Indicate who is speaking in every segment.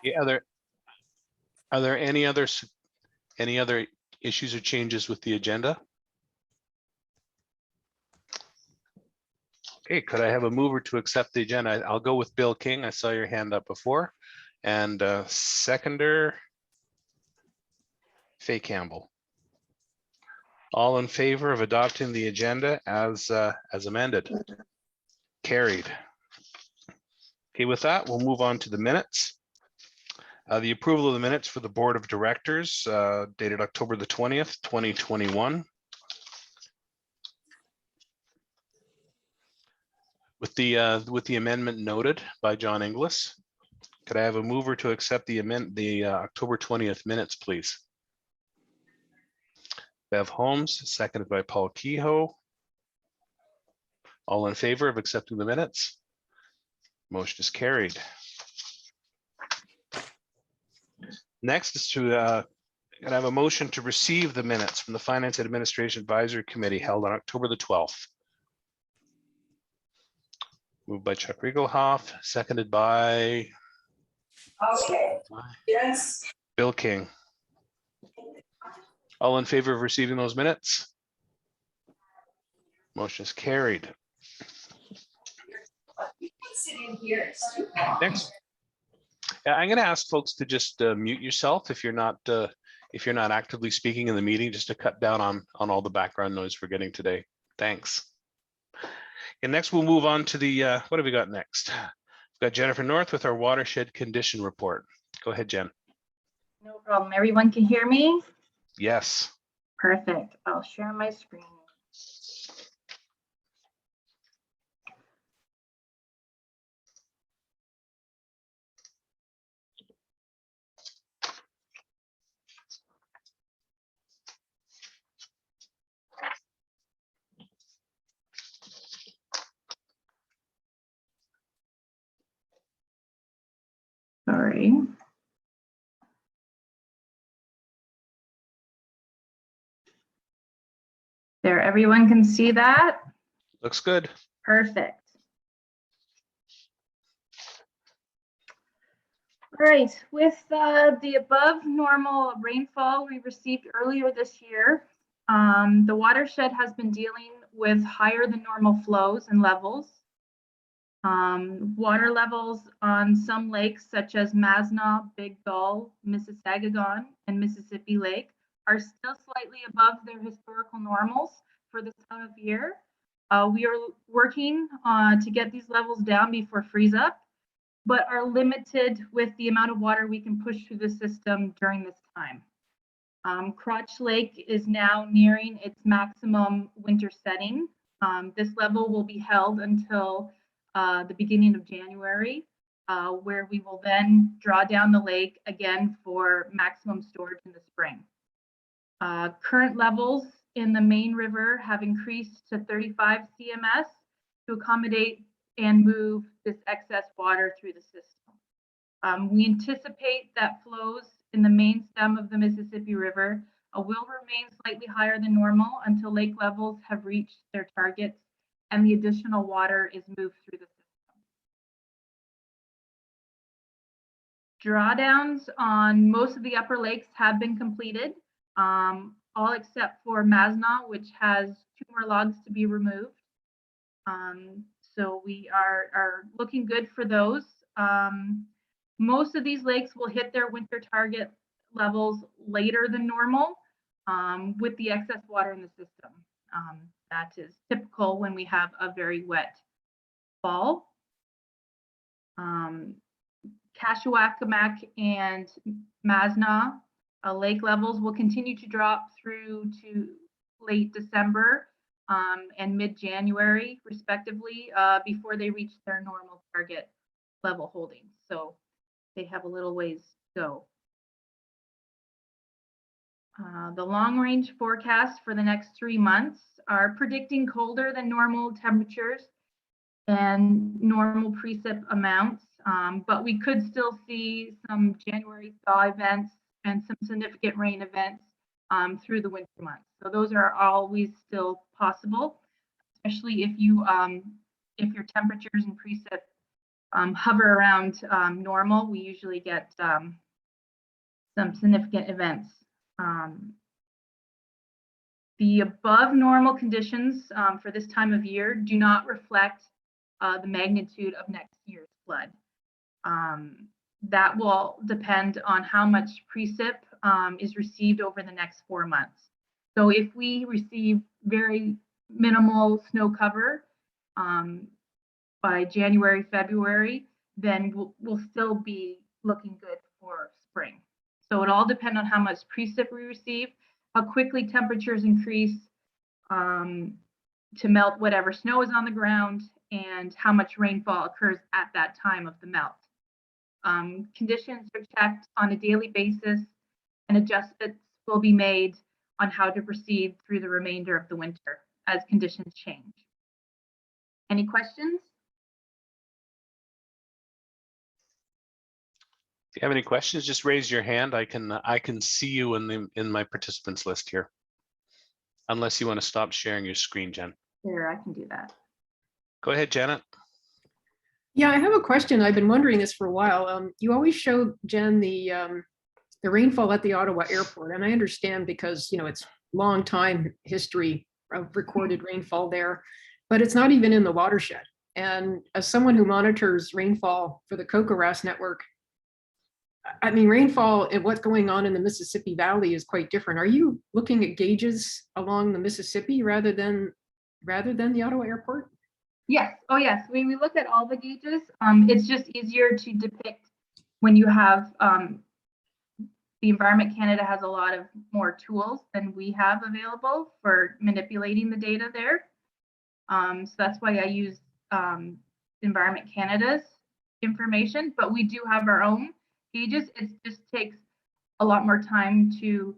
Speaker 1: Yeah, are there any other issues or changes with the agenda? Okay, could I have a mover to accept the agenda? I'll go with Bill King. I saw your hand up before. And seconder, Faye Campbell. All in favor of adopting the agenda as amended? Carried. Okay, with that, we'll move on to the minutes. The approval of the minutes for the Board of Directors dated October the 20th, 2021. With the amendment noted by John Inglis, could I have a mover to accept the October 20th minutes, please? Bev Holmes, seconded by Paul Kehoe. All in favor of accepting the minutes? Motion is carried. Next is to can I have a motion to receive the minutes from the Finance and Administration Advisory Committee held on October the 12th. Moved by Chuck Riegelhoff, seconded by
Speaker 2: Yes.
Speaker 1: Bill King. All in favor of receiving those minutes? Motion is carried. Next, I'm going to ask folks to just mute yourself if you're not actively speaking in the meeting, just to cut down on all the background noise we're getting today. Thanks. And next, we'll move on to the what have we got next? We've got Jennifer North with our watershed condition report. Go ahead, Jen.
Speaker 3: No problem. Everyone can hear me?
Speaker 1: Yes.
Speaker 3: Perfect. I'll share my screen. Sorry. There, everyone can see that?
Speaker 1: Looks good.
Speaker 3: Perfect. All right, with the above normal rainfall we received earlier this year, the watershed has been dealing with higher than normal flows and levels. Water levels on some lakes such as Mazenah, Big Gull, Mississauga, and Mississippi Lake are still slightly above their historical normals for this time of year. We are working to get these levels down before freeze up, but are limited with the amount of water we can push through the system during this time. Crotch Lake is now nearing its maximum winter setting. This level will be held until the beginning of January, where we will then draw down the lake again for maximum storage in the spring. Current levels in the main river have increased to 35 CMS to accommodate and move this excess water through the system. We anticipate that flows in the main stem of the Mississippi River will remain slightly higher than normal until lake levels have reached their targets and the additional water is moved through the system. Drawdowns on most of the upper lakes have been completed, all except for Mazenah, which has 2 more logs to be removed. So we are looking good for those. Most of these lakes will hit their winter target levels later than normal with the excess water in the system. That is typical when we have a very wet fall. Kashuwakamak and Mazenah lake levels will continue to drop through to late December and mid-January, respectively, before they reach their normal target level holdings. So they have a little ways to go. The long-range forecasts for the next 3 months are predicting colder than normal temperatures and normal precip amounts, but we could still see some January thaw events and some significant rain events through the winter months. So those are always still possible, especially if your temperatures and precip hover around normal, we usually get some significant events. The above normal conditions for this time of year do not reflect the magnitude of next year's flood. That will depend on how much precip is received over the next 4 months. So if we receive very minimal snow cover by January, February, then we'll still be looking good for spring. So it all depends on how much precip we receive, how quickly temperatures increase to melt whatever snow is on the ground, and how much rainfall occurs at that time of the melt. Conditions are checked on a daily basis, and adjustments will be made on how to proceed through the remainder of the winter as conditions change. Any questions?
Speaker 1: If you have any questions, just raise your hand. I can see you in my participants list here. Unless you want to stop sharing your screen, Jen.
Speaker 3: Sure, I can do that.
Speaker 1: Go ahead, Janet.
Speaker 2: Yeah, I have a question. I've been wondering this for a while. You always show, Jen, the rainfall at the Ottawa airport, and I understand because it's long time history of recorded rainfall there, but it's not even in the watershed. And as someone who monitors rainfall for the COCORAS network, I mean, rainfall and what's going on in the Mississippi Valley is quite different. Are you looking at gauges along the Mississippi rather than the Ottawa airport?
Speaker 3: Yes. Oh, yes. We look at all the gauges. It's just easier to depict when you have the Environment Canada has a lot of more tools than we have available for manipulating the data there. So that's why I use Environment Canada's information, but we do have our own gauges. It just takes a lot more time to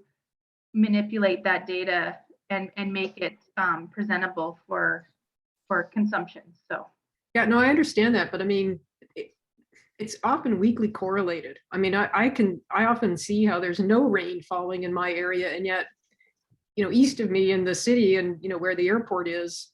Speaker 3: manipulate that data and make it presentable for consumption. So
Speaker 2: yeah, no, I understand that, but I mean, it's often weakly correlated. I mean, I often see how there's no rain falling in my area, and yet, east of me in the city and where the airport is,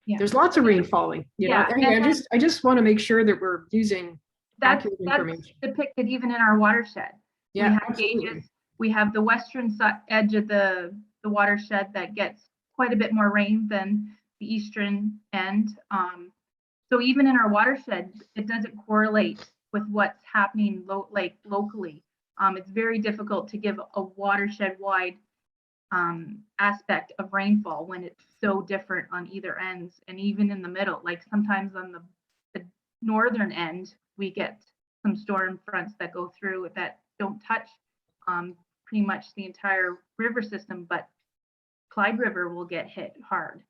Speaker 2: there's lots of rain falling. Anyway, I just want to make sure that we're using
Speaker 3: that's
Speaker 2: information.
Speaker 3: depicted even in our watershed.
Speaker 2: Yeah,
Speaker 3: we have
Speaker 2: absolutely.
Speaker 3: gauges. We have the western edge of the watershed that gets quite a bit more rain than the eastern end. So even in our watershed, it doesn't correlate with what's happening locally. It's very difficult to give a watershed-wide aspect of rainfall when it's so different on either ends, and even in the middle. Like sometimes on the northern end, we get some storm fronts that go through that don't touch pretty much the entire river system, but Clyde River will get hit hard.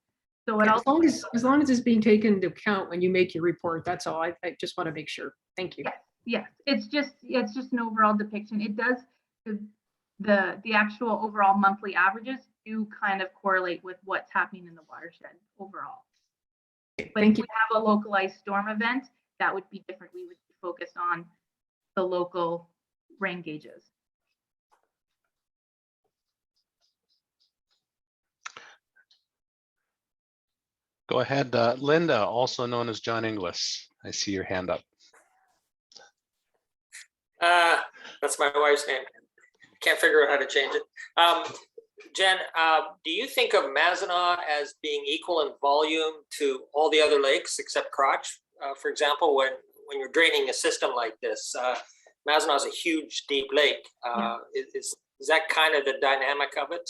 Speaker 3: So
Speaker 2: as long as it's being taken into account when you make your report, that's all. I just want to make sure. Thank you.
Speaker 3: Yes, it's just an overall depiction. It does the actual overall monthly averages do kind of correlate with what's happening in the watershed overall. But
Speaker 2: Thank
Speaker 3: if
Speaker 2: you.
Speaker 3: we have a localized storm event, that would be different. We would be focused on the local rain gauges.
Speaker 1: Go ahead, Linda, also known as John Inglis. I see your hand up.
Speaker 4: That's my wife's name. Can't figure out how to change it. Jen, do you think of Mazenod as being equal in volume to all the other lakes except Crotch? For example, when you're draining a system like this, Mazenod is a huge, deep lake. Is that kind of the dynamic of it?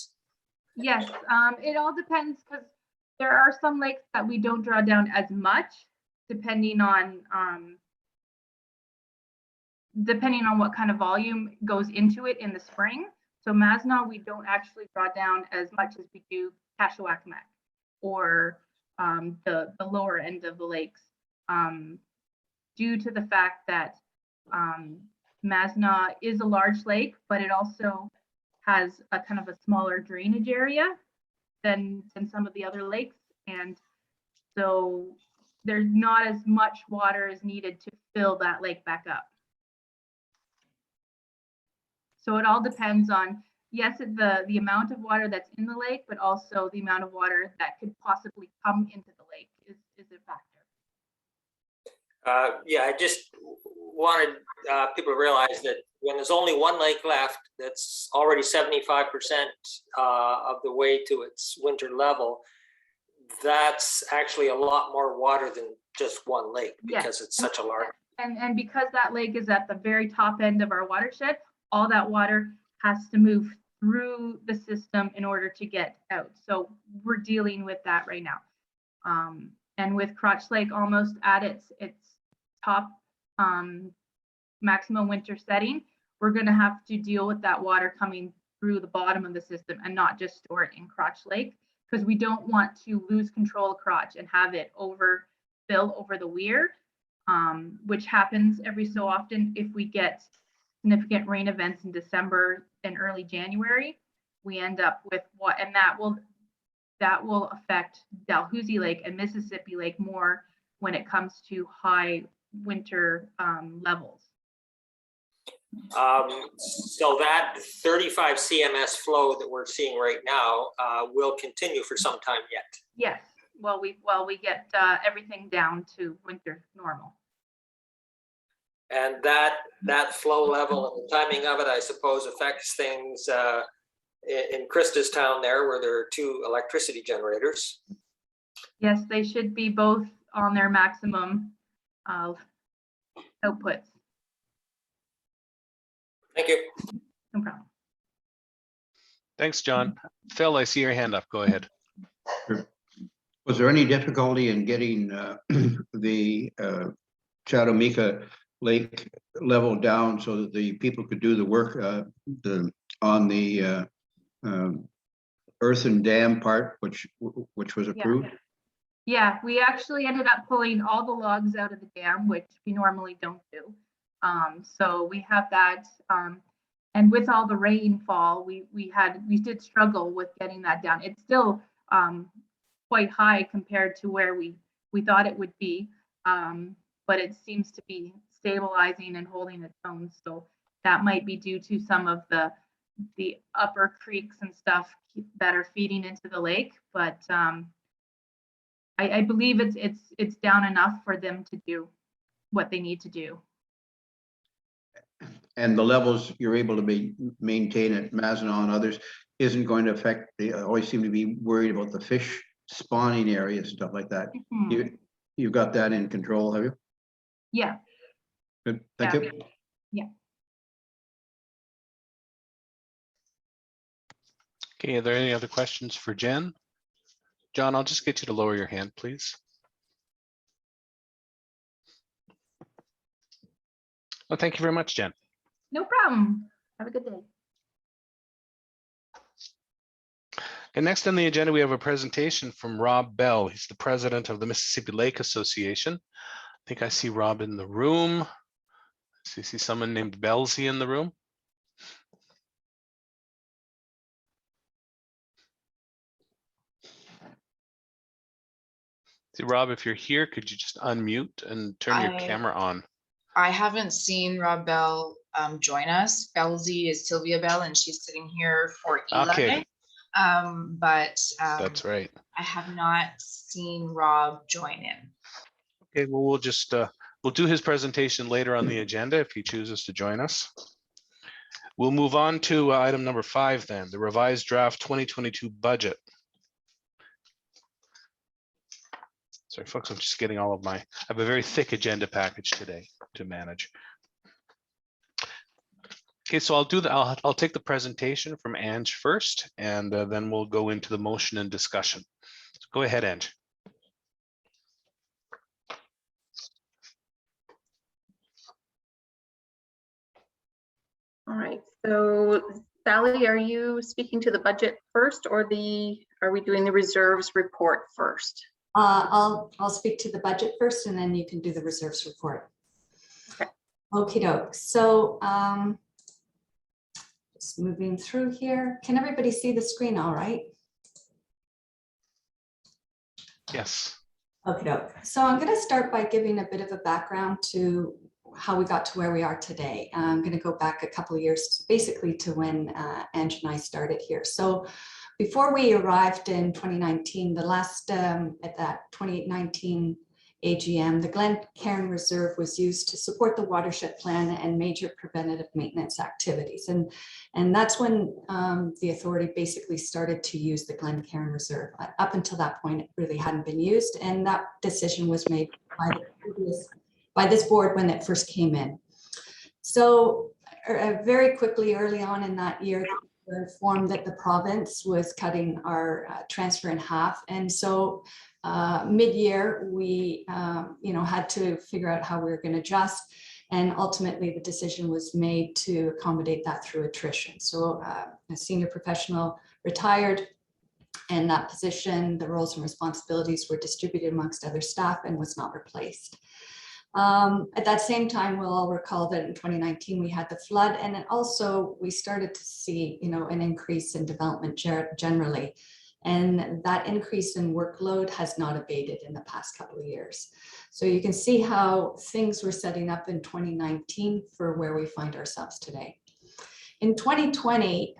Speaker 3: Yes, it all depends, because there are some lakes that we don't draw down as much, depending on what kind of volume goes into it in the spring. So Mazenod, we don't actually draw down as much as we do Kashuakemak or the lower end of the lakes, due to the fact that Mazenod is a large lake, but it also has a kind of a smaller drainage area than some of the other lakes. And so there's not as much water as needed to fill that lake back up. So it all depends on, yes, the amount of water that's in the lake, but also the amount of water that could possibly come into the lake is a factor.
Speaker 4: Yeah, I just wanted people to realize that when there's only one lake left that's already 75% of the way to its winter level, that's actually a lot more water than just one lake
Speaker 3: Yes.
Speaker 4: because it's such a large.
Speaker 3: And because that lake is at the very top end of our watershed, all that water has to move through the system in order to get out. So we're dealing with that right now. And with Crotch Lake almost at its top maximum winter setting, we're going to have to deal with that water coming through the bottom of the system and not just store it in Crotch Lake, because we don't want to lose control of Crotch and have it overfill over the weir, which happens every so often. If we get significant rain events in December and early January, we end up with what, and that will affect Dalhousie Lake and Mississippi Lake more when it comes to high winter levels.
Speaker 4: So that 35 CMS flow that we're seeing right now will continue for some time yet.
Speaker 3: Yes, well, we get everything down to winter normal.
Speaker 4: And that flow level and the timing of it, I suppose, affects things in Krista's town there, where there are 2 electricity generators.
Speaker 3: Yes, they should be both on their maximum outputs.
Speaker 4: Thank you.
Speaker 3: No problem.
Speaker 1: Thanks, John. Phil, I see your hand up. Go ahead.
Speaker 5: Was there any difficulty in getting the Chatomika Lake level down so that the people could do the work on the earthen dam part, which was approved?
Speaker 3: Yeah, we actually ended up pulling all the logs out of the dam, which we normally don't do. So we have that, and with all the rainfall, we did struggle with getting that down. It's still quite high compared to where we thought it would be, but it seems to be stabilizing and holding its own. So that might be due to some of the upper creeks and stuff that are feeding into the lake, but I believe it's down enough for them to do what they need to do.
Speaker 5: And the levels you're able to maintain at Mazenod and others isn't going to affect, they always seem to be worried about the fish spawning areas, stuff like that.
Speaker 3: Mhm.
Speaker 5: You've got that in control, have you?
Speaker 3: Yeah.
Speaker 5: Good, thank
Speaker 3: Yeah.
Speaker 5: you.
Speaker 3: Yeah.
Speaker 1: Okay, are there any other questions for Jen? John, I'll just get you to lower your hand, please. Well, thank you very much, Jen.
Speaker 3: No problem. Have a good day.
Speaker 1: And next on the agenda, we have a presentation from Rob Bell. He's the president of the Mississippi Lake Association. I think I see Rob in the room. I see someone named Belsey in the room. See, Rob, if you're here, could you just unmute and turn your camera on?
Speaker 6: I haven't seen Rob Bell join us. Belsey is Sylvia Bell, and she's sitting here for Eli.
Speaker 1: Okay.
Speaker 6: That's
Speaker 1: right.
Speaker 6: I have not seen Rob join in.
Speaker 1: Okay, well, we'll do his presentation later on the agenda if he chooses to join us. We'll move on to item number 5 then, the revised draft 2022 budget. Sorry, folks, I'm just getting all of I have a very thick agenda package today to manage. Okay, so I'll take the presentation from Ange first, and then we'll go into the motion and discussion. So go ahead, Ange.
Speaker 7: All right, so Sally, are you speaking to the budget first, or are we doing the reserves report first?
Speaker 8: I'll speak to the budget first, and then you can do the reserves report.
Speaker 7: Okay.
Speaker 8: Okie doke. So just moving through here. Can everybody see the screen all right?
Speaker 1: Yes.
Speaker 8: Okie doke. So I'm going to start by giving a bit of a background to how we got to where we are today. I'm going to go back a couple of years, basically to when Ange and I started here. So before we arrived in 2019, the last at that 2019 AGM, the Glencairn Reserve was used to support the watershed plan and major preventative maintenance activities. And that's when the authority basically started to use the Glencairn Reserve. Up until that point, it really hadn't been used. And that decision was made by this board when it first came in. So very quickly, early on in that year, we were informed that the province was cutting our transfer in half. And so mid-year, we had to figure out how we were going to adjust. And ultimately, the decision was made to accommodate that through attrition. So a senior professional retired, and that position, the roles and responsibilities were distributed amongst other staff and was not replaced. At that same time, we'll all recall that in 2019 we had the flood, and then also we started to see, an increase in development generally, and that increase in workload has not abated in the past couple of years. So you can see how things were setting up in 2019 for where we find ourselves today. In 2020,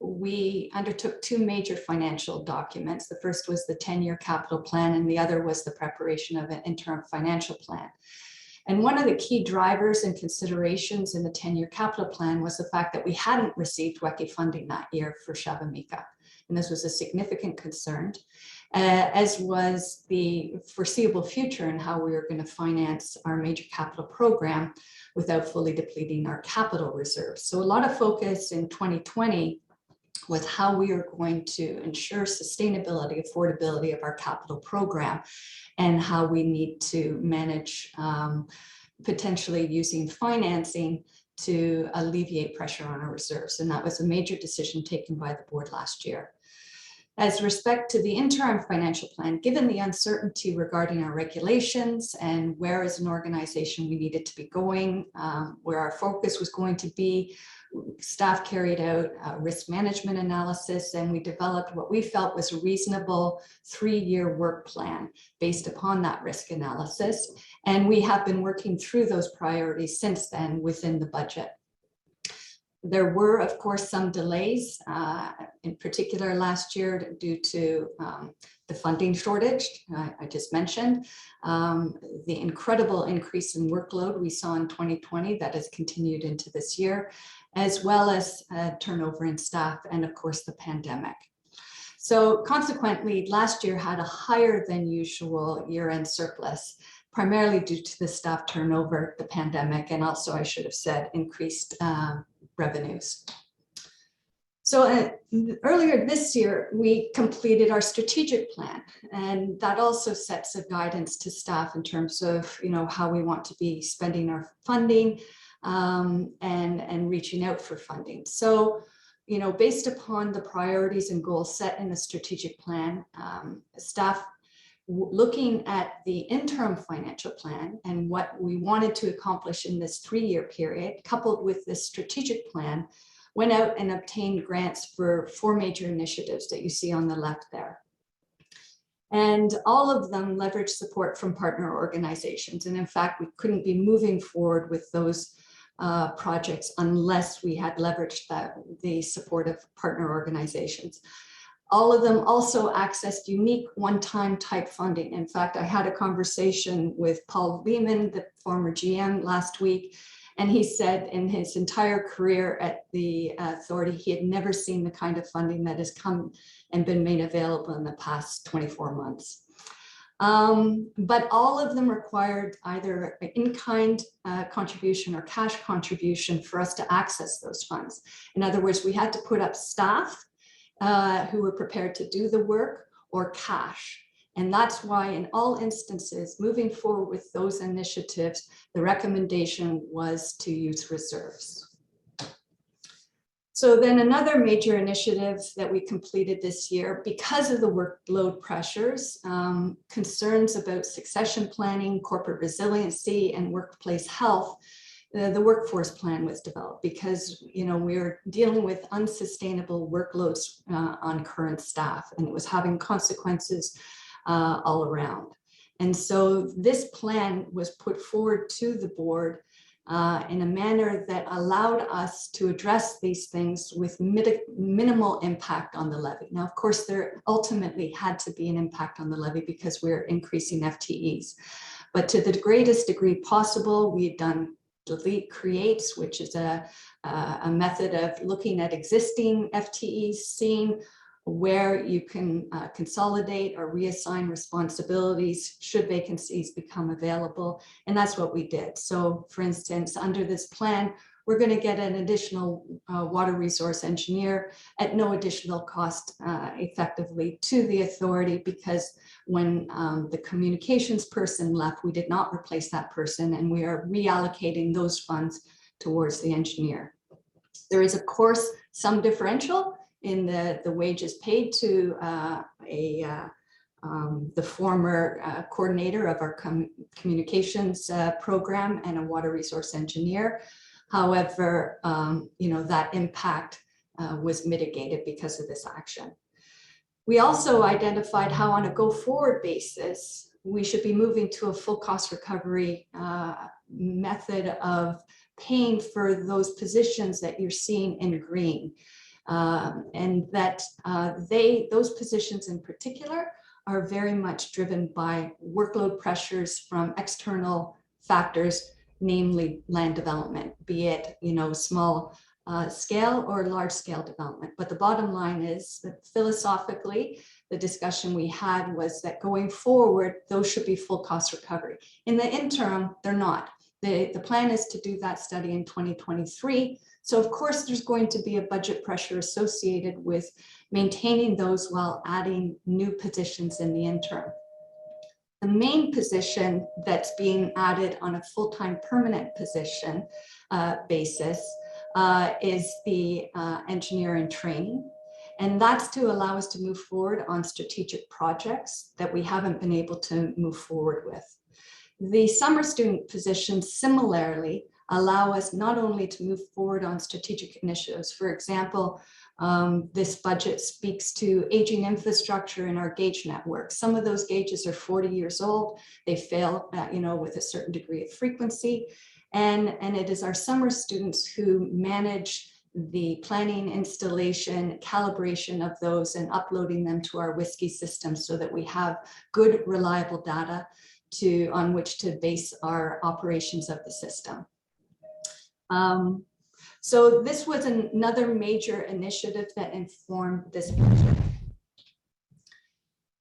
Speaker 8: we undertook two major financial documents. The first was the 10-year capital plan, and the other was the preparation of an interim financial plan. And one of the key drivers and considerations in the 10-year capital plan was the fact that we hadn't received WECI funding that year for Shabamika. And this was a significant concern, as was the foreseeable future and how we were going to finance our major capital program without fully depleting our capital reserves. So a lot of focus in 2020 was how we are going to ensure sustainability, affordability of our capital program, and how we need to manage potentially using financing to alleviate pressure on our reserves. And that was a major decision taken by the board last year. As respect to the interim financial plan, given the uncertainty regarding our regulations and where as an organization we needed to be going, where our focus was going to be, staff carried out a risk management analysis, and we developed what we felt was a reasonable 3-year work plan based upon that risk analysis. And we have been working through those priorities since then within the budget. There were, of course, some delays, in particular last year due to the funding shortage I just mentioned, the incredible increase in workload we saw in 2020 that has continued into this year, as well as turnover in staff and, of course, the pandemic. So consequently, last year had a higher than usual year-end surplus, primarily due to the staff turnover, the pandemic, and also, I should have said, increased revenues. So earlier this year, we completed our strategic plan, and that also sets a guidance to staff in terms of, how we want to be spending our funding and reaching out for funding. So, based upon the priorities and goals set in the strategic plan, staff looking at the interim financial plan and what we wanted to accomplish in this 3-year period, coupled with this strategic plan, went out and obtained grants for 4 major initiatives that you see on the left there. And all of them leverage support from partner organizations. And in fact, we couldn't be moving forward with those projects unless we had leveraged the support of partner organizations. All of them also accessed unique one-time type funding. In fact, I had a conversation with Paul Lehman, the former GM, last week, and he said in his entire career at the authority, he had never seen the kind of funding that has come and been made available in the past 24 months. But all of them required either an in-kind contribution or cash contribution for us to access those funds. In other words, we had to put up staff who were prepared to do the work, or cash. And that's why in all instances, moving forward with those initiatives, the recommendation was to use reserves. So then another major initiative that we completed this year, because of the workload pressures, concerns about succession planning, corporate resiliency, and workplace health, the workforce plan was developed because, we're dealing with unsustainable workloads on current staff, and it was having consequences all around. And so this plan was put forward to the board in a manner that allowed us to address these things with minimal impact on the levy. Now, of course, there ultimately had to be an impact on the levy because we're increasing FTEs. But to the greatest degree possible, we've done delete creates, which is a method of looking at existing FTEs, seeing where you can consolidate or reassign responsibilities should vacancies become available. And that's what we did. So for instance, under this plan, we're going to get an additional water resource engineer at no additional cost effectively to the authority, because when the communications person left, we did not replace that person, and we are reallocating those funds towards the engineer. There is, of course, some differential in the wages paid to the former coordinator of our communications program and a water resource engineer. However, that impact was mitigated because of this action. We also identified how on a go-forward basis, we should be moving to a full cost recovery method of paying for those positions that you're seeing in green. And that those positions in particular are very much driven by workload pressures from external factors, namely land development, be it small scale or large scale development. But the bottom line is that philosophically, the discussion we had was that going forward, those should be full cost recovery. In the interim, they're not. The plan is to do that study in 2023. So of course, there's going to be a budget pressure associated with maintaining those while adding new positions in the interim. The main position that's being added on a full-time permanent position basis is the engineer in training. And that's to allow us to move forward on strategic projects that we haven't been able to move forward with. The summer student positions similarly allow us not only to move forward on strategic initiatives. For example, this budget speaks to aging infrastructure in our gauge network. Some of those gauges are 40 years old. They fail, with a certain degree of frequency. And it is our summer students who manage the planning, installation, calibration of those and uploading them to our WSKI system so that we have good, reliable data on which to base our operations of the system. So this was another major initiative that informed this budget.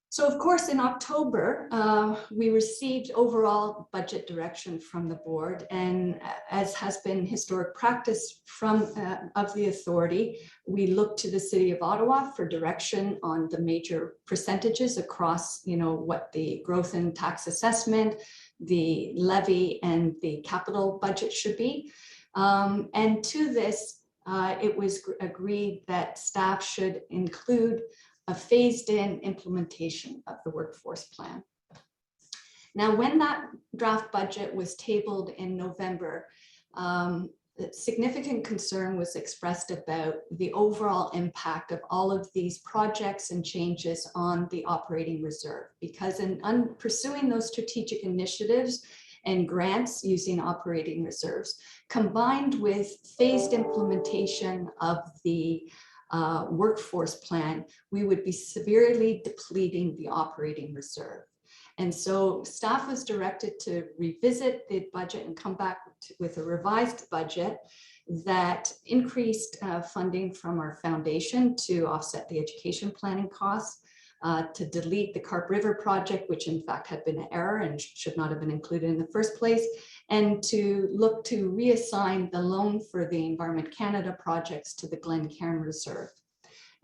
Speaker 8: So of course, in October, we received overall budget direction from the board, and as has been historic practice of the authority, we looked to the City of Ottawa for direction on the major percentages across, what the growth and tax assessment, the levy, and the capital budget should be. And to this, it was agreed that staff should include a phased-in implementation of the workforce plan. Now, when that draft budget was tabled in November, significant concern was expressed about the overall impact of all of these projects and changes on the operating reserve, because in pursuing those strategic initiatives and grants using operating reserves, combined with phased implementation of the workforce plan, we would be severely depleting the operating reserve. And so staff was directed to revisit the budget and come back with a revised budget that increased funding from our foundation to offset the education planning costs, to delete the Carp River project, which in fact had been an error and should not have been included in the first place, and to look to reassign the loan for the Environment Canada projects to the Glencairn Reserve.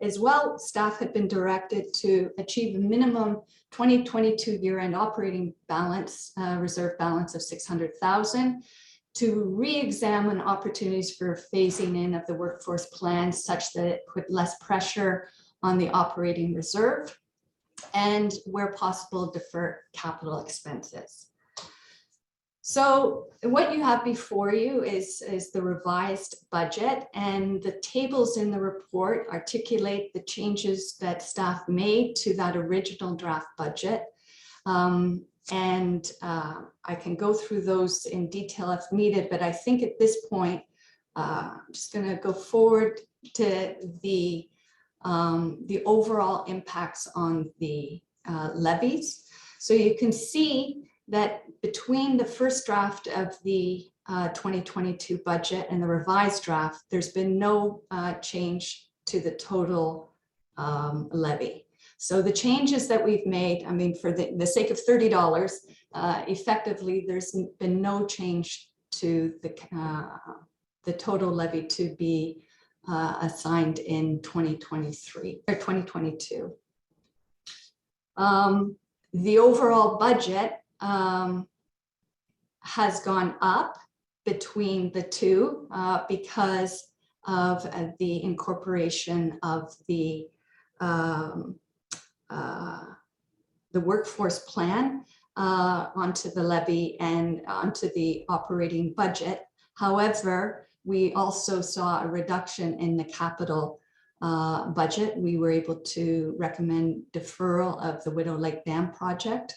Speaker 8: As well, staff had been directed to achieve a minimum 2022 year-end operating balance, reserve balance of $600,000, to re-examine opportunities for phasing in of the workforce plan such that it put less pressure on the operating reserve, and where possible, defer capital expenses. So what you have before you is the revised budget, and the tables in the report articulate the changes that staff made to that original draft budget. And I can go through those in detail if needed, but I think at this point, I'm just going to go forward to the overall impacts on the levies. So you can see that between the first draft of the 2022 budget and the revised draft, there's been no change to the total levy. So the changes that we've made, I mean, for the sake of $30, effectively, there's been no change to the total levy to be assigned in 2023 or 2022. The overall budget has gone up between the two because of the incorporation of the workforce plan onto the levy and onto the operating budget. However, we also saw a reduction in the capital budget. We were able to recommend deferral of the Widow Lake Dam project,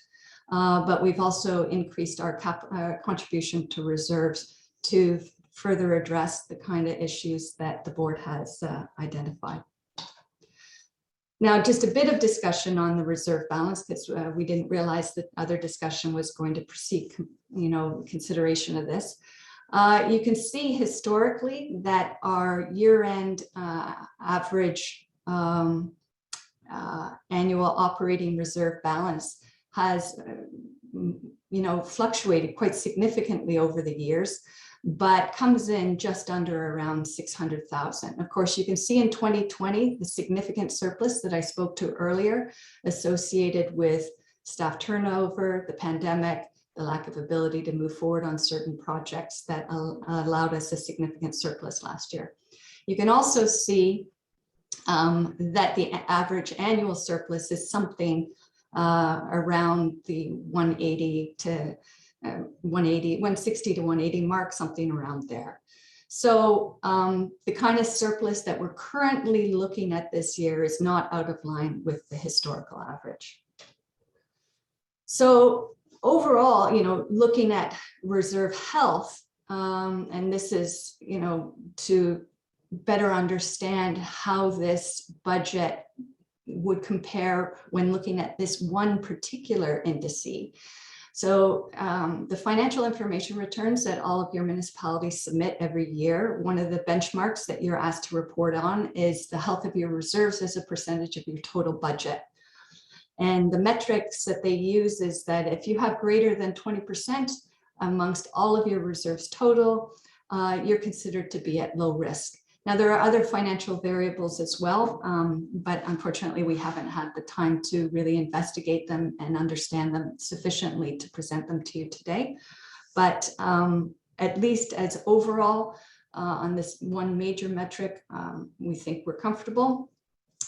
Speaker 8: but we've also increased our contribution to reserves to further address the kind of issues that the board has identified. Now, just a bit of discussion on the reserve balance, because we didn't realize that other discussion was going to precede, consideration of this. You can see historically that our year-end average annual operating reserve balance has, fluctuated quite significantly over the years, but comes in just under around 600,000. Of course, you can see in 2020, the significant surplus that I spoke to earlier associated with staff turnover, the pandemic, the lack of ability to move forward on certain projects that allowed us a significant surplus last year. You can also see that the average annual surplus is something around the 160 to 180 mark, something around there. So the kind of surplus that we're currently looking at this year is not out of line with the historical average. So overall, looking at reserve health, and this is, to better understand how this budget would compare when looking at this one particular indice. So the financial information returns that all of your municipalities submit every year, one of the benchmarks that you're asked to report on is the health of your reserves as a percentage of your total budget. And the metrics that they use is that if you have greater than 20% amongst all of your reserves total, you're considered to be at low risk. Now, there are other financial variables as well, but unfortunately, we haven't had the time to really investigate them and understand them sufficiently to present them to you today. But at least as overall on this one major metric, we think we're comfortable.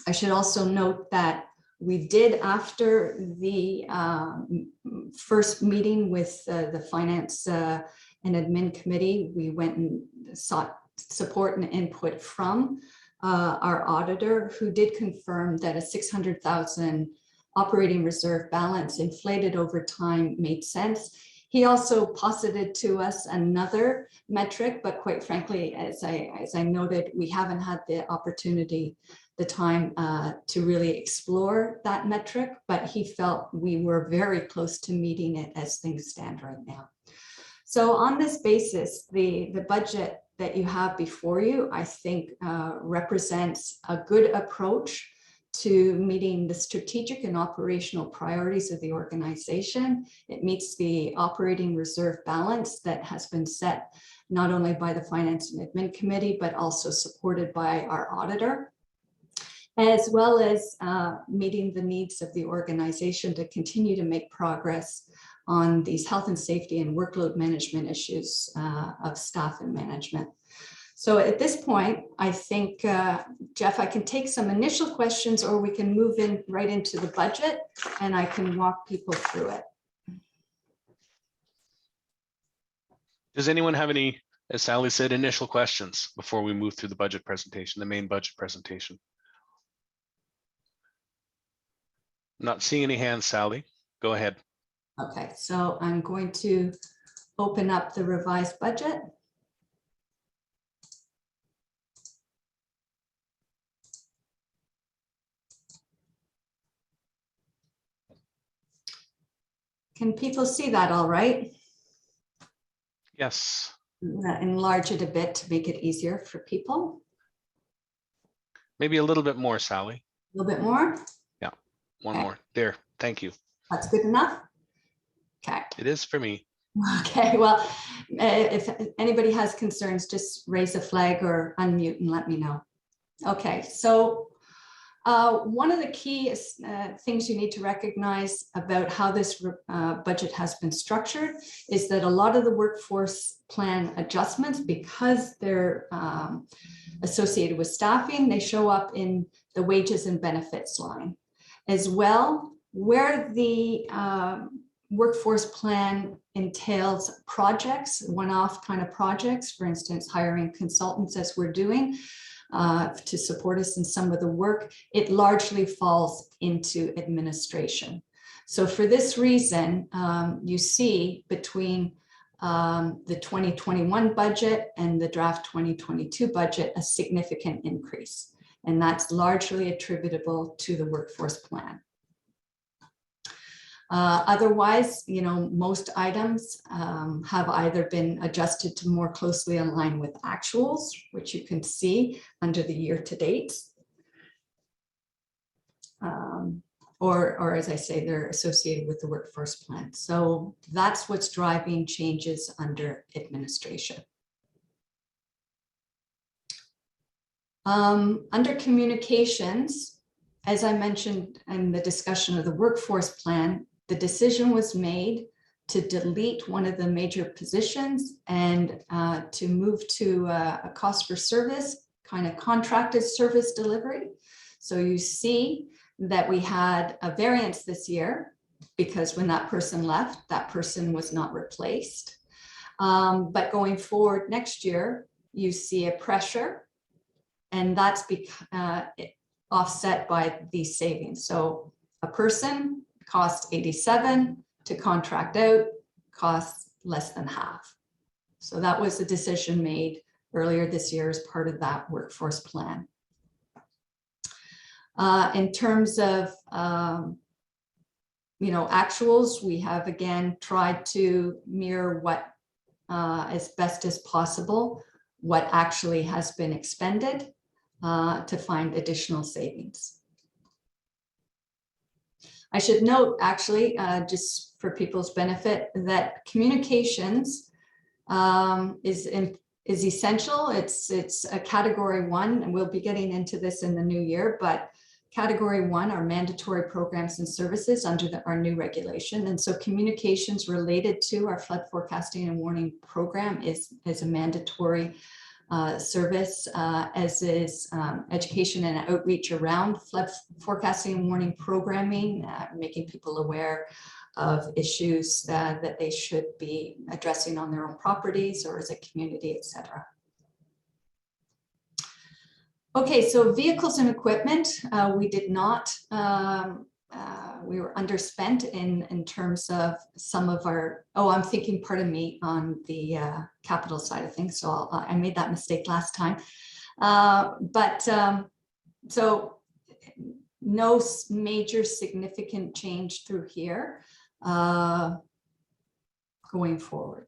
Speaker 8: I should also note that we did, after the first meeting with the Finance and Admin Committee, we went and sought support and input from our auditor, who did confirm that a 600,000 operating reserve balance inflated over time made sense. He also posited to us another metric, but quite frankly, as I noted, we haven't had the opportunity, the time to really explore that metric, but he felt we were very close to meeting it as things stand right now. So on this basis, the budget that you have before you, I think represents a good approach to meeting the strategic and operational priorities of the organization. It meets the operating reserve balance that has been set not only by the Finance and Admin Committee, but also supported by our auditor, as well as meeting the needs of the organization to continue to make progress on these health and safety and workload management issues of staff and management. So at this point, I think, Jeff, I can take some initial questions, or we can move in right into the budget and I can walk people through it.
Speaker 1: Does anyone have any, as Sally said, initial questions before we move through the budget presentation, the main budget presentation? Not seeing any hands, Sally. Go ahead.
Speaker 8: Okay, so I'm going to open up the revised budget. Can people see that all right?
Speaker 1: Yes,
Speaker 8: Enlarge it a bit to make it easier for people.
Speaker 1: maybe a little bit more, Sally.
Speaker 8: A little bit more.
Speaker 1: One
Speaker 8: Okay.
Speaker 1: more. There. Thank you.
Speaker 8: That's good enough. Okay.
Speaker 1: It is for me.
Speaker 8: Okay, well, if anybody has concerns, just raise a flag or unmute and let me know. Okay, so one of the key things you need to recognize about how this budget has been structured is that a lot of the workforce plan adjustments, because they're associated with staffing, they show up in the wages and benefits line. As well, where the workforce plan entails projects, one-off kind of projects, for instance, hiring consultants as we're doing to support us in some of the work, it largely falls into administration. So for this reason, you see between the 2021 budget and the draft 2022 budget, a significant increase. And that's largely attributable to the workforce plan. Otherwise, most items have either been adjusted to more closely align with actuals, which you can see under the year-to-date, or as I say, they're associated with the workforce plan. So that's what's driving changes under administration. Under communications, as I mentioned in the discussion of the workforce plan, the decision was made to delete one of the major positions and to move to a cost for service, kind of contracted service delivery. So you see that we had a variance this year because when that person left, that person was not replaced. But going forward next year, you see a pressure, and that's offset by these savings. So a person costs 87 to contract out, costs less than half. So that was a decision made earlier this year as part of that workforce plan. In terms of actuals, we have again tried to mirror what as best as possible what actually has been expended to find additional savings. I should note, actually, just for people's benefit, that communications is essential. It's a category 1, and we'll be getting into this in the new year, but category 1 are mandatory programs and services under our new regulation. And so communications related to our flood forecasting and warning program is a mandatory service, as is education and outreach around flood forecasting and warning programming, making people aware of issues that they should be addressing on their own properties or as a community, etc. Okay, so vehicles and equipment, we did not, we were underspent in terms of some of our, I'm thinking, pardon me, on the capital side of things. So I made that mistake last time. So no major significant change through here going forward.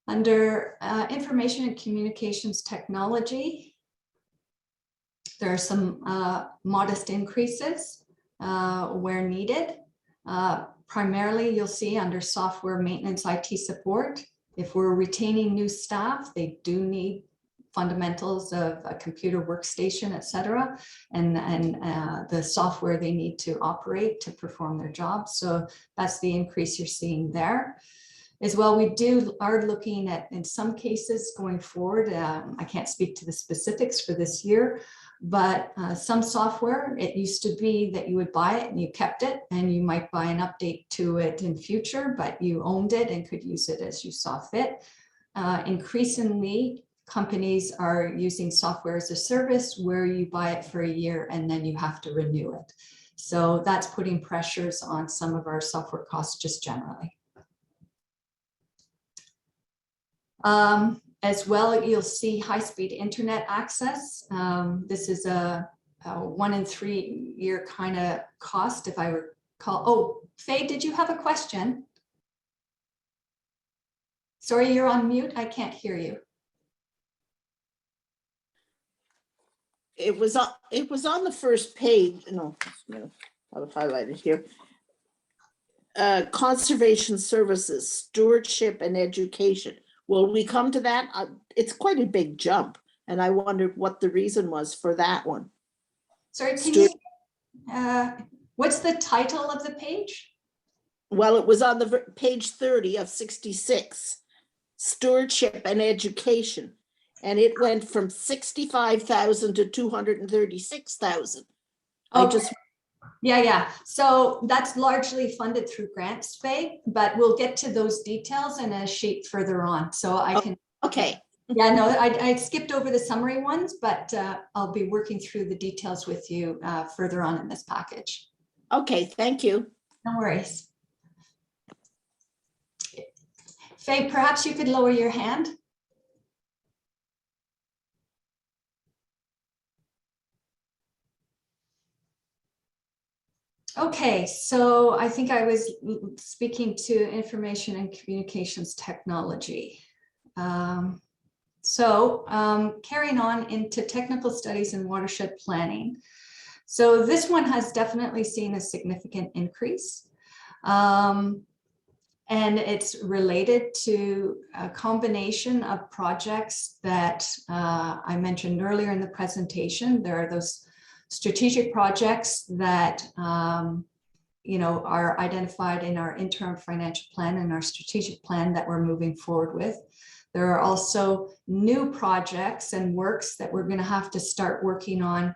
Speaker 8: Under information and communications technology, there are some modest increases where needed. Primarily, you'll see under software maintenance, IT support. If we're retaining new staff, they do need fundamentals of a computer workstation, etc., and the software they need to operate to perform their job. So that's the increase you're seeing there. As well, we are looking at, in some cases going forward, I can't speak to the specifics for this year, but some software, it used to be that you would buy it and you kept it, and you might buy an update to it in future, but you owned it and could use it as you saw fit. Increasingly, companies are using software as a service where you buy it for a year and then you have to renew it. So that's putting pressures on some of our software costs just generally. As well, you'll see high-speed internet access. This is a 1 in 3 year kind of cost, if I recall. Oh, Faye, did you have a question? Sorry, you're on mute. I can't hear you.
Speaker 9: It was on the first page. No, I have it highlighted here. Conservation services, stewardship and education. Will we come to that? It's quite a big jump. And I wondered what the reason was for that one.
Speaker 8: Sorry, can you, what's the title of the page?
Speaker 9: Well, it was on the page 30 of 66, stewardship and education. And it went from 65,000 to 236,000.
Speaker 8: Yeah. So that's largely funded through grants, Faye, but we'll get to those details in a sheet further on. So I can.
Speaker 9: Okay.
Speaker 8: Yeah, no, I skipped over the summary ones, but I'll be working through the details with you further on in this package.
Speaker 9: Okay, thank you.
Speaker 8: No worries. Faye, perhaps you could lower your hand. Okay, so I think I was speaking to information and communications technology. Carrying on into technical studies and watershed planning. So this one has definitely seen a significant increase. And it's related to a combination of projects that I mentioned earlier in the presentation. There are those strategic projects that are identified in our interim financial plan and our strategic plan that we're moving forward with. There are also new projects and works that we're going to have to start working on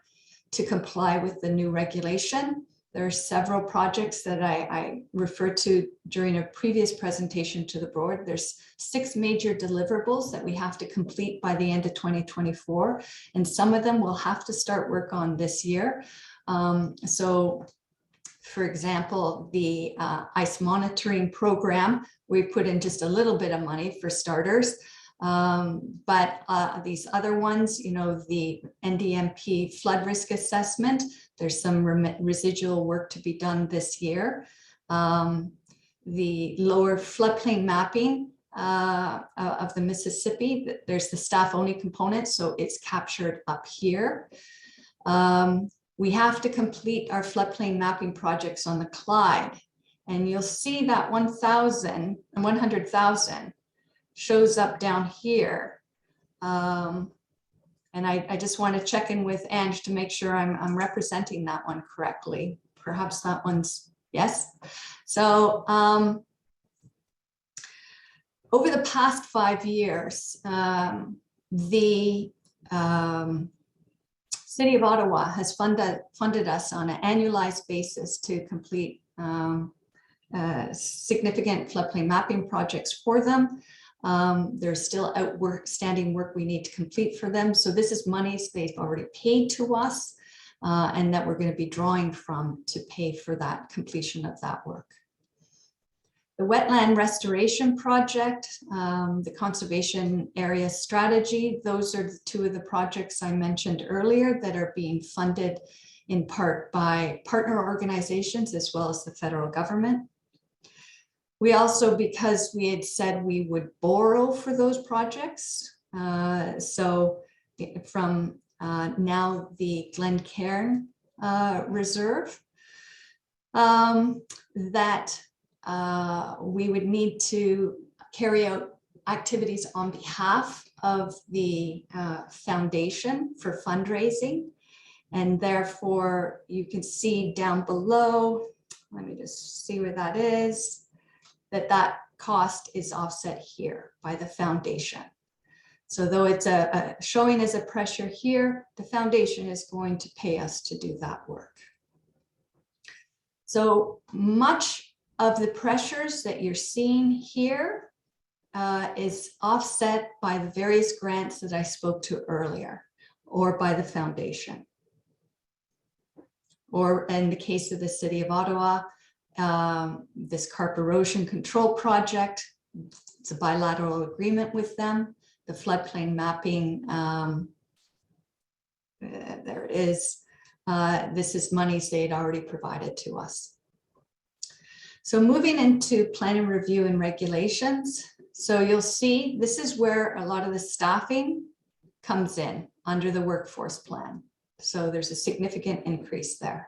Speaker 8: to comply with the new regulation. There are several projects that I referred to during a previous presentation to the board. There's 6 major deliverables that we have to complete by the end of 2024, and some of them we'll have to start work on this year. For example, the ice monitoring program, we put in just a little bit of money for starters. But these other ones, the NDMP flood risk assessment, there's some residual work to be done this year. The lower floodplain mapping of the Mississippi, there's the staff only component, so it's captured up here. We have to complete our floodplain mapping projects on the Clyde, and you'll see that 100,000 shows up down here. And I just want to check in with Ange to make sure I'm representing that one correctly. Perhaps that one's, yes. So over the past 5 years, the City of Ottawa has funded us on an annualized basis to complete significant floodplain mapping projects for them. There's still outstanding work we need to complete for them. So this is monies they've already paid to us and that we're going to be drawing from to pay for that completion of that work. The wetland restoration project, the conservation area strategy, those are the 2 of the projects I mentioned earlier that are being funded in part by partner organizations as well as the federal government. We also, because we had said we would borrow for those projects, so from now the Glencairn Reserve, that we would need to carry out activities on behalf of the foundation for fundraising. And therefore, you can see down below, let me just see where that is, that cost is offset here by the foundation. So though it's showing as a pressure here, the foundation is going to pay us to do that work. So much of the pressures that you're seeing here is offset by the various grants that I spoke to earlier, or by the foundation, or in the case of the city of Ottawa, this carp erosion control project. It's a bilateral agreement with them. The floodplain mapping, there it is. This is monies they'd already provided to us. So moving into planning review and regulations. So you'll see this is where a lot of the staffing comes in under the workforce plan. So there's a significant increase there.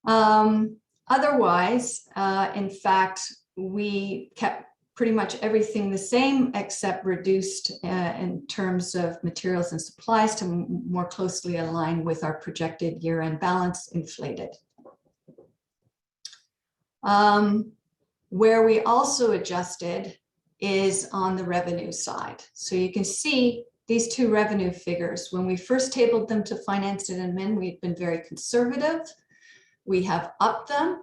Speaker 8: Otherwise, in fact, we kept pretty much everything the same except reduced in terms of materials and supplies to more closely align with our projected year-end balance inflated. Where we also adjusted is on the revenue side. So you can see these two revenue figures. When we first tabled them to finance and admin, we've been very conservative. We have upped them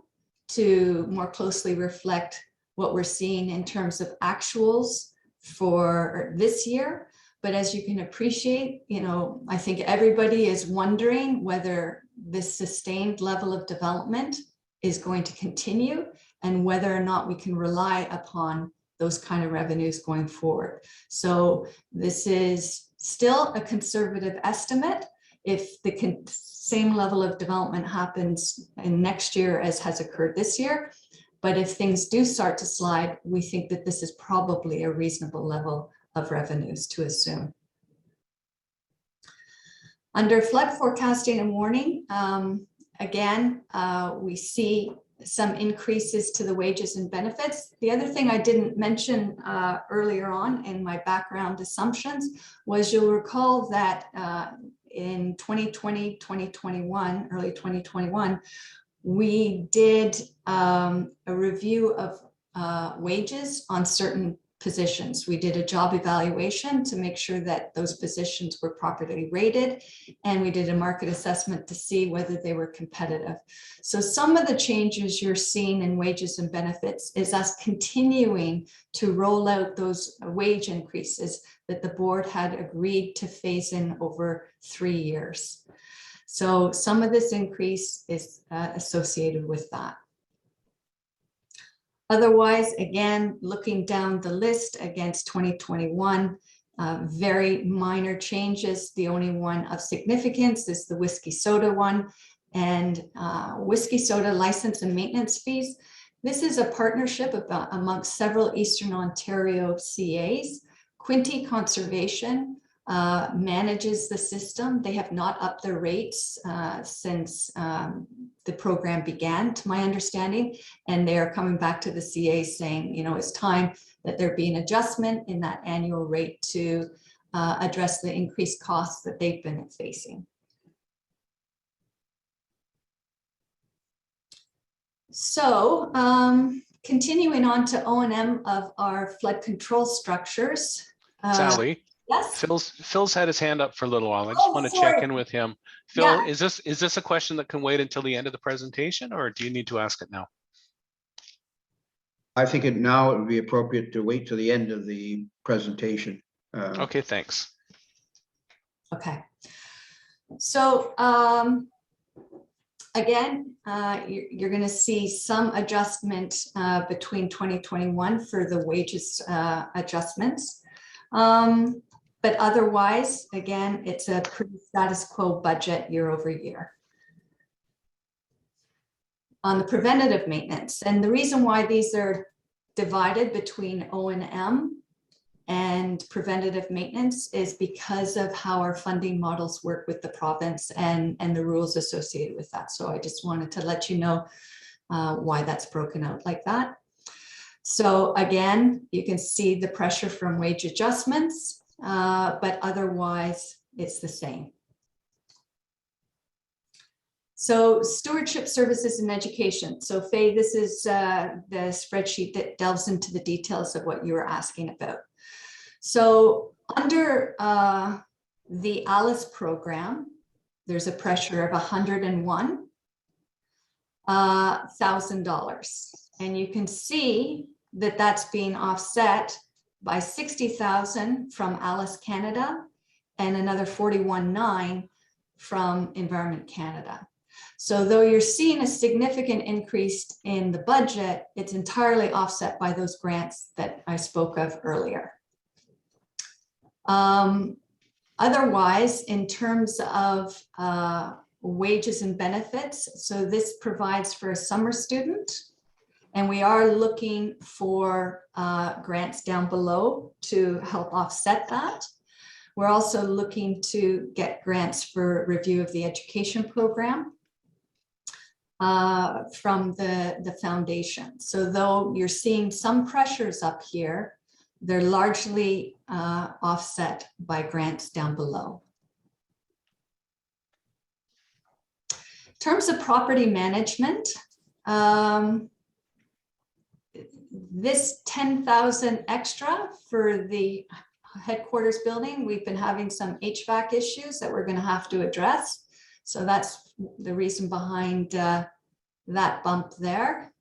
Speaker 8: to more closely reflect what we're seeing in terms of actuals for this year. But as you can appreciate, I think everybody is wondering whether this sustained level of development is going to continue and whether or not we can rely upon those kind of revenues going forward. So this is still a conservative estimate. If the same level of development happens in next year as has occurred this year, but if things do start to slide, we think that this is probably a reasonable level of revenues to assume. Under flood forecasting and warning, again, we see some increases to the wages and benefits. The other thing I didn't mention earlier on in my background assumptions was you'll recall that in 2020, 2021, early 2021, we did a review of wages on certain positions. We did a job evaluation to make sure that those positions were properly rated, and we did a market assessment to see whether they were competitive. So some of the changes you're seeing in wages and benefits is us continuing to roll out those wage increases that the board had agreed to phase in over 3 years. So some of this increase is associated with that. Otherwise, again, looking down the list against 2021, very minor changes. The only one of significance is the whiskey soda one, and whiskey soda license and maintenance fees. This is a partnership amongst several Eastern Ontario CAs. Quinte Conservation manages the system. They have not upped their rates since the program began, to my understanding, and they are coming back to the CA saying, it's time that there be an adjustment in that annual rate to address the increased costs that they've been facing. So continuing on to O&M of our flood control structures.
Speaker 1: Sally,
Speaker 8: Yes.
Speaker 1: Phil's had his hand up for a little while. I just want to check in with him. Phil,
Speaker 8: Yeah.
Speaker 1: is this a question that can wait until the end of the presentation, or do you need to ask it now?
Speaker 5: I think now it would be appropriate to wait till the end of the presentation.
Speaker 1: Okay, thanks.
Speaker 8: Okay. So again, you're going to see some adjustment between 2021 for the wages adjustments. But otherwise, again, it's a pretty status quo budget year over year. On the preventative maintenance, and the reason why these are divided between O&M and preventative maintenance is because of how our funding models work with the province and the rules associated with that. So I just wanted to let you know why that's broken out like that. So again, you can see the pressure from wage adjustments, but otherwise it's the same. So stewardship services and education. So Faye, this is the spreadsheet that delves into the details of what you were asking about. So under the ALICE program, there's a pressure of $101,000. And you can see that that's being offset by $60,000 from ALICE Canada and another $41,900 from Environment Canada. So though you're seeing a significant increase in the budget, it's entirely offset by those grants that I spoke of earlier. Otherwise, in terms of wages and benefits, so this provides for a summer student, and we are looking for grants down below to help offset that. We're also looking to get grants for review of the education program from the foundation. So though you're seeing some pressures up here, they're largely offset by grants down below. In terms of property management, this 10,000 extra for the headquarters building, we've been having some HVAC issues that we're going to have to address. So that's the reason behind that bump there.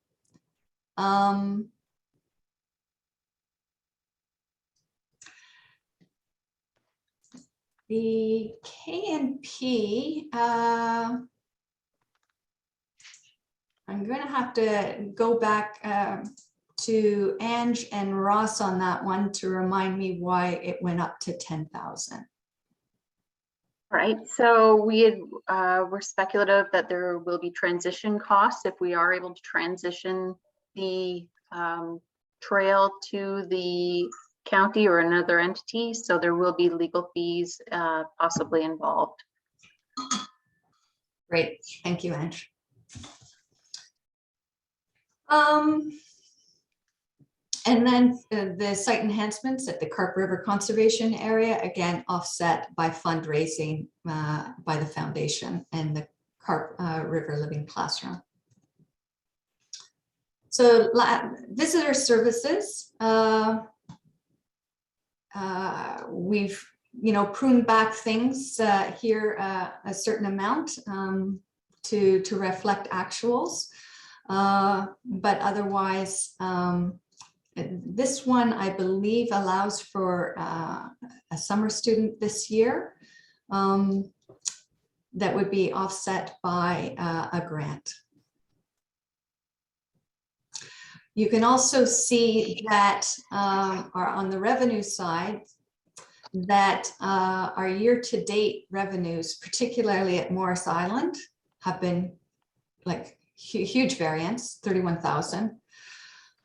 Speaker 8: The K&P, I'm going to have to go back to Ange and Ross on that one to remind me why it went up to 10,000.
Speaker 7: Right, so we had, we're speculative that there will be transition costs if we are able to transition the trail to the county or another entity. So there will be legal fees possibly involved.
Speaker 8: Great, thank you, Ange. And then the site enhancements at the Carp River Conservation Area, again, offset by fundraising by the foundation and the Carp River Living Classroom. So visitor services, we've pruned back things here a certain amount to reflect actuals, but otherwise this one, I believe, allows for a summer student this year that would be offset by a grant. You can also see that on the revenue side, that our year-to-date revenues, particularly at Morris Island, have been like huge variance, 31,000.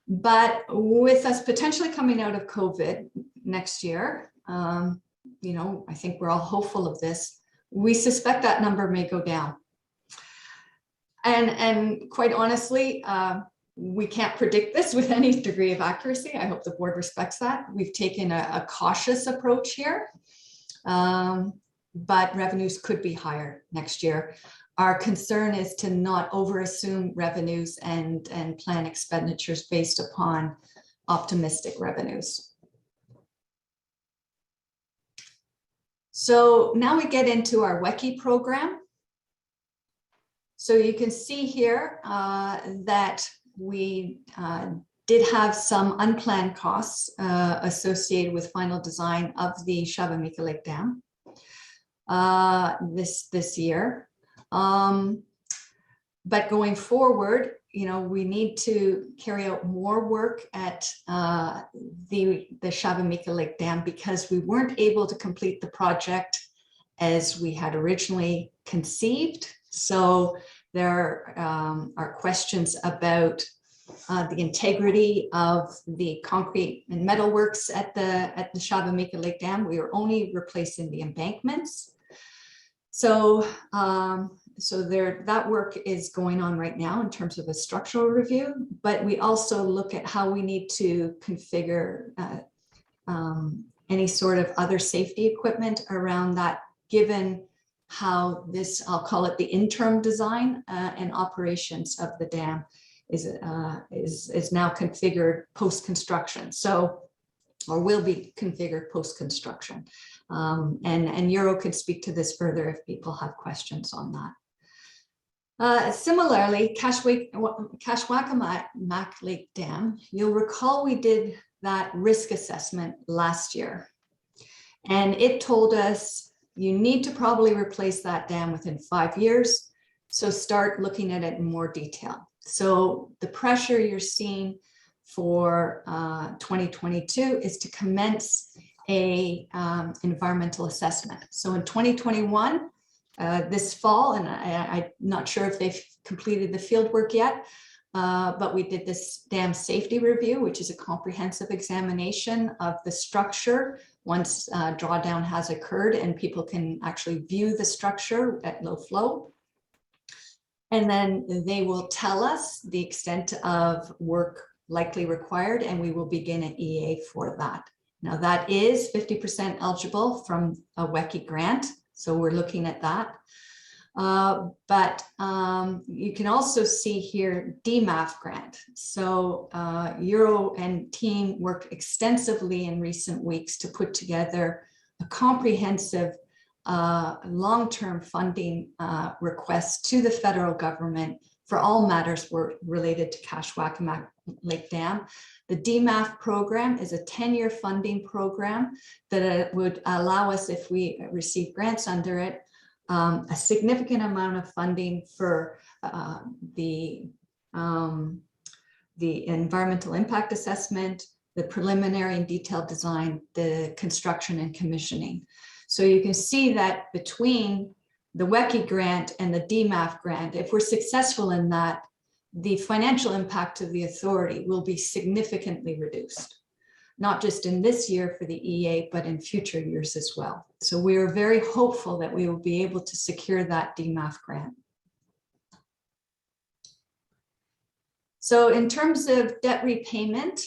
Speaker 8: But with us potentially coming out of COVID next year, I think we're all hopeful of this. We suspect that number may go down. And quite honestly, we can't predict this with any degree of accuracy. I hope the board respects that. We've taken a cautious approach here, but revenues could be higher next year. Our concern is to not overassume revenues and plan expenditures based upon optimistic revenues. So now we get into our WECI program. So you can see here that we did have some unplanned costs associated with final design of the Shabamika Lake Dam this year. But going forward, we need to carry out more work at the Shabamika Lake Dam because we weren't able to complete the project as we had originally conceived. So there are questions about the integrity of the concrete and metal works at the Shabamika Lake Dam. We are only replacing the embankments. So that work is going on right now in terms of a structural review, but we also look at how we need to configure any sort of other safety equipment around that, given how this, I'll call it the interim design and operations of the dam is now configured post-construction. So, or will be configured post-construction. And Euro could speak to this further if people have questions on that. Similarly, Kashwakamak Lake Dam, you'll recall we did that risk assessment last year. And it told us you need to probably replace that dam within 5 years. So start looking at it in more detail. So the pressure you're seeing for 2022 is to commence a environmental assessment. So in 2021, this fall, and I'm not sure if they've completed the field work yet, but we did this dam safety review, which is a comprehensive examination of the structure once drawdown has occurred and people can actually view the structure at low flow. And then they will tell us the extent of work likely required, and we will begin an EA for that. Now that is 50% eligible from a WECI grant, so we're looking at that. But you can also see here DMAF grant. So Euro and team worked extensively in recent weeks to put together a comprehensive long-term funding request to the federal government for all matters were related to Kashwakamak Lake Dam. The DMAF program is a 10-year funding program that would allow us, if we receive grants under it, a significant amount of funding for the environmental impact assessment, the preliminary and detailed design, the construction and commissioning. So you can see that between the WECI grant and the DMAF grant, if we're successful in that, the financial impact of the authority will be significantly reduced, not just in this year for the EA, but in future years as well. So we are very hopeful that we will be able to secure that DMAF grant. So in terms of debt repayment,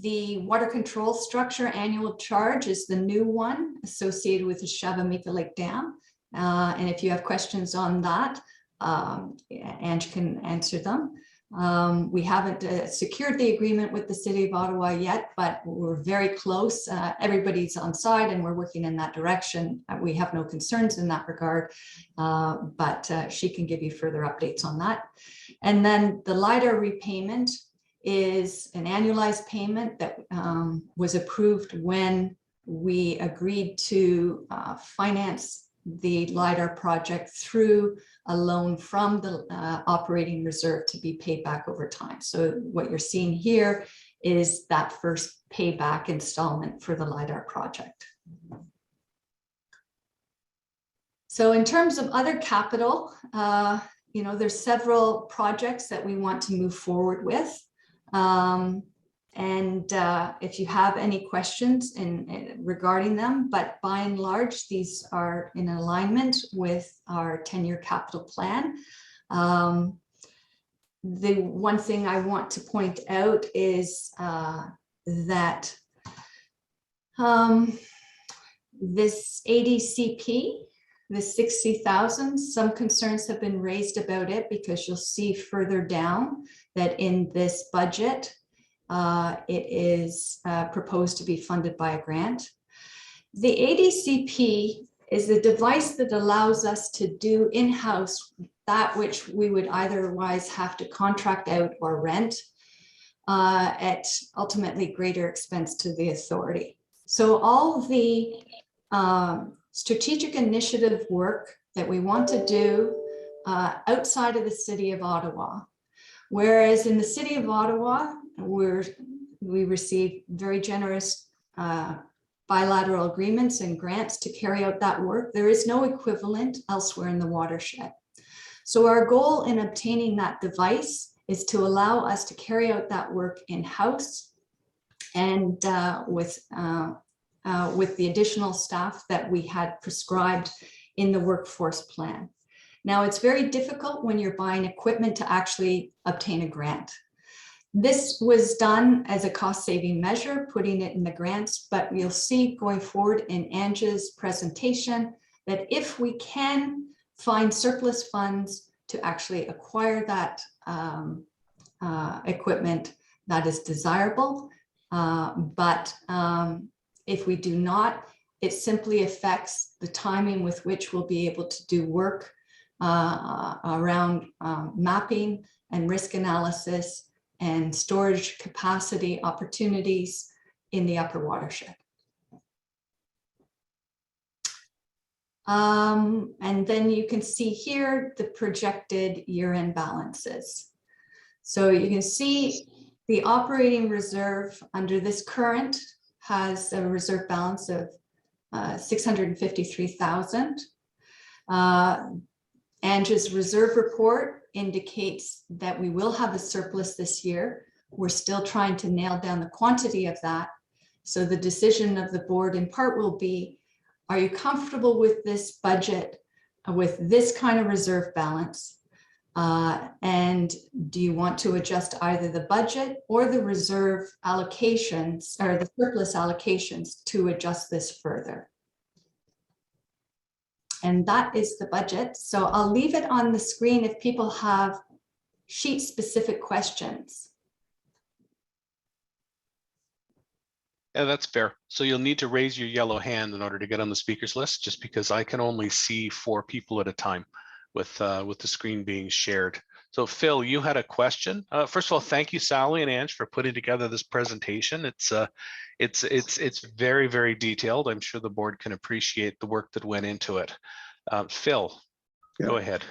Speaker 8: the water control structure annual charge is the new one associated with the Shavamika Lake Dam. And if you have questions on that, Ange can answer them. We haven't secured the agreement with the City of Ottawa yet, but we're very close. Everybody's on side and we're working in that direction. We have no concerns in that regard, but she can give you further updates on that. And then the LIDAR repayment is an annualized payment that was approved when we agreed to finance the LIDAR project through a loan from the operating reserve to be paid back over time. So what you're seeing here is that first payback installment for the LIDAR project. So in terms of other capital, you know, there's several projects that we want to move forward with. If you have any questions regarding them, but by and large, these are in alignment with our 10-year capital plan. The one thing I want to point out is that this ADCP, the 60,000, some concerns have been raised about it because you'll see further down that in this budget, it is proposed to be funded by a grant. The ADCP is a device that allows us to do in-house that which we would otherwise have to contract out or rent at ultimately greater expense to the authority. So all the strategic initiative work that we want to do outside of the City of Ottawa, whereas in the City of Ottawa, we receive very generous bilateral agreements and grants to carry out that work. There is no equivalent elsewhere in the watershed. So our goal in obtaining that device is to allow us to carry out that work in-house and with the additional staff that we had prescribed in the workforce plan. Now, it's very difficult when you're buying equipment to actually obtain a grant. This was done as a cost-saving measure, putting it in the grants, but you'll see going forward in Ange's presentation that if we can find surplus funds to actually acquire that equipment, that is desirable. But if we do not, it simply affects the timing with which we'll be able to do work around mapping and risk analysis and storage capacity opportunities in the upper watershed. And then you can see here the projected year-end balances. So you can see the operating reserve under this current has a reserve balance of 653,000. Angie's reserve report indicates that we will have a surplus this year. We're still trying to nail down the quantity of that. So the decision of the board in part will be, are you comfortable with this budget, with this kind of reserve balance? And do you want to adjust either the budget or the reserve allocations or the surplus allocations to adjust this further? And that is the budget. So I'll leave it on the screen if people have sheet specific questions.
Speaker 1: Yeah, that's fair. So you'll need to raise your yellow hand in order to get on the speakers list, just because I can only see 4 people at a time with the screen being shared. So Phil, you had a question. First of all, thank you, Sally and Ange, for putting together this presentation. It's very, very detailed. I'm sure the board can appreciate the work that went into it. Phil, go ahead.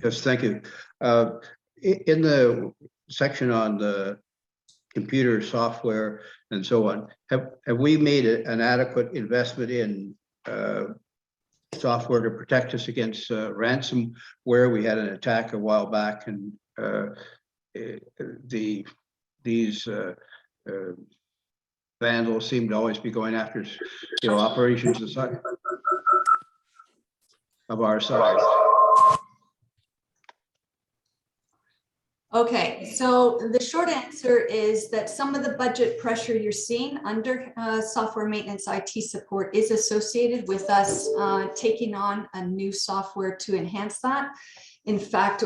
Speaker 5: Yes, thank you. In the section on the computer software and so on, have we made an adequate investment in software to protect us against ransomware? We had an attack a while back, and these vandals seem to always be going after, operations of our size.
Speaker 8: Okay, so the short answer is that some of the budget pressure you're seeing under software maintenance IT support is associated with us taking on a new software to enhance that. In fact,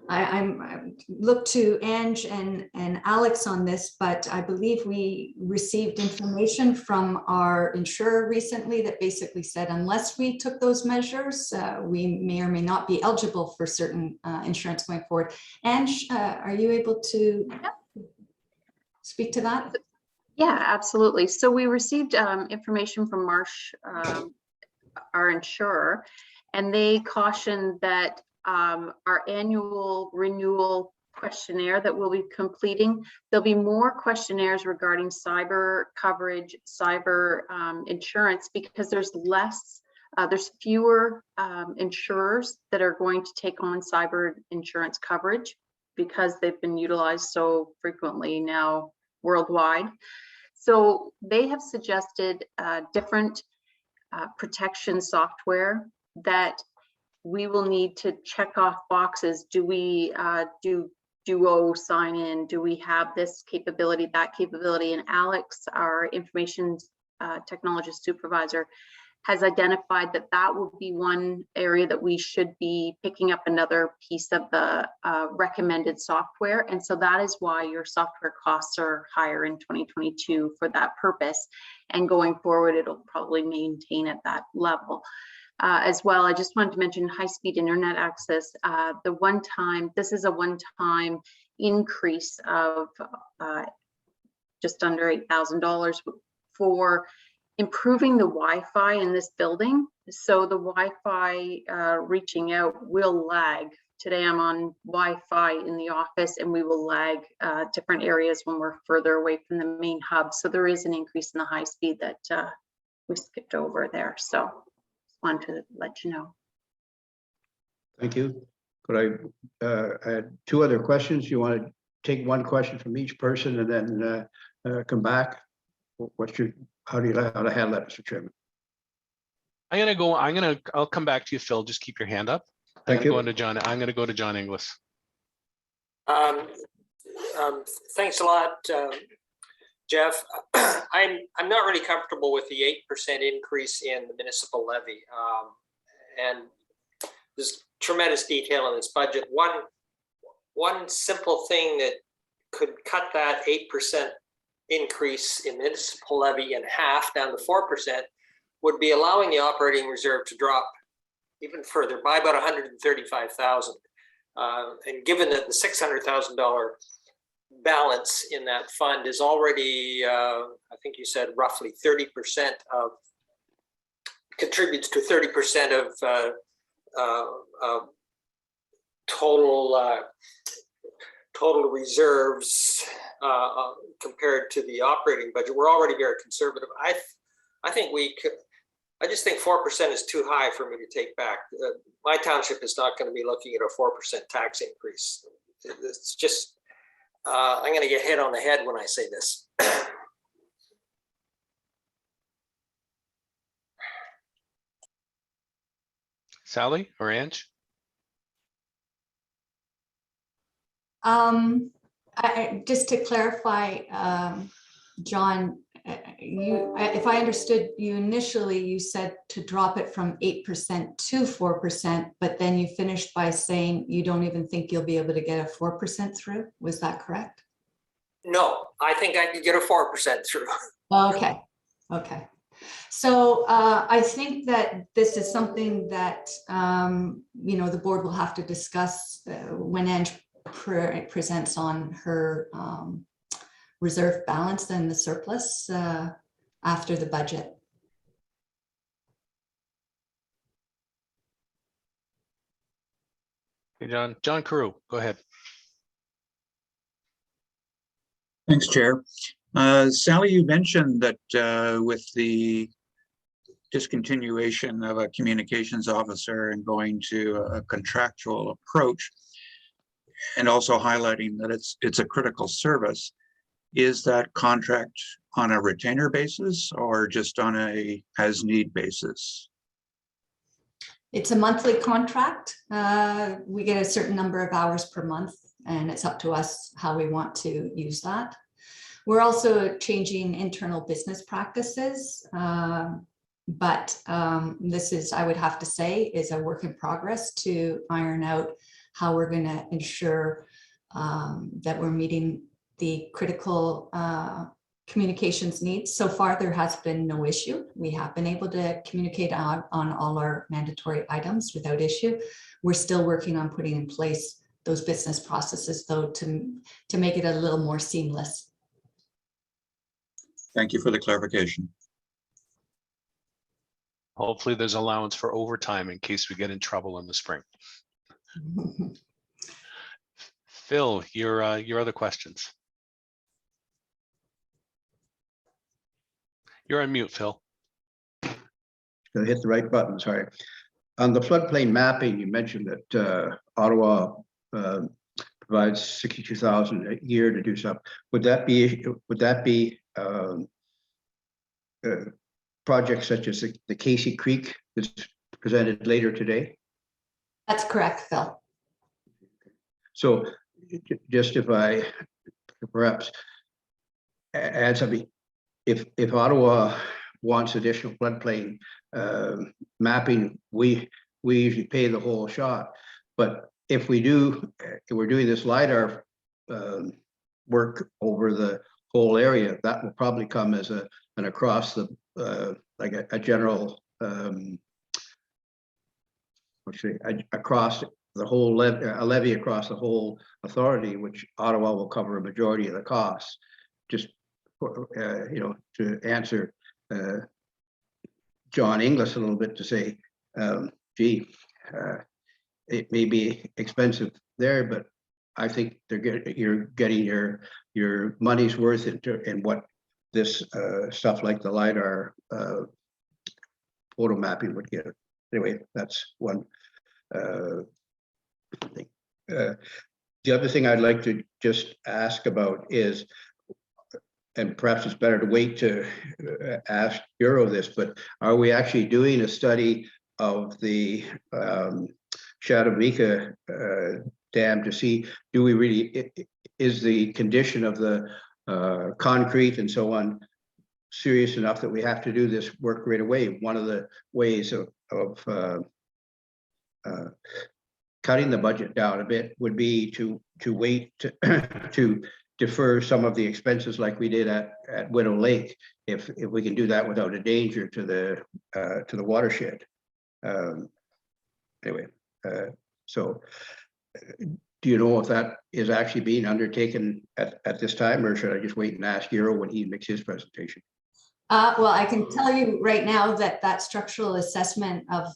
Speaker 8: I look to Ange and Alex on this, but I believe we received information from our insurer recently that basically said unless we took those measures, we may or may not be eligible for certain insurance going forward. Ange, are you able to speak to that?
Speaker 7: Yeah, absolutely. So we received information from Marsh, our insurer, and they cautioned that our annual renewal questionnaire that we'll be completing, there'll be more questionnaires regarding cyber coverage, cyber insurance, because there's fewer insurers that are going to take on cyber insurance coverage because they've been utilized so frequently now worldwide. So they have suggested different protection software that we will need to check off boxes. Do we do Duo sign in? Do we have this capability, that capability? And Alex, our information technologist supervisor, has identified that that will be one area that we should be picking up another piece of the recommended software. And so that is why your software costs are higher in 2022 for that purpose. And going forward, it'll probably maintain at that level. As well, I just wanted to mention high-speed internet access. This is a one-time increase of just under $8,000 for improving the Wi-Fi in this building. So the Wi-Fi reaching out will lag. Today I'm on Wi-Fi in the office, and we will lag different areas when we're further away from the main hub. So there is an increase in the high speed that we skipped over there. So want to let you know.
Speaker 5: Thank you. Could I add 2 other questions? You want to take one question from each person and then come back? How do you like how to handle that, Mr. Chairman?
Speaker 1: I'll come back to you, Phil. Just keep your hand up.
Speaker 5: Thank you.
Speaker 1: I'm going to go to John Inglis.
Speaker 4: Thanks a lot, Jeff. I'm not really comfortable with the 8% increase in the municipal levy. And there's tremendous detail in this budget. One simple thing that could cut that 8% increase in municipal levy in half down to 4% would be allowing the operating reserve to drop even further by about $135,000. And given that the $600,000 balance in that fund is already, I think you said roughly 30% of contributes to 30% of total total reserves compared to the operating budget. We're already very conservative. I think we could. I just think 4% is too high for me to take back. My township is not going to be looking at a 4% tax increase. It's just, I'm going to get hit on the head when I say this.
Speaker 1: Sally or Ange?
Speaker 8: Just to clarify, John, if I understood you initially, you said to drop it from 8% to 4%, but then you finished by saying you don't even think you'll be able to get a 4% through. Was that correct?
Speaker 4: No, I think I could get a 4% through.
Speaker 8: Okay, okay. So I think that this is something that, the board will have to discuss when Ange presents on her reserve balance and the surplus after the budget.
Speaker 1: Hey, John Carew, go ahead.
Speaker 10: Thanks, Chair. Sally, you mentioned that with the discontinuation of a communications officer and going to a contractual approach, and also highlighting that it's a critical service, is that contract on a retainer basis or just on a as-need basis?
Speaker 8: It's a monthly contract. We get a certain number of hours per month, and it's up to us how we want to use that. We're also changing internal business practices, but this is, I would have to say, is a work in progress to iron out how we're going to ensure that we're meeting the critical communications needs. So far, there has been no issue. We have been able to communicate on all our mandatory items without issue. We're still working on putting in place those business processes, though, to make it a little more seamless.
Speaker 10: Thank you for the clarification.
Speaker 1: Hopefully there's allowance for overtime in case we get in trouble in the spring. Phil, your other questions. You're on mute, Phil.
Speaker 5: Gonna hit the right button, sorry. On the floodplain mapping, you mentioned that Ottawa provides 62,000 a year to do something. Would that be projects such as the Casey Creek that's presented later today?
Speaker 8: That's correct, Phil.
Speaker 5: So just if I perhaps add something, if Ottawa wants additional floodplain mapping, we usually pay the whole shot. But if we're doing this LiDAR work over the whole area, that will probably come as an across the like a general across the whole levy across the whole authority, which Ottawa will cover a majority of the costs. Just to answer John Inglis a little bit, to say, gee, it may be expensive there, but I think you're getting your money's worth in what this stuff like the LiDAR photo mapping would give. Anyway, that's one thing. The other thing I'd like to just ask about is, and perhaps it's better to wait to ask Euro this, but are we actually doing a study of the Chatham-Meeka dam to see, do we really, is the condition of the concrete and so on serious enough that we have to do this work right away? One of the ways of cutting the budget down a bit would be to wait to defer some of the expenses like we did at Widow Lake, if we can do that without a danger to the watershed. Anyway, so do you know if that is actually being undertaken at this time, or should I just wait and ask Euro when he makes his presentation?
Speaker 8: Well, I can tell you right now that that structural assessment of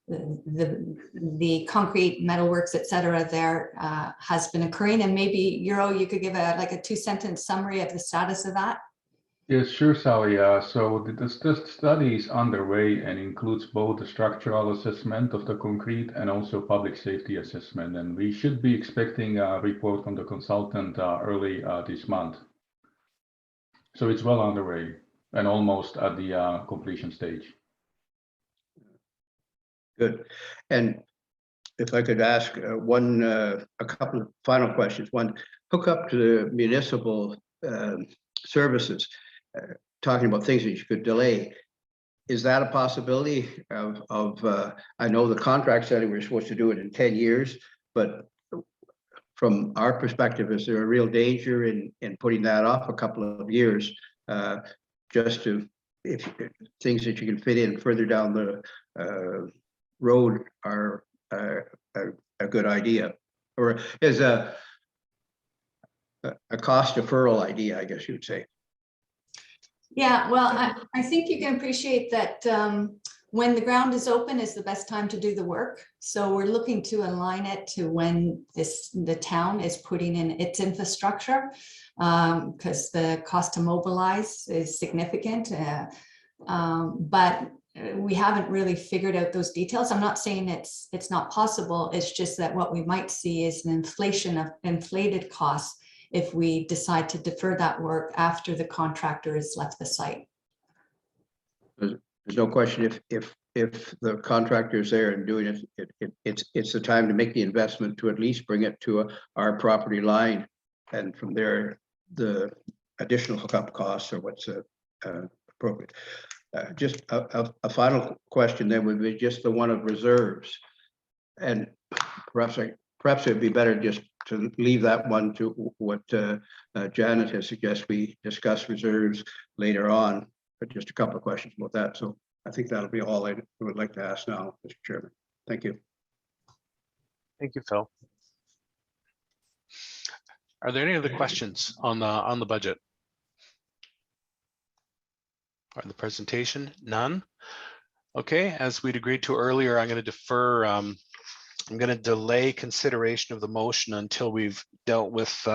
Speaker 8: the concrete, metalworks, et cetera, there has been occurring. And maybe Euro, you could give a 2-sentence summary of the status of that.
Speaker 11: Yes, sure, Sally. So the study is underway and includes both the structural assessment of the concrete and also public safety assessment. And we should be expecting a report from the consultant early this month. So it's well underway and almost at the completion stage.
Speaker 5: Good. And if I could ask a couple of final questions. One, hook up to the municipal services, talking about things that you could delay. Is that a possibility of I know the contract said we were supposed to do it in 10 years, but from our perspective, is there a real danger in putting that off a couple of years, just to, if things that you can fit in further down the road are a good idea, or is a cost deferral idea, I guess you would say?
Speaker 8: Yeah, well, I think you can appreciate that when the ground is open is the best time to do the work. So we're looking to align it to when the town is putting in its infrastructure, because the cost to mobilize is significant. But we haven't really figured out those details. I'm not saying it's not possible. It's just that what we might see is an inflation of inflated costs if we decide to defer that work after the contractor has left the site.
Speaker 5: There's no question if the contractor is there and doing it, it's the time to make the investment to at least bring it to our property line, and from there the additional hookup costs or what's appropriate. Just a final question then would be just the one of reserves, and perhaps it'd be better just to leave that one to what Janet has suggested we discuss reserves later on, but just a couple of questions about that. So I think that'll be all I would like to ask now, Mr. Chairman. Thank you.
Speaker 1: Thank you, Phil. Are there any other questions on the budget? Or the presentation? None? Okay, as we'd agreed to earlier, I'm going to defer, I'm going to delay consideration of the motion until we've dealt with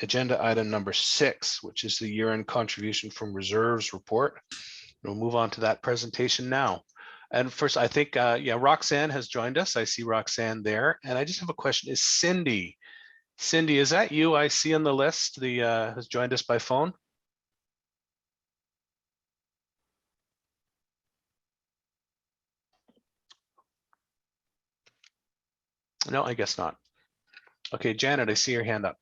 Speaker 1: agenda item number 6, which is the year-end contribution from reserves report. We'll move on to that presentation now. And first, I think, yeah, Roxanne has joined us. I see Roxanne there. And I just have a question. Is Cindy, is that you I see on the list, has joined us by phone? No, I guess not. Okay, Janet, I see your hand up.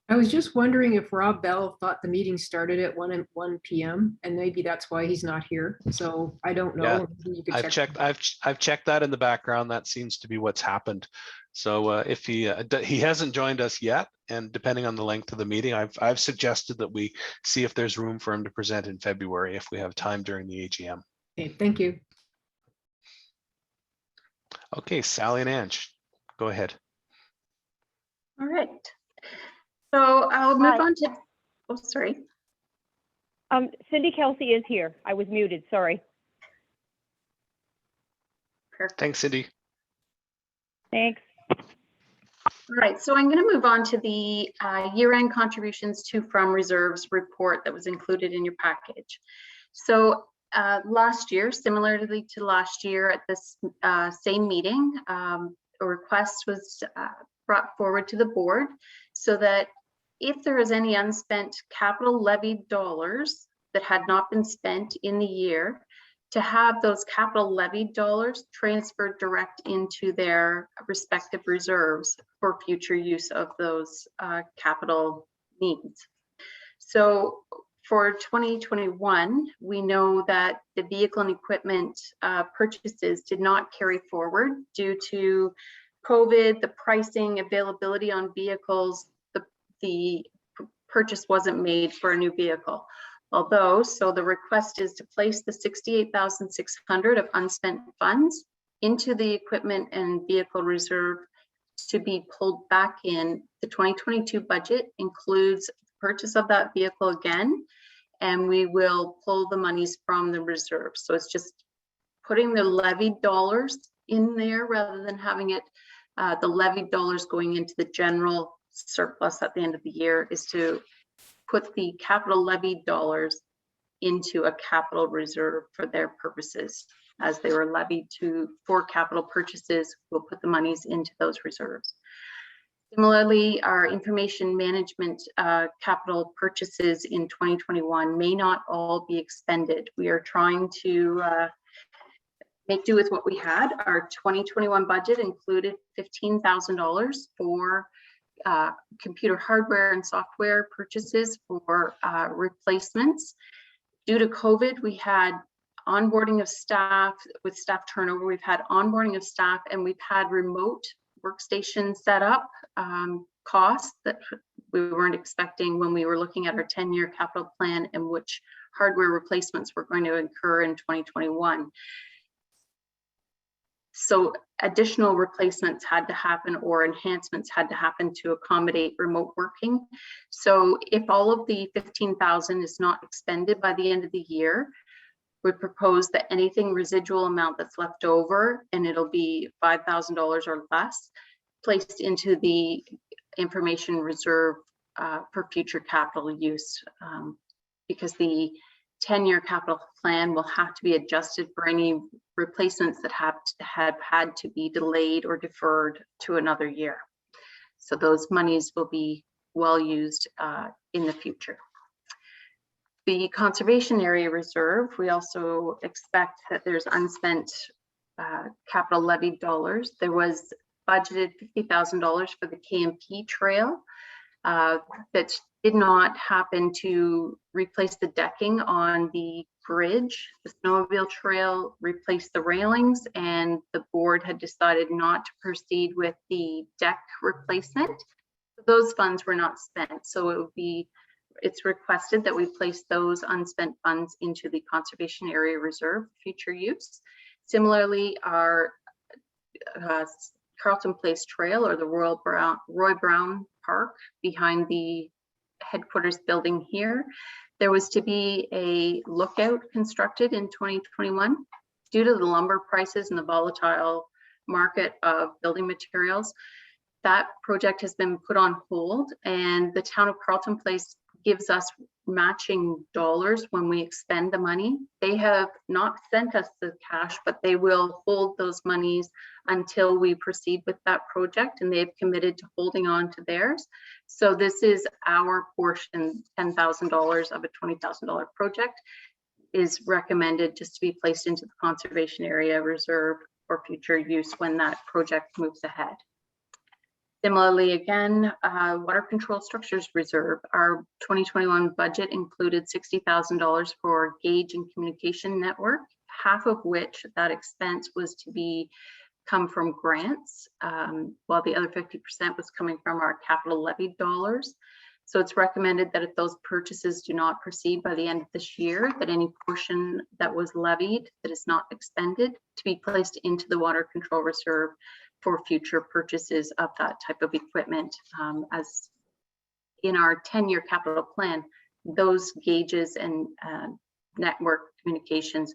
Speaker 2: I was just wondering if Rob Bell thought the meeting started at 1 p.m. and maybe that's why he's not here. So I don't know.
Speaker 1: Yeah,
Speaker 2: You could
Speaker 1: I've
Speaker 2: check.
Speaker 1: checked. I've checked that in the background. That seems to be what's happened. So if he hasn't joined us yet, and depending on the length of the meeting, I've suggested that we see if there's room for him to present in February if we have time during the AGM.
Speaker 2: Okay, thank you.
Speaker 1: Okay, Sally and Ange, go ahead.
Speaker 7: All right. So I'll move on to, oh, sorry.
Speaker 12: Cindy Kelsey is here. I was muted, sorry.
Speaker 7: Perfect.
Speaker 1: Thanks, Cindy.
Speaker 12: Thanks.
Speaker 7: All right, so I'm going to move on to the year-end contributions to from reserves report that was included in your package. So last year, similarly to last year at this same meeting, a request was brought forward to the board so that if there is any unspent capital levy dollars that had not been spent in the year, to have those capital levy dollars transferred direct into their respective reserves for future use of those capital needs. So for 2021, we know that the vehicle and equipment purchases did not carry forward due to COVID, the pricing, availability on vehicles. The purchase wasn't made for a new vehicle. Although, so the request is to place the $68,600 of unspent funds into the equipment and vehicle reserve to be pulled back in. The 2022 budget includes purchase of that vehicle again, and we will pull the monies from the reserve. So it's just putting the levied dollars in there rather than having it, the levied dollars going into the general surplus at the end of the year, is to put the capital levied dollars into a capital reserve for their purposes. As they were levied for capital purchases, we'll put the monies into those reserves. Similarly, our information management capital purchases in 2021 may not all be expended. We are trying to make do with what we had. Our 2021 budget included $15,000 for computer hardware and software purchases for replacements. Due to COVID, we had onboarding of staff. With staff turnover, we've had onboarding of staff, and we've had remote workstation setup costs that we weren't expecting when we were looking at our 10-year capital plan and which hardware replacements were going to incur in 2021. So additional replacements had to happen, or enhancements had to happen to accommodate remote working. So if all of the 15,000 is not expended by the end of the year, we propose that anything residual amount that's left over, and it'll be $5,000 or less, placed into the information reserve for future capital use, because the 10-year capital plan will have to be adjusted for any replacements that have had to be delayed or deferred to another year. So those monies will be well used in the future. The conservation area reserve, we also expect that there's unspent capital levied dollars. There was budgeted $50,000 for the KMP trail that did not happen to replace the decking on the bridge. The snowmobile trail replaced the railings, and the board had decided not to proceed with the deck replacement. Those funds were not spent, so it's requested that we place those unspent funds into the conservation area reserve for future use. Similarly, our Carleton Place Trail, or the Roy Brown Park behind the headquarters building here, there was to be a lookout constructed in 2021. Due to the lumber prices and the volatile market of building materials, that project has been put on hold, and the town of Carleton Place gives us matching dollars when we expend the money. They have not sent us the cash, but they will hold those monies until we proceed with that project, and they've committed to holding on to theirs. So this is our portion, $10,000 of a $20,000 project is recommended just to be placed into the conservation area reserve for future use when that project moves ahead. Similarly, again, water control structures reserve. Our 2021 budget included $60,000 for gauge and communication network, half of which that expense was to come from grants, while the other 50% was coming from our capital levied dollars. So it's recommended that if those purchases do not proceed by the end of this year, that any portion that was levied that is not expended to be placed into the water control reserve for future purchases of that type of equipment. As in our 10-year capital plan, those gauges and network communications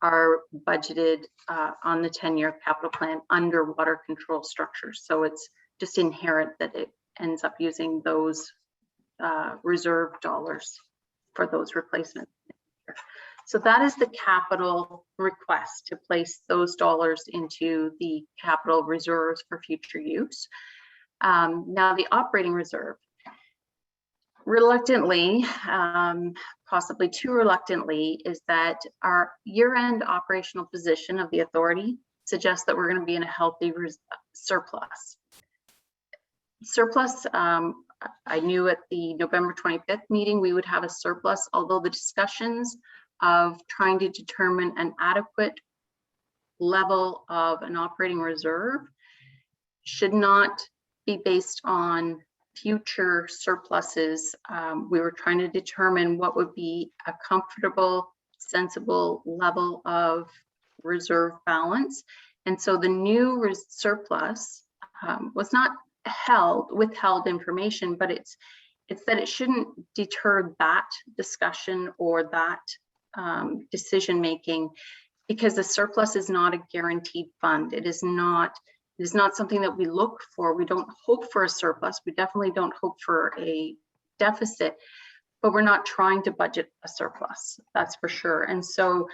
Speaker 7: are budgeted on the 10-year capital plan under water control structures. So it's just inherent that it ends up using those reserve dollars for those replacements. So that is the capital request, to place those dollars into the capital reserves for future use. Now the operating reserve. Reluctantly, possibly too reluctantly, is that our year-end operational position of the authority suggests that we're going to be in a healthy surplus. I knew at the November 25th meeting we would have a surplus, although the discussions of trying to determine an adequate level of an operating reserve should not be based on future surpluses. We were trying to determine what would be a comfortable, sensible level of reserve balance. And so the new surplus was not withheld information, but it's that it shouldn't deter that discussion or that decision-making, because the surplus is not a guaranteed fund. It is not something that we look for. We don't hope for a surplus. We definitely don't hope for a deficit, but we're not trying to budget a surplus, that's for sure. And so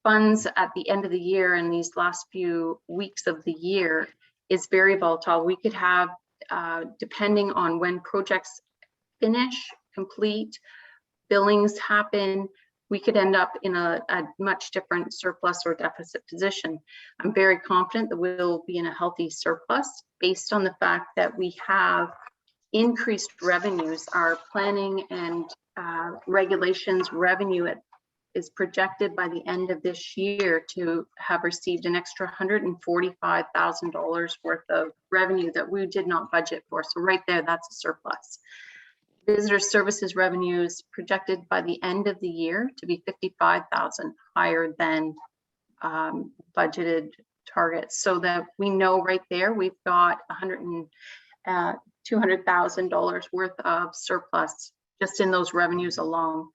Speaker 7: funds at the end of the year and these last few weeks of the year is very volatile. We could have, depending on when projects finish, complete, billings happen, we could end up in a much different surplus or deficit position. I'm very confident that we'll be in a healthy surplus based on the fact that we have increased revenues. Our planning and regulations revenue is projected by the end of this year to have received an extra $145,000 worth of revenue that we did not budget for. So right there, that's a surplus. Visitor services revenues projected by the end of the year to be 55,000 higher than budgeted targets, so that we know right there we've got $200,000 worth of surplus just in those revenues alone.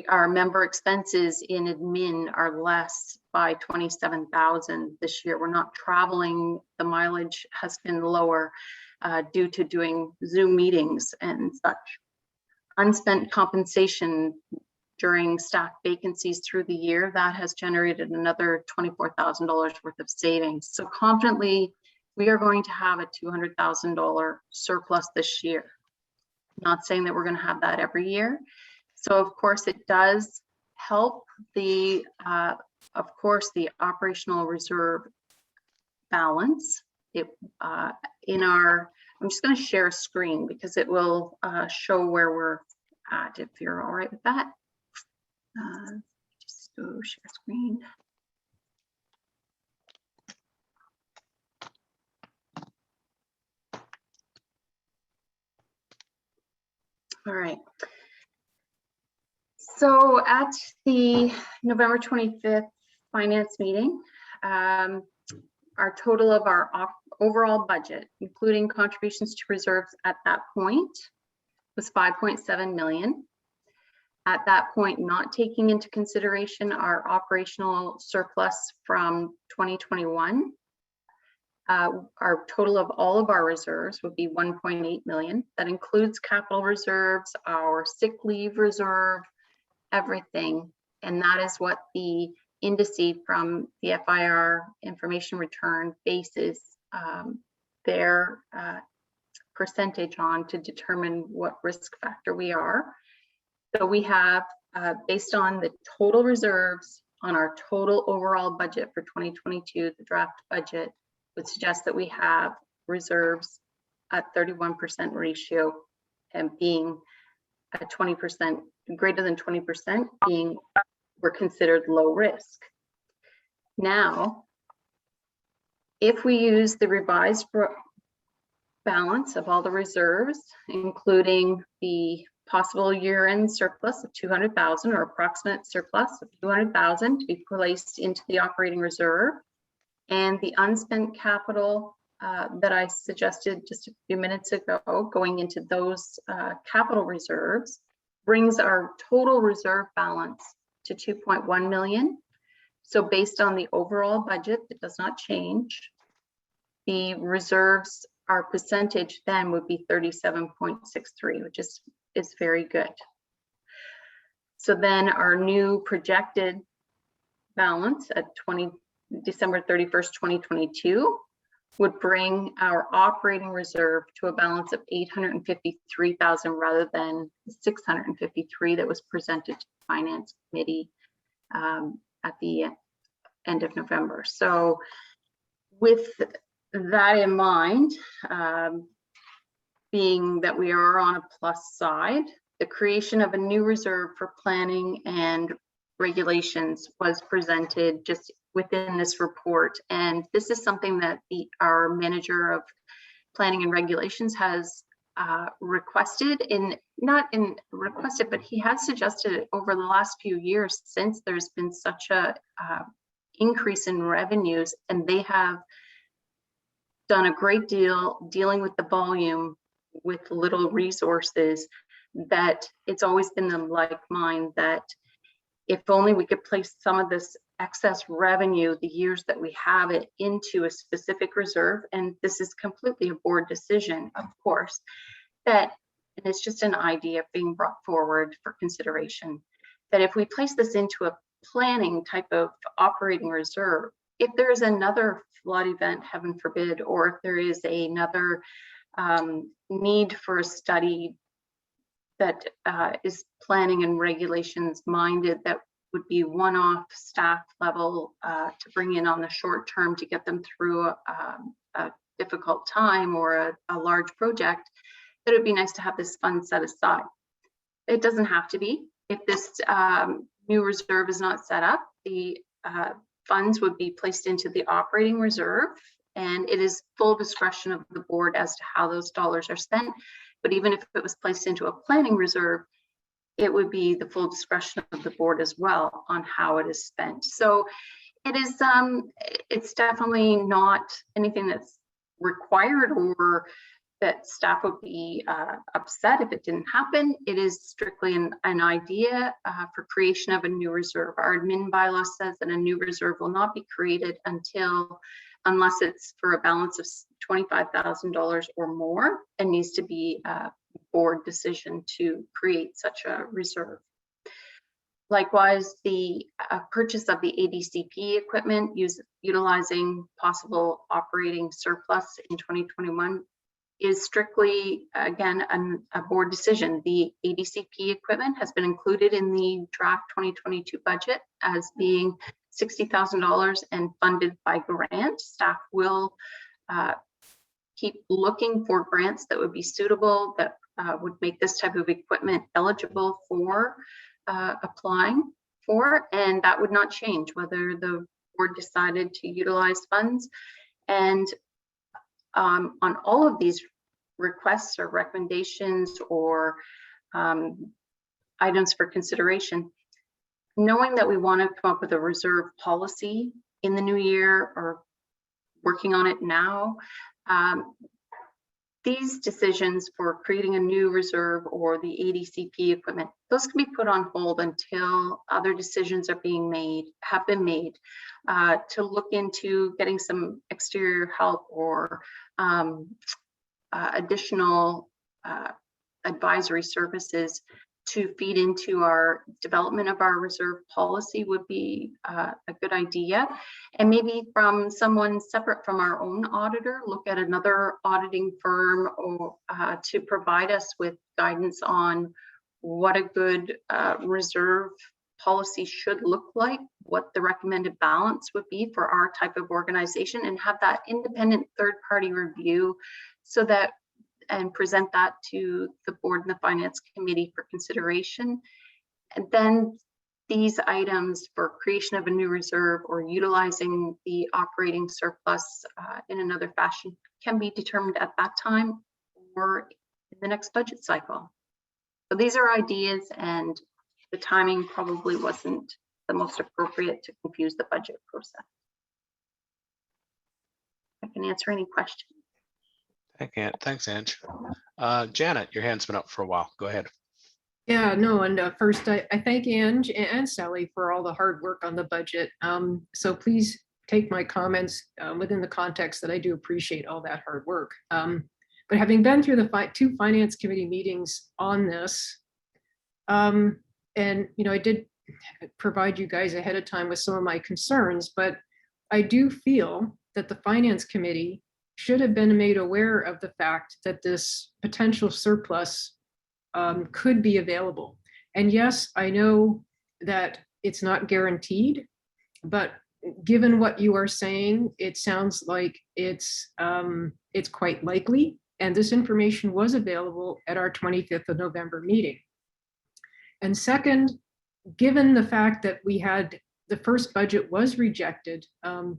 Speaker 7: Our member expenses in admin are less by 27,000 this year. We're not traveling. The mileage has been lower due to doing Zoom meetings and such. Unspent compensation during staff vacancies through the year, that has generated another $24,000 worth of savings. So confidently, we are going to have a $200,000 surplus this year. Not saying that we're going to have that every year. So of course it does help the, the operational reserve balance. I'm just going to share a screen because it will show where we're at, if you're all right with that. Just go share screen. All right. So at the November 25th finance meeting, our total of our overall budget, including contributions to reserves at that point, was 5.7 million. At that point, not taking into consideration our operational surplus from 2021, our total of all of our reserves would be 1.8 million. That includes capital reserves, our sick leave reserve, everything. And that is what the indice from the FIR information return bases their percentage on to determine what risk factor we are. So we have, based on the total reserves on our total overall budget for 2022, the draft budget would suggest that we have reserves at 31% ratio, and being at 20%, greater than 20%, being we're considered low risk. Now, if we use the revised balance of all the reserves, including the possible year-end surplus of 200,000 or approximate surplus of 200,000 to be placed into the operating reserve, and the unspent capital that I suggested just a few minutes ago going into those capital reserves, brings our total reserve balance to 2.1 million. So based on the overall budget that does not change, the reserves, our percentage then would be 37.63, which is very good. So then our new projected balance at December 31st, 2022 would bring our operating reserve to a balance of 853,000 rather than 653 that was presented to the Finance Committee at the end of November. So with that in mind, being that we are on a plus side, the creation of a new reserve for planning and regulations was presented just within this report. And this is something that our manager of planning and regulations has requested, but he has suggested it over the last few years since there's been such a increase in revenues, and they have done a great deal dealing with the volume with little resources, that it's always been the like mind that if only we could place some of this excess revenue, the years that we have it, into a specific reserve, and this is completely a board decision, of course, that, and it's just an idea being brought forward for consideration, that if we place this into a planning type of operating reserve, if there is another flood event, heaven forbid, or if there is another need for a study that is planning and regulations minded, that would be one-off staff level to bring in on the short term to get them through a difficult time or a large project, that it would be nice to have this fund set aside. It doesn't have to be. If this new reserve is not set up, the funds would be placed into the operating reserve, and it is full discretion of the board as to how those dollars are spent. But even if it was placed into a planning reserve, it would be the full discretion of the board as well on how it is spent. So it is, it's definitely not anything that's required or that staff would be upset if it didn't happen. It is strictly an idea for creation of a new reserve. Our admin bylaw says that a new reserve will not be created unless it's for a balance of $25,000 or more, and needs to be a board decision to create such a reserve. Likewise, the purchase of the ADCP equipment utilizing possible operating surplus in 2021 is strictly, again, a board decision. The ADCP equipment has been included in the draft 2022 budget as being $60,000 and funded by grant. Staff will keep looking for grants that would be suitable, that would make this type of equipment eligible for applying for, and that would not change whether the board decided to utilize funds. And on all of these requests or recommendations or items for consideration, knowing that we want to come up with a reserve policy in the new year or working on it now, these decisions for creating a new reserve or the ADCP equipment, those can be put on hold until other decisions are have been made to look into getting some exterior help or additional advisory services to feed into our development of our reserve policy would be a good idea. And maybe from someone separate from our own auditor, look at another auditing firm or to provide us with guidance on what a good reserve policy should look like, what the recommended balance would be for our type of organization, and have that independent third-party review so that, and present that to the board and the finance committee for consideration. And then these items for creation of a new reserve or utilizing the operating surplus in another fashion can be determined at that time or in the next budget cycle. So these are ideas, and the timing probably wasn't the most appropriate to confuse the budget process. I can answer any questions.
Speaker 1: Thanks, Ange. Janet, your hand's been up for a while. Go ahead.
Speaker 2: Yeah, no, and first I thank Ange and Sally for all the hard work on the budget. So please take my comments within the context that I do appreciate all that hard work. But having been through the two finance committee meetings on this, and I did provide you guys ahead of time with some of my concerns, but I do feel that the finance committee should have been made aware of the fact that this potential surplus could be available. And yes, I know that it's not guaranteed, but given what you are saying, it sounds like it's quite likely. And this information was available at our 25th of November meeting. And second, given the fact that we had the first budget was rejected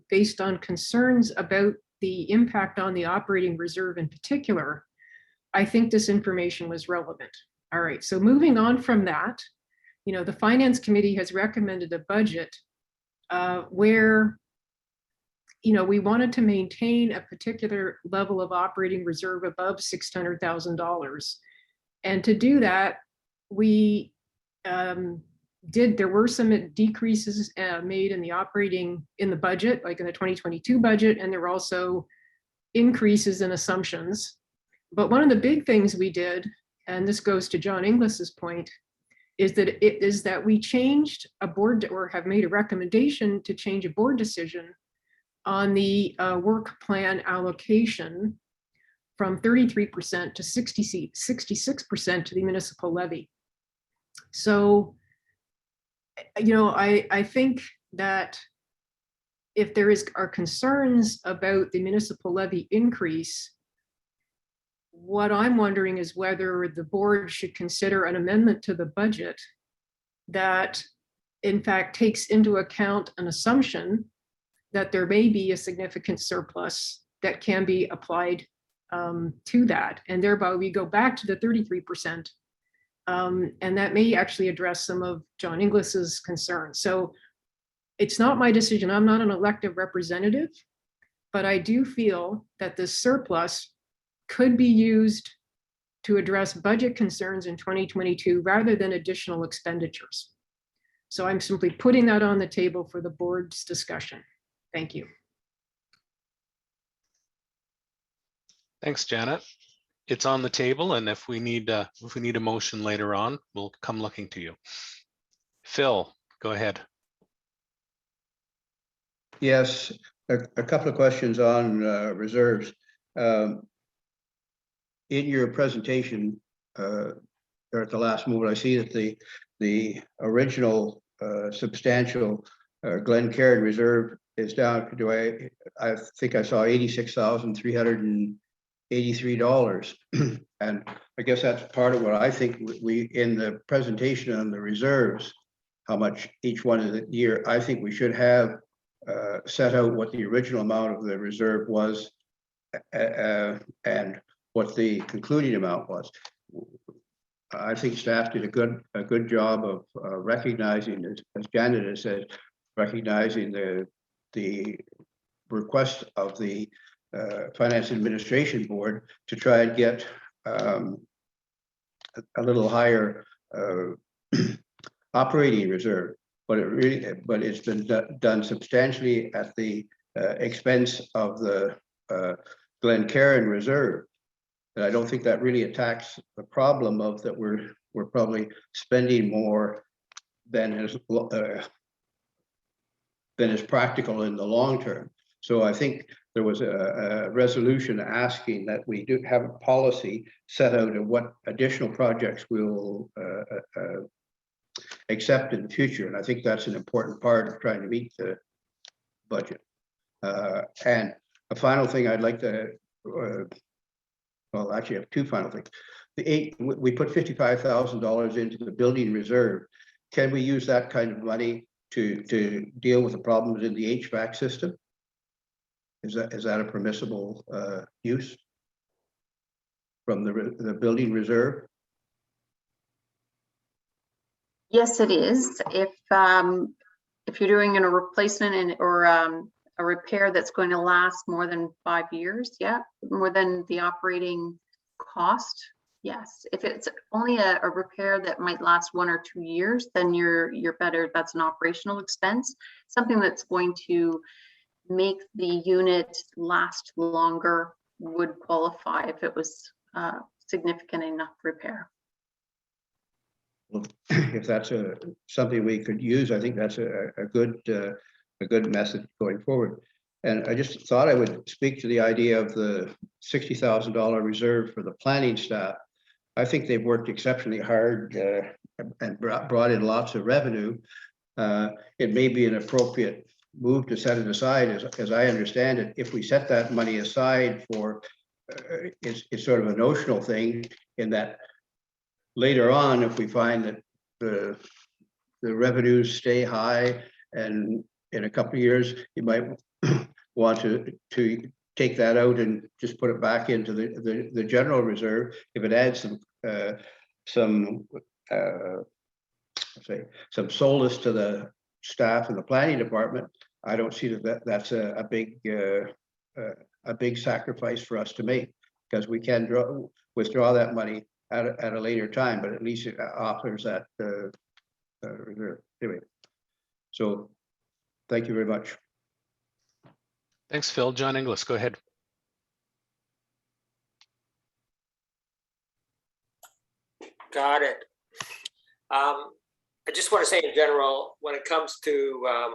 Speaker 2: based on concerns about the impact on the operating reserve in particular, I think this information was relevant. All right, so moving on from that, the finance committee has recommended a budget where we wanted to maintain a particular level of operating reserve above $600,000. And to do that, we there were some decreases made in the budget, like in the 2022 budget, and there were also increases in assumptions. But one of the big things we did, and this goes to John Inglis's point, is that we changed a board, or have made a recommendation to change a board decision on the work plan allocation from 33% to 66% to the municipal levy. So, I think that if there are concerns about the municipal levy increase, what I'm wondering is whether the board should consider an amendment to the budget that in fact takes into account an assumption that there may be a significant surplus that can be applied to that. And thereby we go back to the 33%. And that may actually address some of John Inglis's concerns. So it's not my decision. I'm not an elected representative, but I do feel that this surplus could be used to address budget concerns in 2022 rather than additional expenditures. So I'm simply putting that on the table for the board's discussion. Thank you.
Speaker 1: Thanks, Janet. It's on the table, and if we need a motion later on, we'll come looking to you. Phil, go ahead.
Speaker 5: Yes, a couple of questions on reserves. In your presentation, or at the last moment, I see that the original substantial Glencairn reserve is down to, I think I saw $86,383. And I guess that's part of what I think we in the presentation on the reserves, how much each one of the year, I think we should have set out what the original amount of the reserve was and what the concluding amount was. I think staff did a good job of recognizing, as Janet has said, recognizing the request of the Finance Administration Board to try and get a little higher operating reserve, but it's been done substantially at the expense of the Glencairn reserve. And I don't think that really attacks the problem of that we're probably spending more than is practical in the long term. So I think there was a resolution asking that we do have a policy set out of what additional projects we'll accept in the future. And I think that's an important part of trying to meet the budget. And a final thing I'd like to, well, actually I have two final things. We put $55,000 into the building reserve. Can we use that kind of money to deal with the problems in the HVAC system? Is that a permissible use from the building reserve?
Speaker 7: Yes, it is. If you're doing a replacement or a repair that's going to last more than 5 years, yeah, more than the operating cost, yes. If it's only a repair that might last 1 or 2 years, then you're better. That's an operational expense, something that's going to make the unit last longer would qualify if it was significant enough repair.
Speaker 5: Well, if that's something we could use, I think that's a good method going forward. And I just thought I would speak to the idea of the $60,000 reserve for the planning staff. I think they've worked exceptionally hard and brought in lots of revenue. It may be an appropriate move to set it aside, as I understand it. If we set that money aside for, it's sort of a notional thing in that later on, if we find that the revenues stay high and in a couple of years, you might want to take that out and just put it back into the general reserve. If it adds some solace to the staff in the planning department, I don't see that's a big sacrifice for us to make, because we can withdraw that money at a later time, but at least it offers that reserve. Anyway, so thank you very much.
Speaker 1: Thanks, Phil. John Inglis, go ahead.
Speaker 4: Got it. I just want to say in general, when it comes to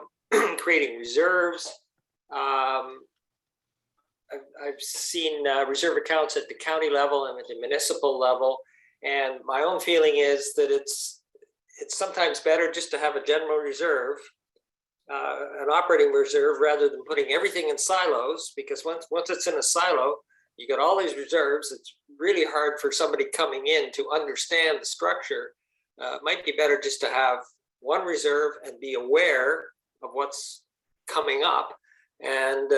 Speaker 4: creating reserves, I've seen reserve accounts at the county level and at the municipal level, and my own feeling is that it's sometimes better just to have a general reserve, an operating reserve, rather than putting everything in silos, because once it's in a silo, you got all these reserves. It's really hard for somebody coming in to understand the structure. It might be better just to have one reserve and be aware of what's coming up, and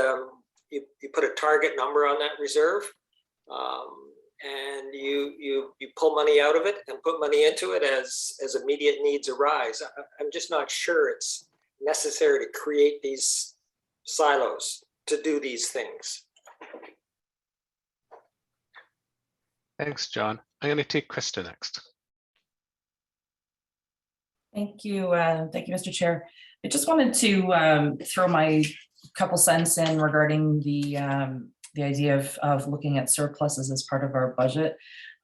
Speaker 4: you put a target number on that reserve, and you pull money out of it and put money into it as immediate needs arise. I'm just not sure it's necessary to create these silos to do these things.
Speaker 1: Thanks, John. I'm going to take Krista next.
Speaker 13: Thank you, Mr. Chair. I just wanted to throw my couple cents in regarding the idea of looking at surpluses as part of our budget.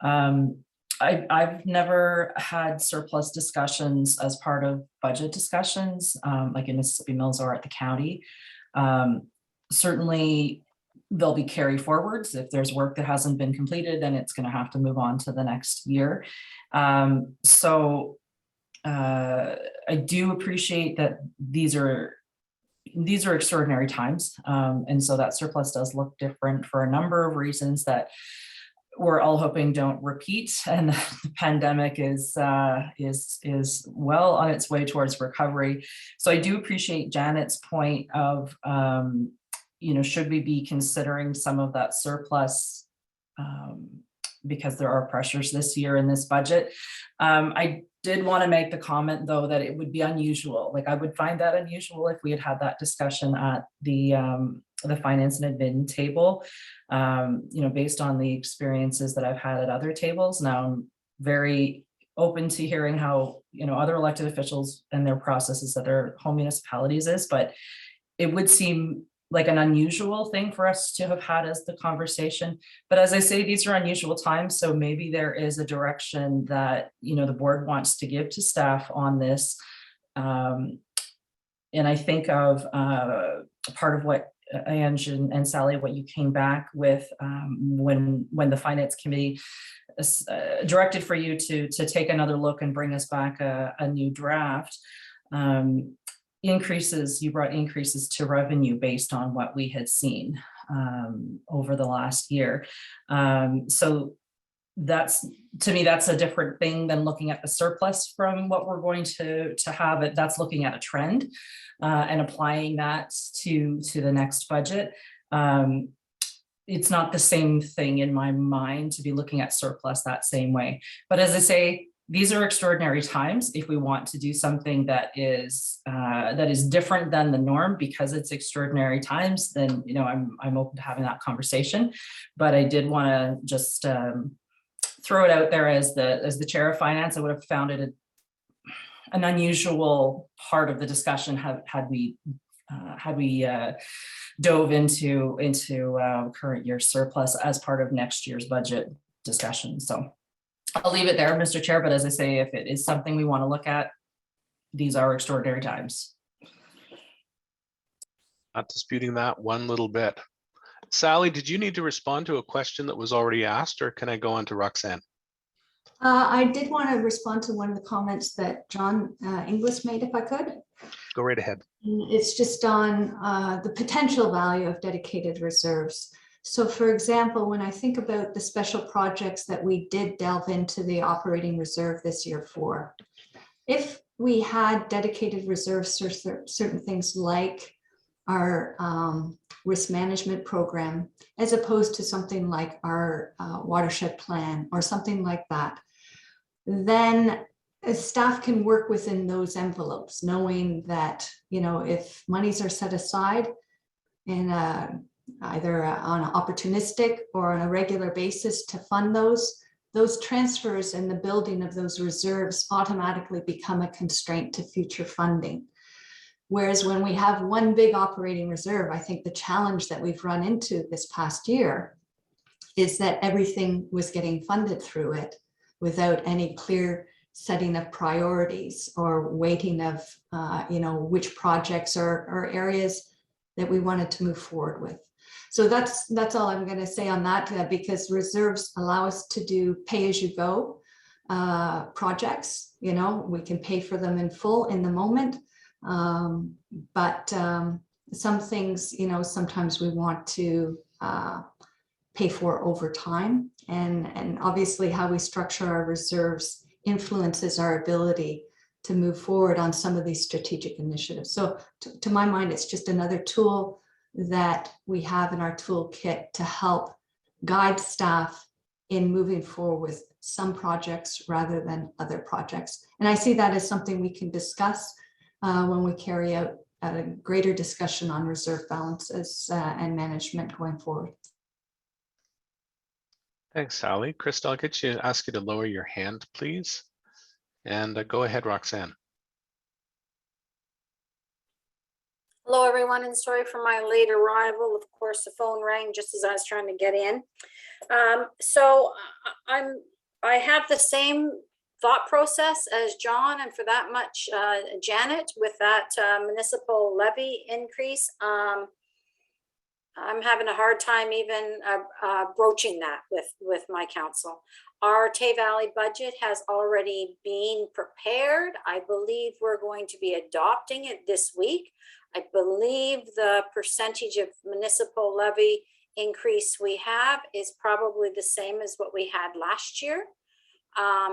Speaker 13: I've never had surplus discussions as part of budget discussions, like in Mississippi Mills or at the county. Certainly, there'll be carry forwards. If there's work that hasn't been completed, then it's going to have to move on to the next year. So I do appreciate that these are extraordinary times, and so that surplus does look different for a number of reasons that we're all hoping don't repeat, and the pandemic is well on its way towards recovery. So I do appreciate Janet's point of should we be considering some of that surplus because there are pressures this year in this budget. I did want to make the comment, though, that it would be unusual. Like, I would find that unusual if we had that discussion at the finance and admin table, based on the experiences that I've had at other tables. Now, I'm very open to hearing how, other elected officials and their processes at their home municipalities is, but it would seem like an unusual thing for us to have had as the conversation. But as I say, these are unusual times, so maybe there is a direction that, the board wants to give to staff on this. And I think of part of what Ange and Sally, what you came back with when the finance committee directed for you to take another look and bring us back a new draft. You brought increases to revenue based on what we had seen over the last year. So to me, that's a different thing than looking at the surplus from what we're going to have. That's looking at a trend and applying that to the next budget. It's not the same thing in my mind to be looking at surplus that same way. But as I say, these are extraordinary times. If we want to do something that is different than the norm because it's extraordinary times, then I'm open to having that conversation. But I did want to just throw it out there as the chair of finance. I would have found it an unusual part of the discussion had we dove into current year surplus as part of next year's budget discussion. So I'll leave it there, Mr. Chair, but as I say, if it is something we want to look at, these are extraordinary times.
Speaker 1: Not disputing that one little bit. Sally, did you need to respond to a question that was already asked, or can I go on to Roxanne?
Speaker 8: I did want to respond to one of the comments that John Inglis made, if I could.
Speaker 1: Go right ahead.
Speaker 8: It's just on the potential value of dedicated reserves. So for example, when I think about the special projects that we did delve into the operating reserve this year for, if we had dedicated reserves for certain things like our risk management program, as opposed to something like our watershed plan or something like that, then staff can work within those envelopes, knowing that, if monies are set aside in either on an opportunistic or on a regular basis to fund those transfers and the building of those reserves automatically become a constraint to future funding. Whereas when we have one big operating reserve, I think the challenge that we've run into this past year is that everything was getting funded through it without any clear setting of priorities or weighting of, which projects or areas that we wanted to move forward with. So that's all I'm going to say on that, because reserves allow us to do pay-as-you-go projects. We can pay for them in full in the moment. But some things, sometimes we want to pay for over time, and obviously how we structure our reserves influences our ability to move forward on some of these strategic initiatives. So to my mind, it's just another tool that we have in our toolkit to help guide staff in moving forward with some projects rather than other projects. And I see that as something we can discuss when we carry out a greater discussion on reserve balances and management going forward.
Speaker 1: Thanks, Sally. Krista, I'll ask you to lower your hand, please. And go ahead, Roxanne.
Speaker 14: Hello, everyone, and sorry for my late arrival. Of course, the phone rang just as I was trying to get in. I have the same thought process as John, and for that much, Janet, with that municipal levy increase. I'm having a hard time even broaching that with my council. Our Tay Valley budget has already been prepared. I believe we're going to be adopting it this week. I believe the percentage of municipal levy increase we have is probably the same as what we had last year.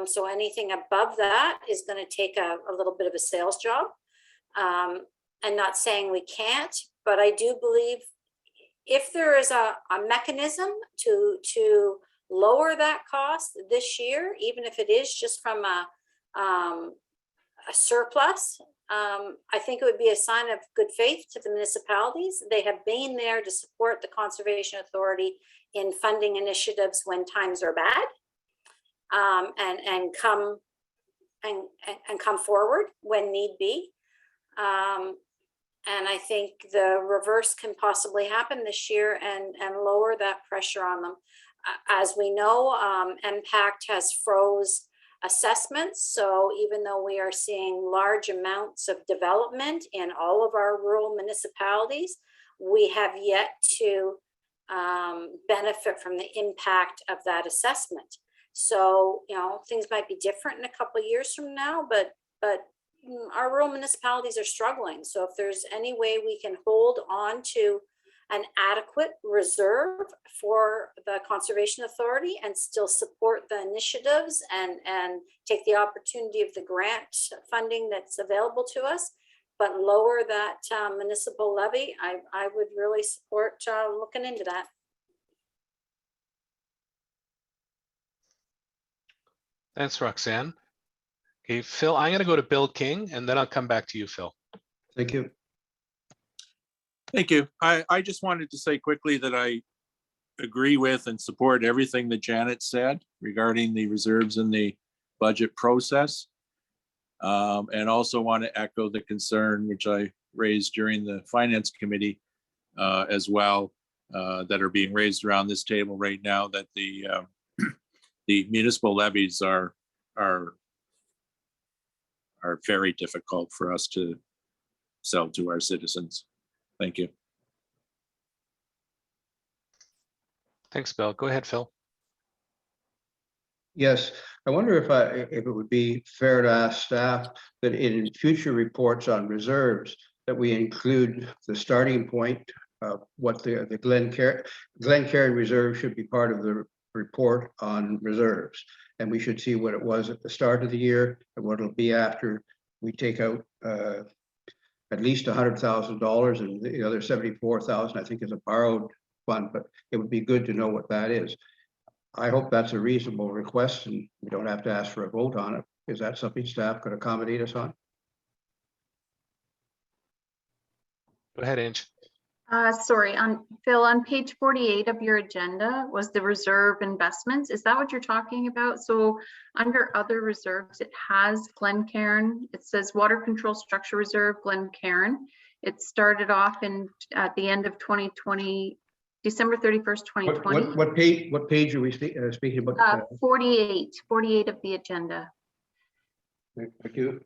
Speaker 14: So anything above that is going to take a little bit of a sales job. And not saying we can't, but I do believe if there is a mechanism to lower that cost this year, even if it is just from a surplus, I think it would be a sign of good faith to the municipalities. They have been there to support the Conservation Authority in funding initiatives when times are bad, and come forward when need be. And I think the reverse can possibly happen this year and lower that pressure on them. As we know, MPACT has froze assessments. So even though we are seeing large amounts of development in all of our rural municipalities, we have yet to benefit from the impact of that assessment. So, things might be different in a couple of years from now, but our rural municipalities are struggling. So if there's any way we can hold on to an adequate reserve for the Conservation Authority and still support the initiatives and take the opportunity of the grant funding that's available to us, but lower that municipal levy, I would really support looking into that.
Speaker 1: Thanks, Roxanne. Okay, Phil, I'm going to go to Bill King, and then I'll come back to you, Phil.
Speaker 5: Thank you.
Speaker 15: Thank you. I just wanted to say quickly that I agree with and support everything that Janet said regarding the reserves in the budget process. And also want to echo the concern which I raised during the Finance Committee as well, that are being raised around this table right now, that the municipal levies are very difficult for us to sell to our citizens. Thank you.
Speaker 1: Thanks, Bill. Go ahead, Phil.
Speaker 5: Yes, I wonder if it would be fair to ask staff that in future reports on reserves that we include the starting point of what the Glencairn reserve should be part of the report on reserves. And we should see what it was at the start of the year and what it'll be after we take out at least $100,000, and the other 74,000 I think is a borrowed fund, but it would be good to know what that is. I hope that's a reasonable request and we don't have to ask for a vote on it, Is that something staff could accommodate us on?
Speaker 1: Go ahead, Ange.
Speaker 7: Sorry, Phil, on page 48 of your agenda was the reserve investments. Is that what you're talking about? So under other reserves, it has Glencairn. It says Water Control Structure Reserve, Glencairn. It started off at the end of 2020, December 31st, 2020.
Speaker 5: What page are we speaking about?
Speaker 7: 48 of the agenda.
Speaker 5: Thank you.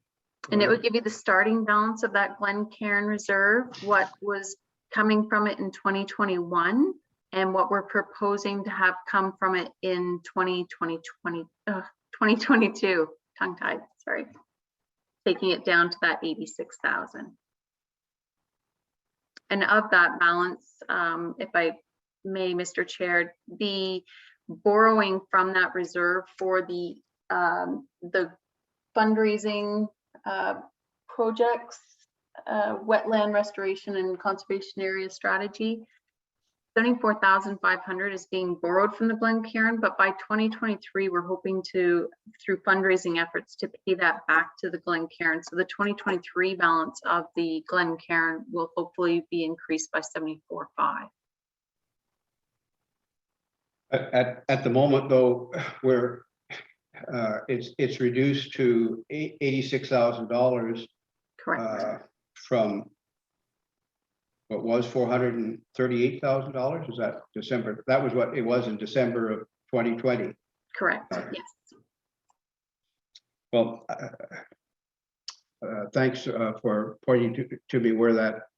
Speaker 7: And it would give you the starting balance of that Glencairn reserve, what was coming from it in 2021, and what we're proposing to have come from it in 2022, tongue-tied, sorry. Taking it down to that 86,000. And of that balance, if I may, Mr. Chair, the borrowing from that reserve for the fundraising projects, wetland restoration and conservation area strategy, 74,500 is being borrowed from the Glencairn, but by 2023, we're hoping to, through fundraising efforts, to pay that back to the Glencairn. So the 2023 balance of the Glencairn will hopefully be increased by 74,500.
Speaker 5: At the moment, though, where it's reduced to $86,000.
Speaker 7: Correct.
Speaker 5: From what was $438,000. Is that December? That was what it was in December of 2020.
Speaker 7: Correct. Yes.
Speaker 5: Well, thanks for pointing to me where that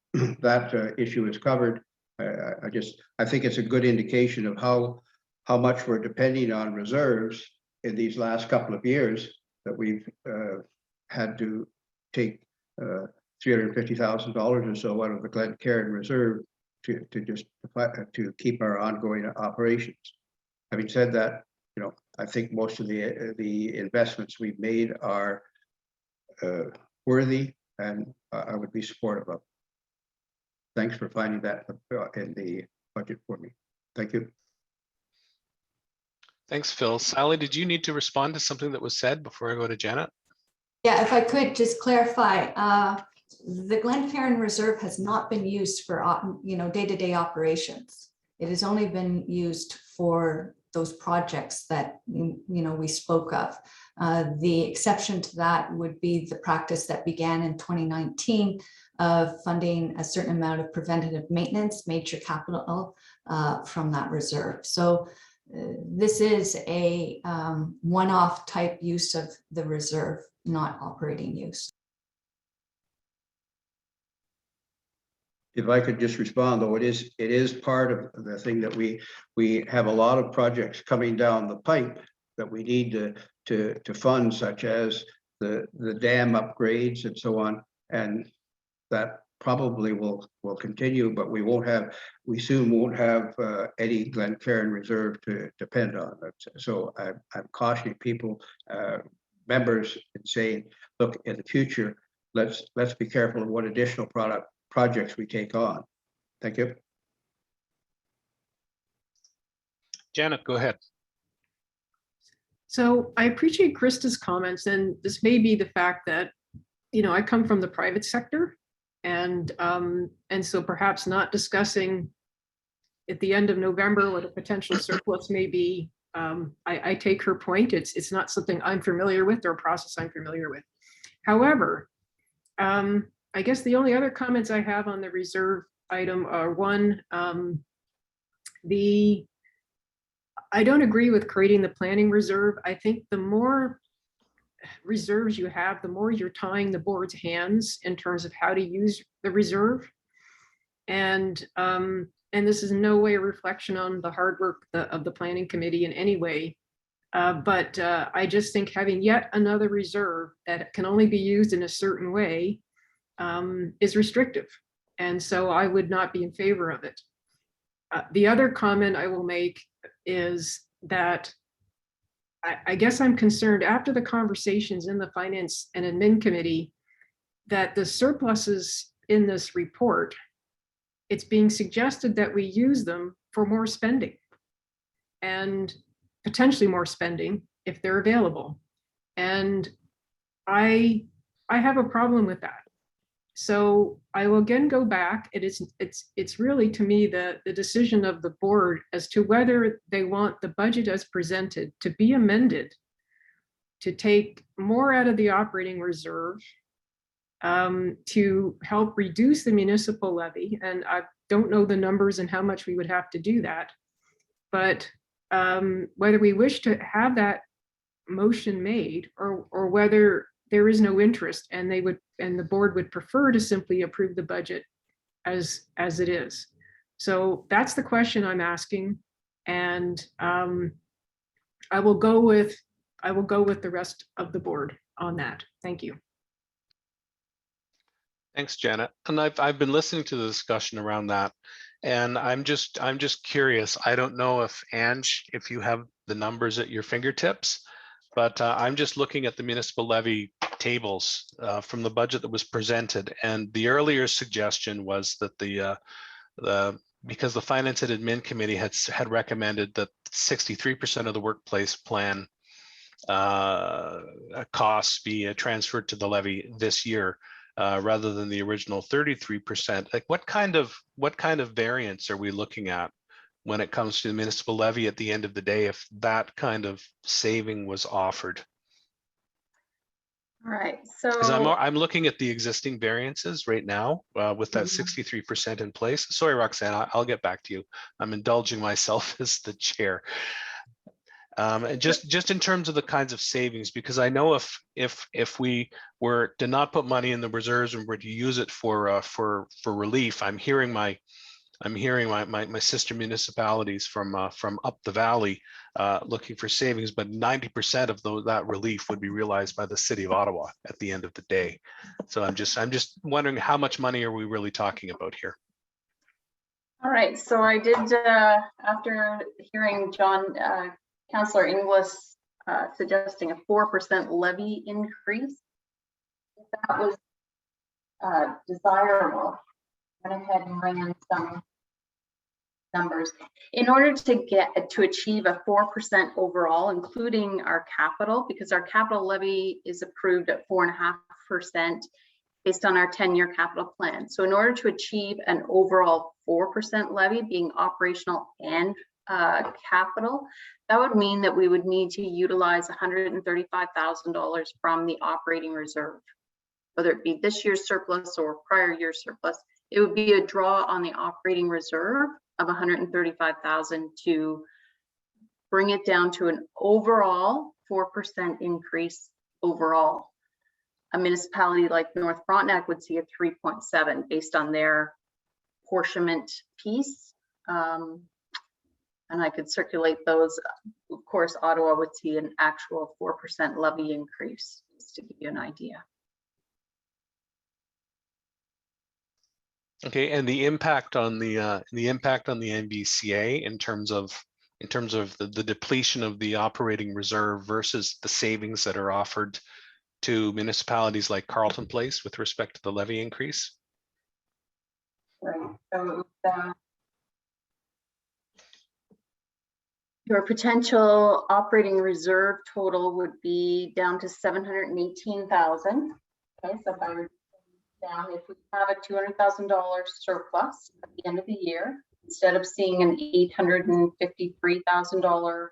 Speaker 5: issue is covered. I think it's a good indication of how much we're depending on reserves in these last couple of years, that we've had to take $350,000 or so out of the Glencairn reserve to keep our ongoing operations. Having said that, I think most of the investments we've made are worthy, and I would be supportive of. Thanks for finding that in the budget for me. Thank you.
Speaker 1: Thanks, Phil. Sally, did you need to respond to something that was said before I go to Janet?
Speaker 8: Yeah, if I could just clarify, the Glencairn Reserve has not been used for, day-to-day operations. It has only been used for those projects that, we spoke of. The exception to that would be the practice that began in 2019 of funding a certain amount of preventative maintenance, major capital from that reserve. So this is a one-off type use of the reserve, not operating use.
Speaker 5: If I could just respond, though, it is part of the thing that we have a lot of projects coming down the pipe that we need to fund, such as the dam upgrades and so on, and that probably will continue, but we soon won't have any Glencairn reserve to depend on. So I'm cautioning people, members, and saying, look, in the future, let's be careful of what additional projects we take on. Thank you.
Speaker 1: Janet, go ahead.
Speaker 2: So I appreciate Krista's comments, and this may be the fact that, I come from the private sector, and so perhaps not discussing at the end of November what a potential surplus may be. I take her point. It's not something I'm familiar with or a process I'm familiar with. However, I guess the only other comments I have on the reserve item are, one, I don't agree with creating the planning reserve. I think the more reserves you have, the more you're tying the board's hands in terms of how to use the reserve. And this is no way a reflection on the hard work of the planning committee in any way. But I just think having yet another reserve that can only be used in a certain way is restrictive. And so I would not be in favor of it. The other comment I will make is that I guess I'm concerned after the conversations in the Finance and Admin Committee that the surpluses in this report, it's being suggested that we use them for more spending and potentially more spending if they're available. And I have a problem with that. So I will again go back. It's really, to me, the decision of the board as to whether they want the budget as presented to be amended to take more out of the operating reserve to help reduce the municipal levy. And I don't know the numbers and how much we would have to do that. But whether we wish to have that motion made or whether there is no interest and the board would prefer to simply approve the budget as it is. So that's the question I'm asking. And I will go with the rest of the board on that. Thank you.
Speaker 1: Thanks, Janet. And I've been listening to the discussion around that, and I'm just curious. I don't know if Ange, if you have the numbers at your fingertips, but I'm just looking at the municipal levy tables from the budget that was presented, and the earlier suggestion was that because the Finance and Admin Committee had recommended that 63% of the workplace plan costs be transferred to the levy this year. Rather than the original 33%, like what kind of variance are we looking at when it comes to the municipal levy at the end of the day, if that kind of saving was offered?
Speaker 7: All right,
Speaker 1: Because
Speaker 7: so
Speaker 1: I'm looking at the existing variances right now with that 63% in place. Sorry, Roxanne, I'll get back to you. I'm indulging myself as the chair. And just in terms of the kinds of savings, because I know if we were to not put money in the reserves and were to use it for relief, I'm hearing my sister municipalities from up the valley looking for savings, but 90% of that relief would be realized by the city of Ottawa at the end of the day. So I'm just wondering, how much money are we really talking about here?
Speaker 7: all right, so I did after hearing Councillor Inglis suggesting a 4% levy increase. If that was desirable, went ahead and ran some numbers. In order to achieve a 4% overall, including our capital, because our capital levy is approved at 4.5% based on our 10-year capital plan. So in order to achieve an overall 4% levy, being operational and capital, that would mean that we would need to utilize $135,000 from the operating reserve, whether it be this year's surplus or prior year's surplus. It would be a draw on the operating reserve of $135,000 to bring it down to an overall 4% increase overall. A municipality like North Frontenac would see a 3.7 based on their apportionment piece. And I could circulate those. Of course, Ottawa would see an actual 4% levy increase, just to give you an idea.
Speaker 1: Okay, and the impact on the MVCA in terms of the depletion of the operating reserve versus the savings that are offered to municipalities like Carleton Place with respect to the levy increase.
Speaker 7: Right. So your potential operating reserve total would be down to $718,000. Okay, so if I were down, if we have a $200,000 surplus at the end of the year, instead of seeing an $853,000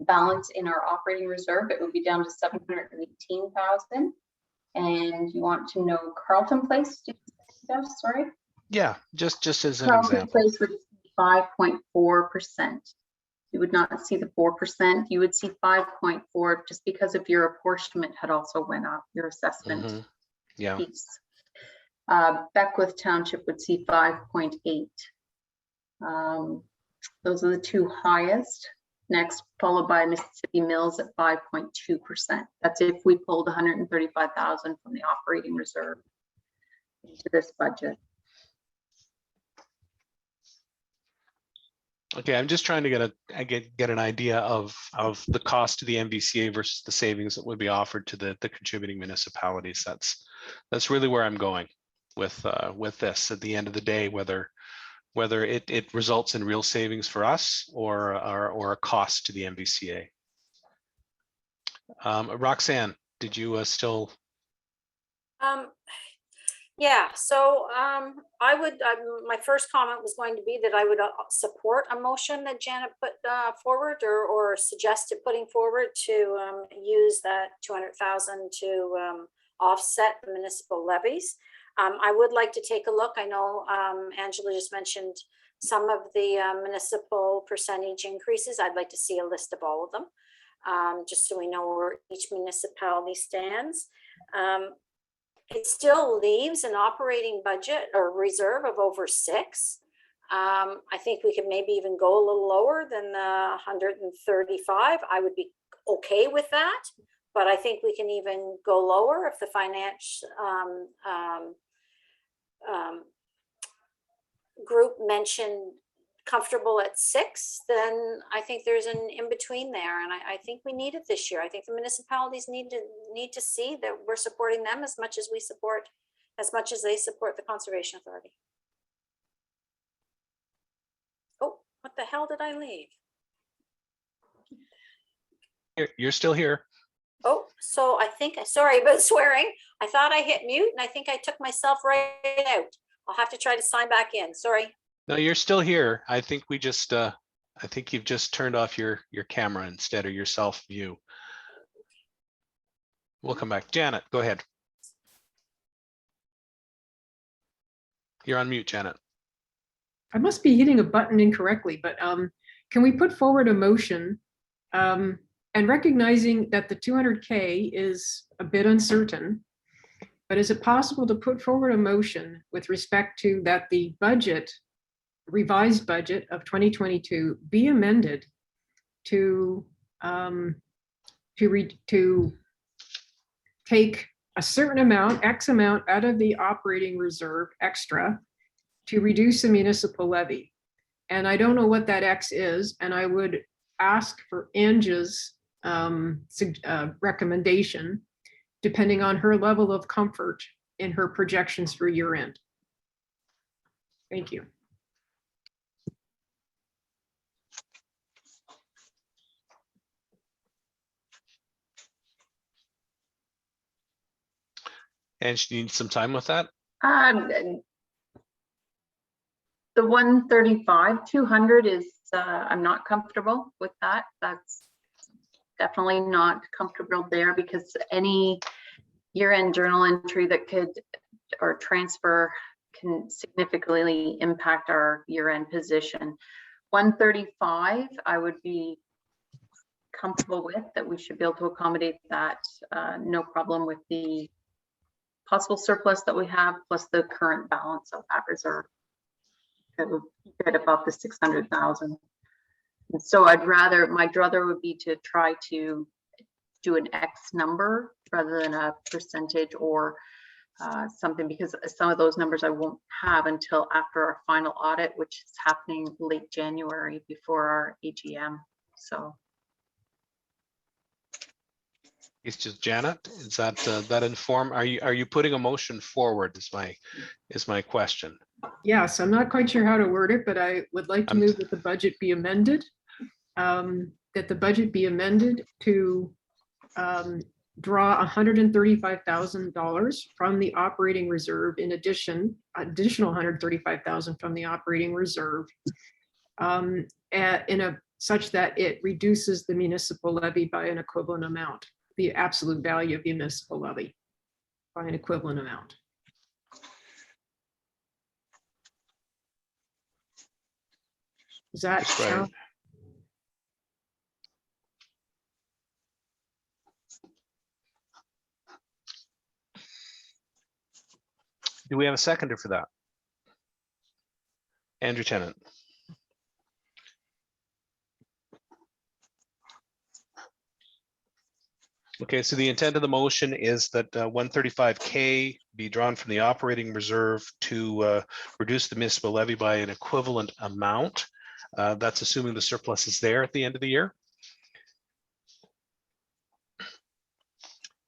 Speaker 7: balance in our operating reserve, it would be down to $718,000. And you want to know Carleton Place? Sorry.
Speaker 1: Yeah, just as an
Speaker 7: Carleton
Speaker 1: example.
Speaker 7: Place would be 5.4%. You would not see the 4%. You would see 5.4 just because of your apportionment had also went up, your assessment
Speaker 1: Yeah.
Speaker 7: piece. Beckwith Township would see 5.8. Those are the two highest. Next, followed by Mississippi Mills at 5.2%. That's if we pulled $135,000 from the operating reserve into this budget.
Speaker 1: Okay, I'm just trying to get an idea of the cost to the MVCA versus the savings that would be offered to the contributing municipalities. That's really where I'm going with this at the end of the day, whether it results in real savings for us or a cost to the MVCA. Roxanne, did you still?
Speaker 14: Yeah, so I would, my first comment was going to be that I would support a motion that Janet put forward or suggested putting forward to use that 200,000 to offset the municipal levies. I would like to take a look. I know Angela just mentioned some of the municipal percentage increases. I'd like to see a list of all of them, just so we know where each municipality stands. It still leaves an operating budget or reserve of over 6. I think we could maybe even go a little lower than the 135. I would be okay with that, but I think we can even go lower if the finance group mentioned comfortable at 6, then I think there's an in between there, and I think we need it this year. I think the municipalities need to see that we're supporting them as much as they support the Conservation Authority. Oh, what the hell did I leave?
Speaker 1: You're still here.
Speaker 14: Oh, so I think, sorry about swearing. I thought I hit mute and I think I took myself right out. I'll have to try to sign back in. Sorry.
Speaker 1: No, you're still here. I think we just, I think you've just turned off your camera instead, or your self view. We'll come back. Janet, go ahead. You're on mute, Janet.
Speaker 2: I must be hitting a button incorrectly, but can we put forward a motion and recognizing that the 200K is a bit uncertain, but is it possible to put forward a motion with respect to that the budget, revised budget of 2022 be amended to take a certain amount, X amount out of the operating reserve extra to reduce the municipal levy? And I don't know what that X is, and I would ask for Ange's recommendation, depending on her level of comfort in her projections for year end. Thank you.
Speaker 1: And she needs some time with that.
Speaker 7: The 135, 200 is, I'm not comfortable with that. That's definitely not comfortable there, because any year-end journal entry that could, or transfer, can significantly impact our year-end position. 135, I would be comfortable with, that we should be able to accommodate that. No problem with the possible surplus that we have, plus the current balance of that reserve. It would get above the 600,000. And so my druther would be to try to do an X number rather than a percentage or something, because some of those numbers I won't have until after our final audit, which is happening late January before our AGM. So.
Speaker 1: It's just Janet. Is that that inform? Are you putting a motion forward? Is my question.
Speaker 2: Yes, I'm not quite sure how to word it, but I would like to move that the budget be amended. That the budget be amended to draw $135,000 from the operating reserve, in additional $135,000 from the operating reserve, such that it reduces the municipal levy by an equivalent amount, the absolute value of the municipal levy by an equivalent amount. Is that
Speaker 1: right? Do we have a seconder for that? Andrew Tennant. Okay, so the intent of the motion is that 135K be drawn from the operating reserve to reduce the municipal levy by an equivalent amount. That's assuming the surplus is there at the end of the year.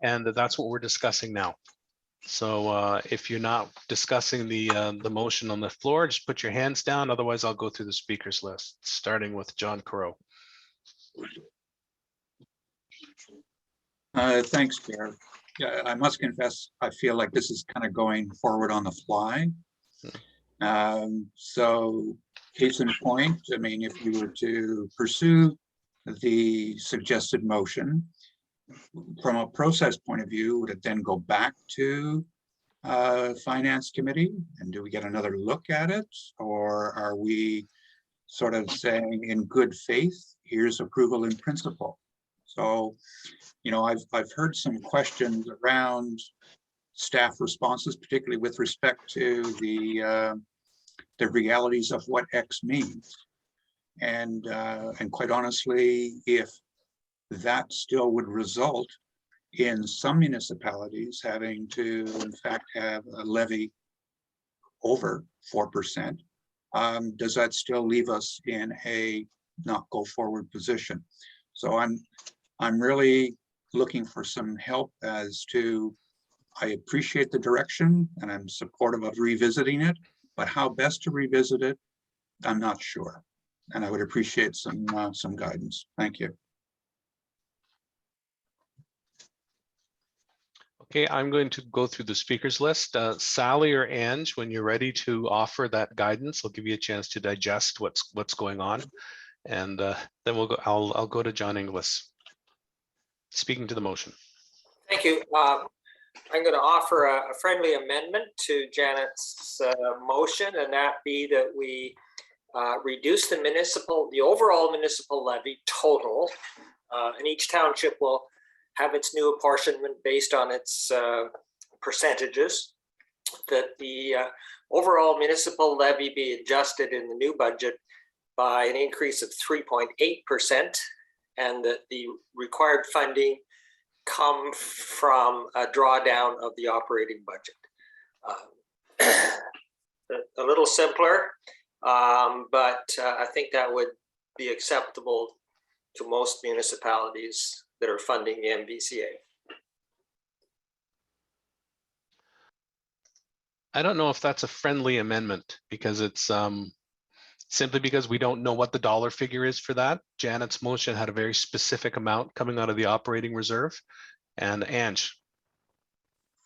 Speaker 1: And that's what we're discussing now. So if you're not discussing the motion on the floor, just put your hands down. Otherwise, I'll go through the speakers list, starting with John Crow.
Speaker 10: Thanks, Chair. Yeah, I must confess, I feel like this is kind of going forward on the fly. So case in point, I mean, if you were to pursue the suggested motion, from a process point of view, would it then go back to Finance Committee? And do we get another look at it? Or are we sort of saying in good faith, here's approval in principle? So, you know, I've heard some questions around staff responses, particularly with respect to the realities of what X means. And quite honestly, if that still would result in some municipalities having to, in fact, have a levy over 4%, does that still leave us in a not go forward position? So I'm really looking for some help as to, I appreciate the direction and I'm supportive of revisiting it, but how best to revisit it, I'm not sure. And I would appreciate some guidance. Thank you.
Speaker 1: Okay, I'm going to go through the speakers list. Sally or Ange, when you're ready to offer that guidance, I'll give you a chance to digest what's going on. And then we'll go. I'll go to John Inglis. Speaking to the motion.
Speaker 4: Thank you. I'm going to offer a friendly amendment to Janet's motion, and that be that we reduce the overall municipal levy total, and each township will have its new apportionment based on its percentages, that the overall municipal levy be adjusted in the new budget by an increase of 3.8%, and that the required funding come from a drawdown of the operating budget. A little simpler, but I think that would be acceptable to most municipalities that are funding the MVCA.
Speaker 1: I don't know if that's a friendly amendment because it's simply because we don't know what the dollar figure is for that. Janet's motion had a very specific amount coming out of the operating reserve. And Ange.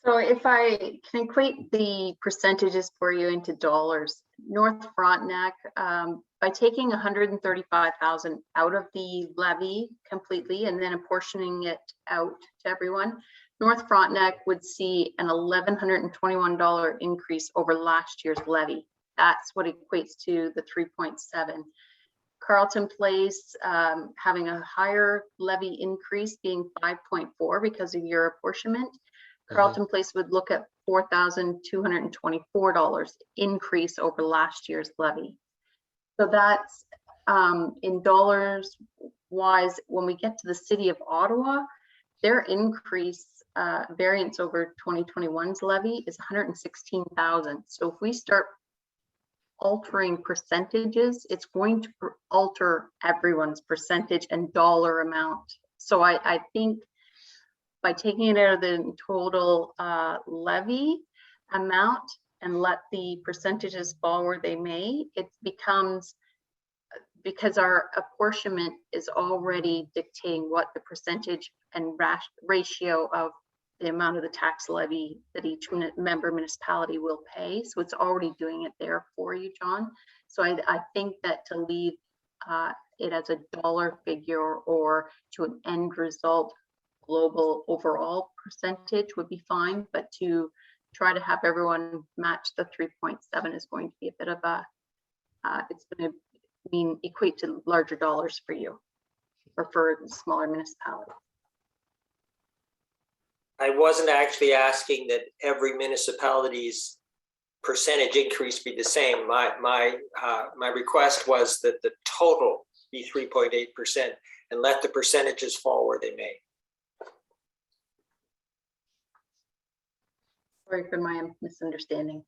Speaker 7: So if I can equate the percentages for you into dollars, North Frontenac, by taking 135,000 out of the levy completely and then apportioning it out to everyone, North Frontenac would see an $1,121 increase over last year's levy. That's what equates to the 3.7. Carleton Place having a higher levy increase being 5.4 because of your apportionment. Carleton Place would look at $4,224 increase over last year's levy. So that's in dollars wise, when we get to the city of Ottawa, their increase variance over 2021's levy is 116,000. So if we start altering percentages, it's going to alter everyone's percentage and dollar amount. So I think by taking it out of the total levy amount and let the percentages fall where they may, it becomes, because our apportionment is already dictating what the percentage and ratio of the amount of the tax levy that each member municipality will pay. So it's already doing it there for you, John. So I think that to leave it as a dollar figure or to an end result global overall percentage would be fine, but to try to have everyone match the 3.7 is going to be a bit of a, it's going to mean equate to larger dollars for you or for smaller municipalities.
Speaker 4: I wasn't actually asking that every municipality's percentage increase be the same. My request was that the total be 3.8% and let the percentages fall where they may.
Speaker 7: Sorry for my misunderstanding.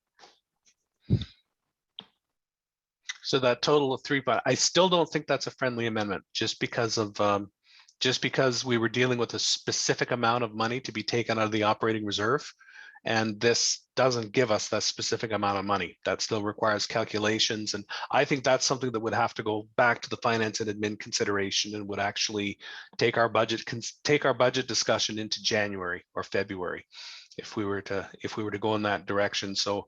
Speaker 1: So that total of 3, but I still don't think that's a friendly amendment just because of just because we were dealing with a specific amount of money to be taken out of the operating reserve. And this doesn't give us that specific amount of money. That still requires calculations. And I think that's something that would have to go back to the finance and admin consideration and would actually take our budget discussion into January or February if we were to go in that direction. So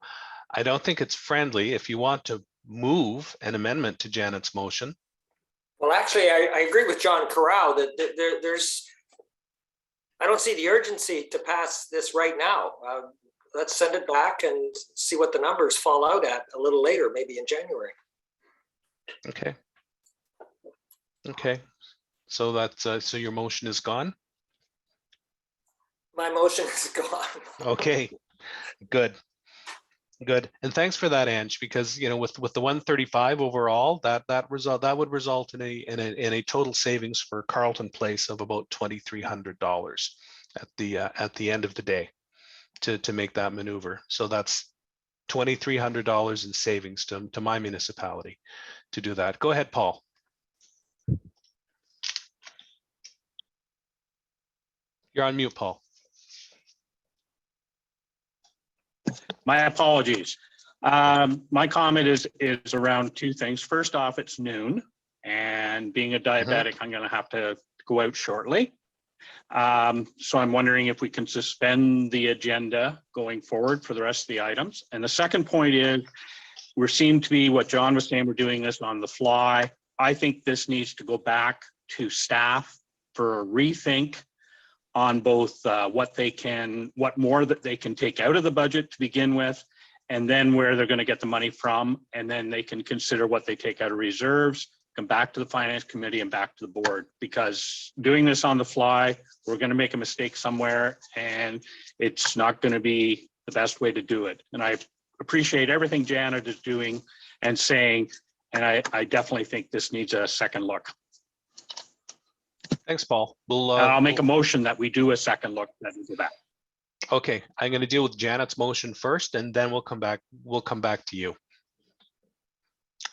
Speaker 1: I don't think it's friendly. If you want to move an amendment to Janet's motion.
Speaker 4: Well, actually, I agree with John Corral that I don't see the urgency to pass this right now. Let's send it back and see what the numbers fall out at a little later, maybe in January.
Speaker 1: Okay. Okay. So that's so your motion is gone.
Speaker 4: My motion is gone.
Speaker 1: Okay. Good. Good. And thanks for that, Ange, because with the 135 overall, that would result in a total savings for Carleton Place of about $2,300 at the end of the day to make that maneuver. So that's $2,300 in savings to my municipality to do that. Go ahead, Paul. You're on mute, Paul.
Speaker 16: My apologies. My comment is around two things. First off, it's noon, and being a diabetic, I'm going to have to go out shortly. So I'm wondering if we can suspend the agenda going forward for the rest of the items. And the second point is, we seem to be, what John was saying, we're doing this on the fly. I think this needs to go back to staff for a rethink on both what more that they can take out of the budget to begin with, and then where they're going to get the money from, and then they can consider what they take out of reserves, come back to the finance committee and back to the board, because doing this on the fly, we're going to make a mistake somewhere, and it's not going to be the best way to do it. And I appreciate everything Janet is doing and saying, and I definitely think this needs a second look.
Speaker 1: Thanks, Paul.
Speaker 16: I'll make a motion that we do a second look. That we go back.
Speaker 1: Okay, I'm going to deal with Janet's motion first, and then we'll come back to you.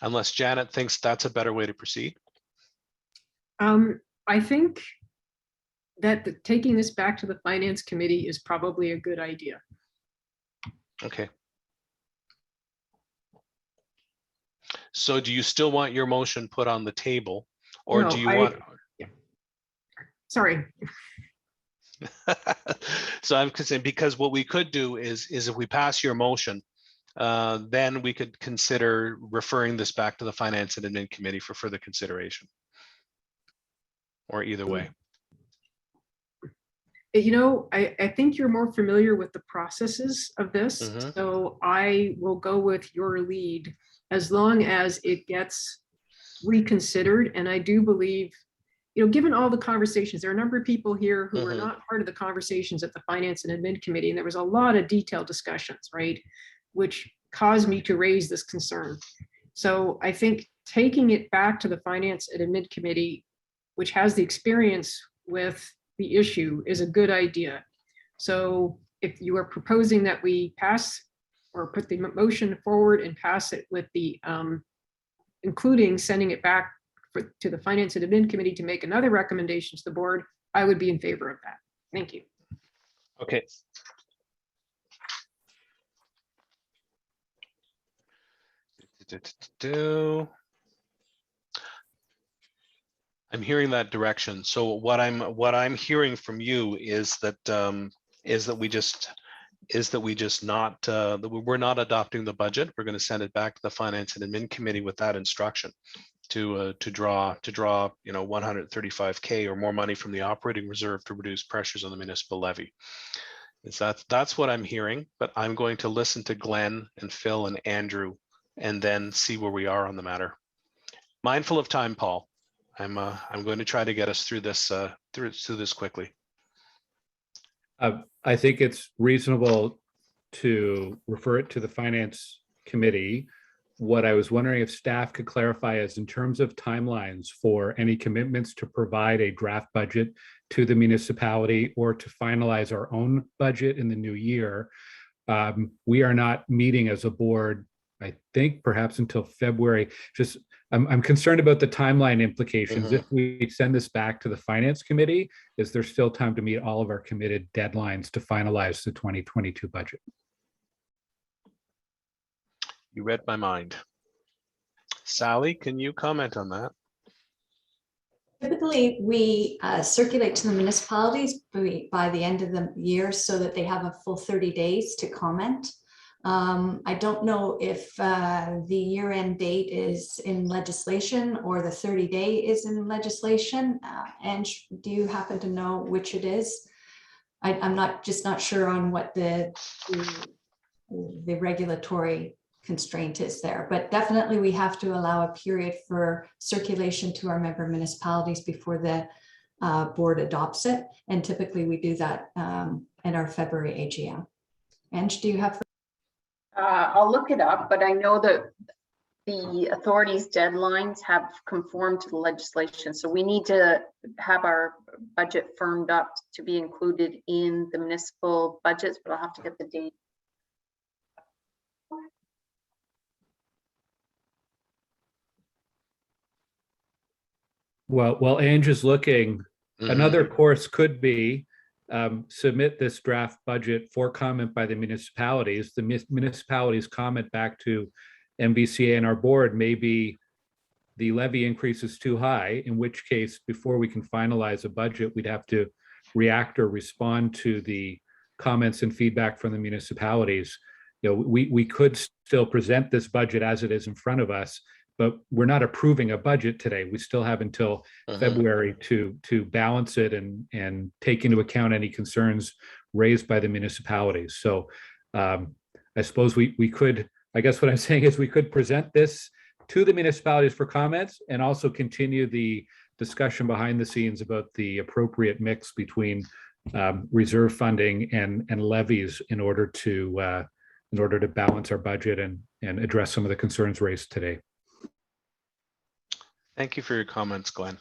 Speaker 1: Unless Janet thinks that's a better way to proceed.
Speaker 2: I think that taking this back to the finance committee is probably a good idea.
Speaker 1: Okay. So do you still want your motion put on the table, or do you want?
Speaker 2: Sorry.
Speaker 1: So I'm saying, because what we could do is if we pass your motion, then we could consider referring this back to the finance and admin committee for further consideration. Or either way.
Speaker 2: I think you're more familiar with the processes of this. So I will go with your lead as long as it gets reconsidered. And I do believe, given all the conversations, there are a number of people here who were not part of the conversations at the Finance and Admin Committee, and there was a lot of detailed discussions, right? Which caused me to raise this concern. So I think taking it back to the Finance and Admin Committee, which has the experience with the issue, is a good idea. So if you are proposing that we pass or put the motion forward and pass it with the, including sending it back to the Finance and Admin Committee to make another recommendation to the board, I would be in favor of that. Thank you.
Speaker 1: Okay. I'm hearing that direction. So what I'm hearing from you is that we're not adopting the budget. We're going to send it back to the Finance and Admin Committee with that instruction to draw $135K or more money from the operating reserve to reduce pressures on the municipal levy. That's what I'm hearing, but I'm going to listen to Glenn and Phil and Andrew and then see where we are on the matter. Mindful of time, Paul. I'm going to try to get us through this quickly.
Speaker 17: I think it's reasonable to refer it to the Finance Committee. What I was wondering if staff could clarify is in terms of timelines for any commitments to provide a draft budget to the municipality or to finalize our own budget in the new year. We are not meeting as a board I think perhaps until February. Just, I'm concerned about the timeline implications. If we send this back to the Finance Committee, is there still time to meet all of our committed deadlines to finalize the 2022 budget?
Speaker 1: You read my mind. Sally, can you comment on that?
Speaker 8: Typically, we circulate to the municipalities by the end of the year so that they have a full 30 days to comment. I don't know if the year-end date is in legislation or the 30-day is in legislation. And do you happen to know which it is? I'm not sure on what the regulatory constraint is there, but definitely we have to allow a period for circulation to our member municipalities before the board adopts it. And typically we do that in our February AGM. Ange, do you have?
Speaker 7: I'll look it up, but I know that the authorities' deadlines have conformed to the legislation. So we need to have our budget firmed up to be included in the municipal budgets, but I'll have to get the date.
Speaker 17: Well, while Ange is looking, another course could be submit this draft budget for comment by the municipalities. The municipalities comment back to MBCA and our board, maybe the levy increase is too high, in which case, before we can finalize a budget, we'd have to react or respond to the comments and feedback from the municipalities. You know, we could still present this budget as it is in front of us, but we're not approving a budget today. We still have until February to balance it and take into account any concerns raised by the municipalities. So I suppose we could, I guess what I'm saying is we could present this to the municipalities for comments and also continue the discussion behind the scenes about the appropriate mix between reserve funding and levies in order to balance our budget and address some of the concerns raised today.
Speaker 1: Thank you for your comments, Glenn.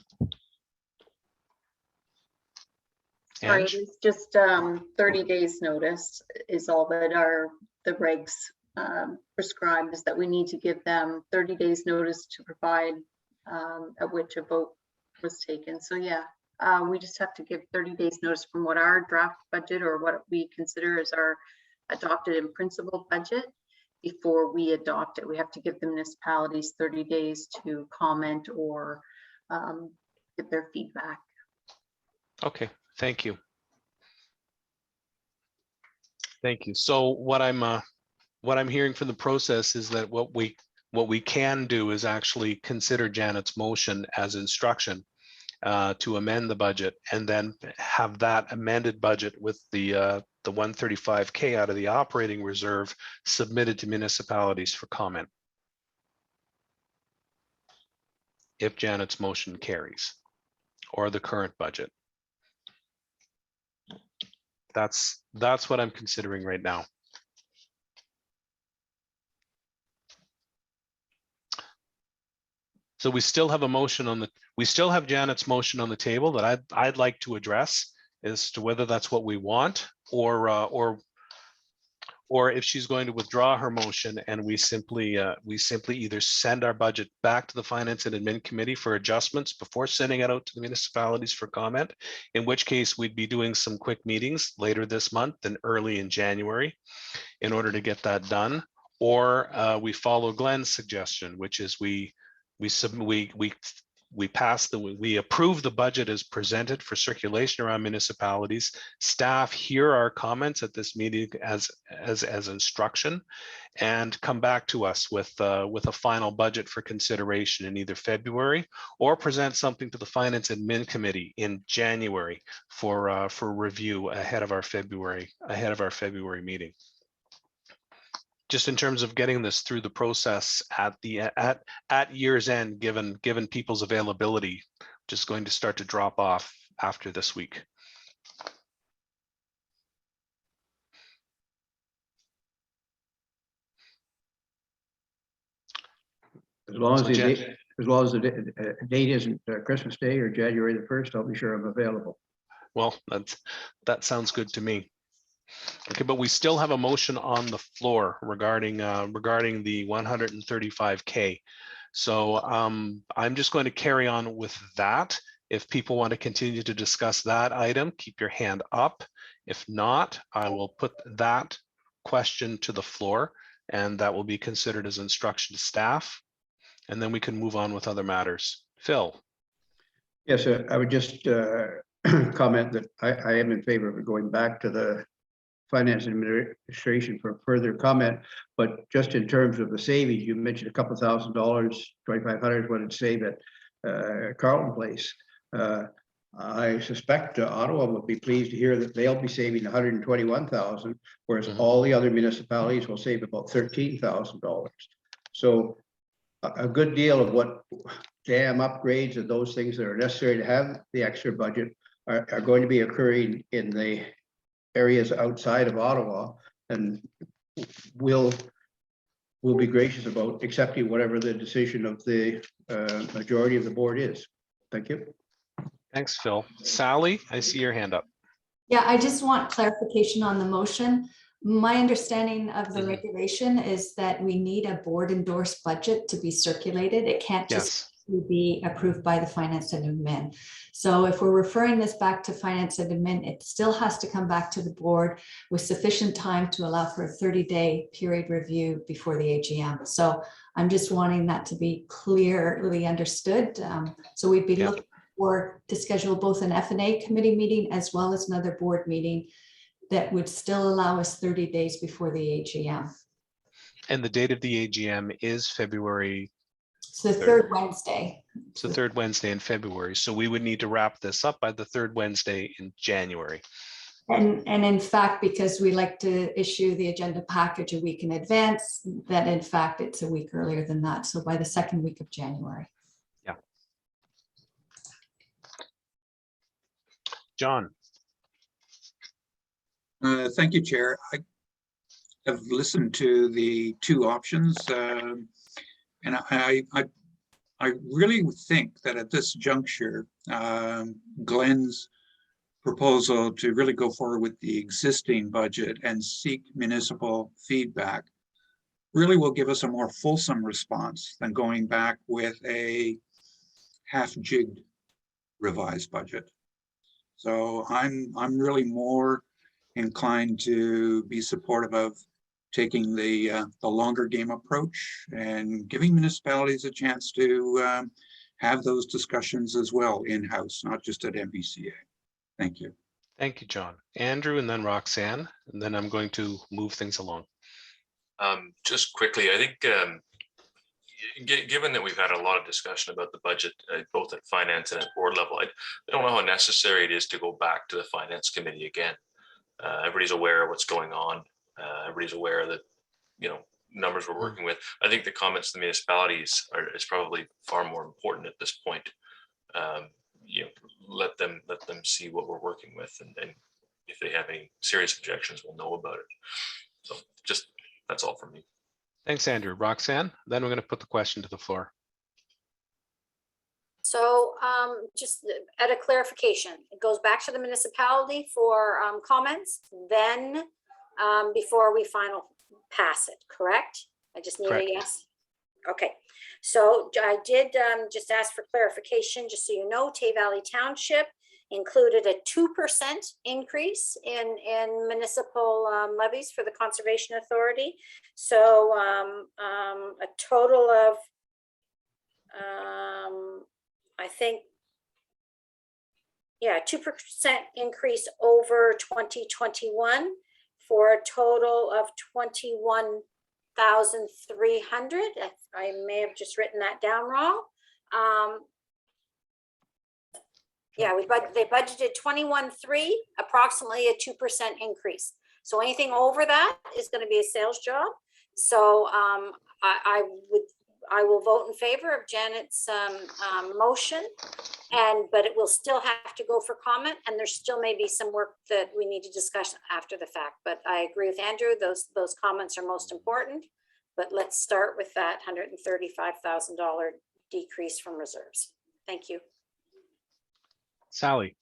Speaker 7: Sorry,
Speaker 1: Ange?
Speaker 7: it's just 30 days notice is all that the regs prescribed, is that we need to give them 30 days notice to provide at which a vote was taken. So yeah, we just have to give 30 days notice from what our draft budget or what we consider as our adopted in principle budget. Before we adopt it, we have to give the municipalities 30 days to comment or give their feedback.
Speaker 1: Okay, thank you. Thank you. So what I'm hearing from the process is that what we can do is actually consider Janet's motion as instruction to amend the budget, and then have that amended budget with the 135K out of the operating reserve submitted to municipalities for comment, if Janet's motion carries, or the current budget. That's what I'm considering right now. So we still have a motion we still have Janet's motion on the table that I'd like to address as to whether that's what we want, or if she's going to withdraw her motion and we simply either send our budget back to the Finance and Admin Committee for adjustments before sending it out to the municipalities for comment, in which case we'd be doing some quick meetings later this month and early in January in order to get that done, or we follow Glenn's suggestion, which is we approve the budget as presented for circulation around municipalities. Staff hear our comments at this meeting as instruction, and come back to us with a final budget for consideration in either February, or present something to the Finance and Admin Committee in January for review ahead of our February meeting. Just in terms of getting this through the process at year's end, given people's availability, just going to start to drop off after this week.
Speaker 5: As long as
Speaker 1: So
Speaker 5: the date isn't Christmas Day or January the 1st, I'll be sure I'm available.
Speaker 1: Well, that sounds good to me. Okay, but we still have a motion on the floor regarding the 135K. So I'm just going to carry on with that. If people want to continue to discuss that item, keep your hand up. If not, I will put that question to the floor, and that will be considered as instruction to staff. And then we can move on with other matters. Phil.
Speaker 5: Yes, I would just comment that I am in favor of going back to the Finance Administration for further comment, but just in terms of the savings, you mentioned a couple $1,000, 2,500 is what it'd save at Carlton Place. I suspect Ottawa would be pleased to hear that they'll be saving 121,000, whereas all the other municipalities will save about $13,000. So a good deal of what dam upgrades and those things that are necessary to have the extra budget are going to be occurring in the areas outside of Ottawa, and we'll be gracious about accepting whatever the decision of the majority of the board is. Thank you.
Speaker 1: Thanks, Phil. Sally, I see your hand up.
Speaker 8: Yeah, I just want clarification on the motion. My understanding of the regulation is that we need a board endorsed budget to be circulated. It can't just be approved by the finance and admin. So if we're referring this back to finance and admin, it still has to come back to the board with sufficient time to allow for a 30-day period review before the AGM. So I'm just wanting that to be clearly understood. So we'd be looking to schedule both an F&A committee meeting as well as another board meeting that would still allow us 30 days before the AGM.
Speaker 1: And the date of the AGM is February.
Speaker 8: It's the third Wednesday.
Speaker 1: It's the third Wednesday in February. So we would need to wrap this up by the third Wednesday in January.
Speaker 8: And in fact, because we like to issue the agenda package a week in advance, that in fact, it's a week earlier than that. So by the second week of January.
Speaker 1: Yeah. John.
Speaker 10: Thank you, Chair. I have listened to the two options, and I really think that at this juncture, Glenn's proposal to really go forward with the existing budget and seek municipal feedback really will give us a more fulsome response than going back with a half-jigged revised budget. So I'm really more inclined to be supportive of taking the longer game approach and giving municipalities a chance to have those discussions as well in-house, not just at MBCA. Thank you.
Speaker 1: Thank you, John. Andrew, and then Roxanne, and then I'm going to move things along.
Speaker 18: Just quickly, I think given that we've had a lot of discussion about the budget, both at finance and at board level, I don't know how necessary it is to go back to the finance committee again. Everybody's aware of what's going on. Everybody's aware that, numbers we're working with. I think the comments to the municipalities is probably far more important at this point. Let them see what we're working with, and if they have any serious objections, we'll know about it. So just, that's all from me.
Speaker 1: Thanks, Andrew. Roxanne, then we're going to put the question to the floor.
Speaker 14: So just at a clarification, it goes back to the municipality for comments, then before we final pass it, correct? I just need a yes. Okay, so I did just ask for clarification, just so you know, Tay Valley Township included a 2% increase in municipal levies for the Conservation Authority. So a total of, I think, 2% increase over 2021 for a total of 21,300. I may have just written that down wrong. They budgeted 21,300, approximately a 2% increase. So anything over that is going to be a sales job. So I will vote in favor of Janet's motion, but it will still have to go for comment, and there still may be some work that we need to discuss after the fact. But I agree with Andrew; those comments are most important. But let's start with that $135,000 decrease from reserves. Thank you.
Speaker 1: Sally.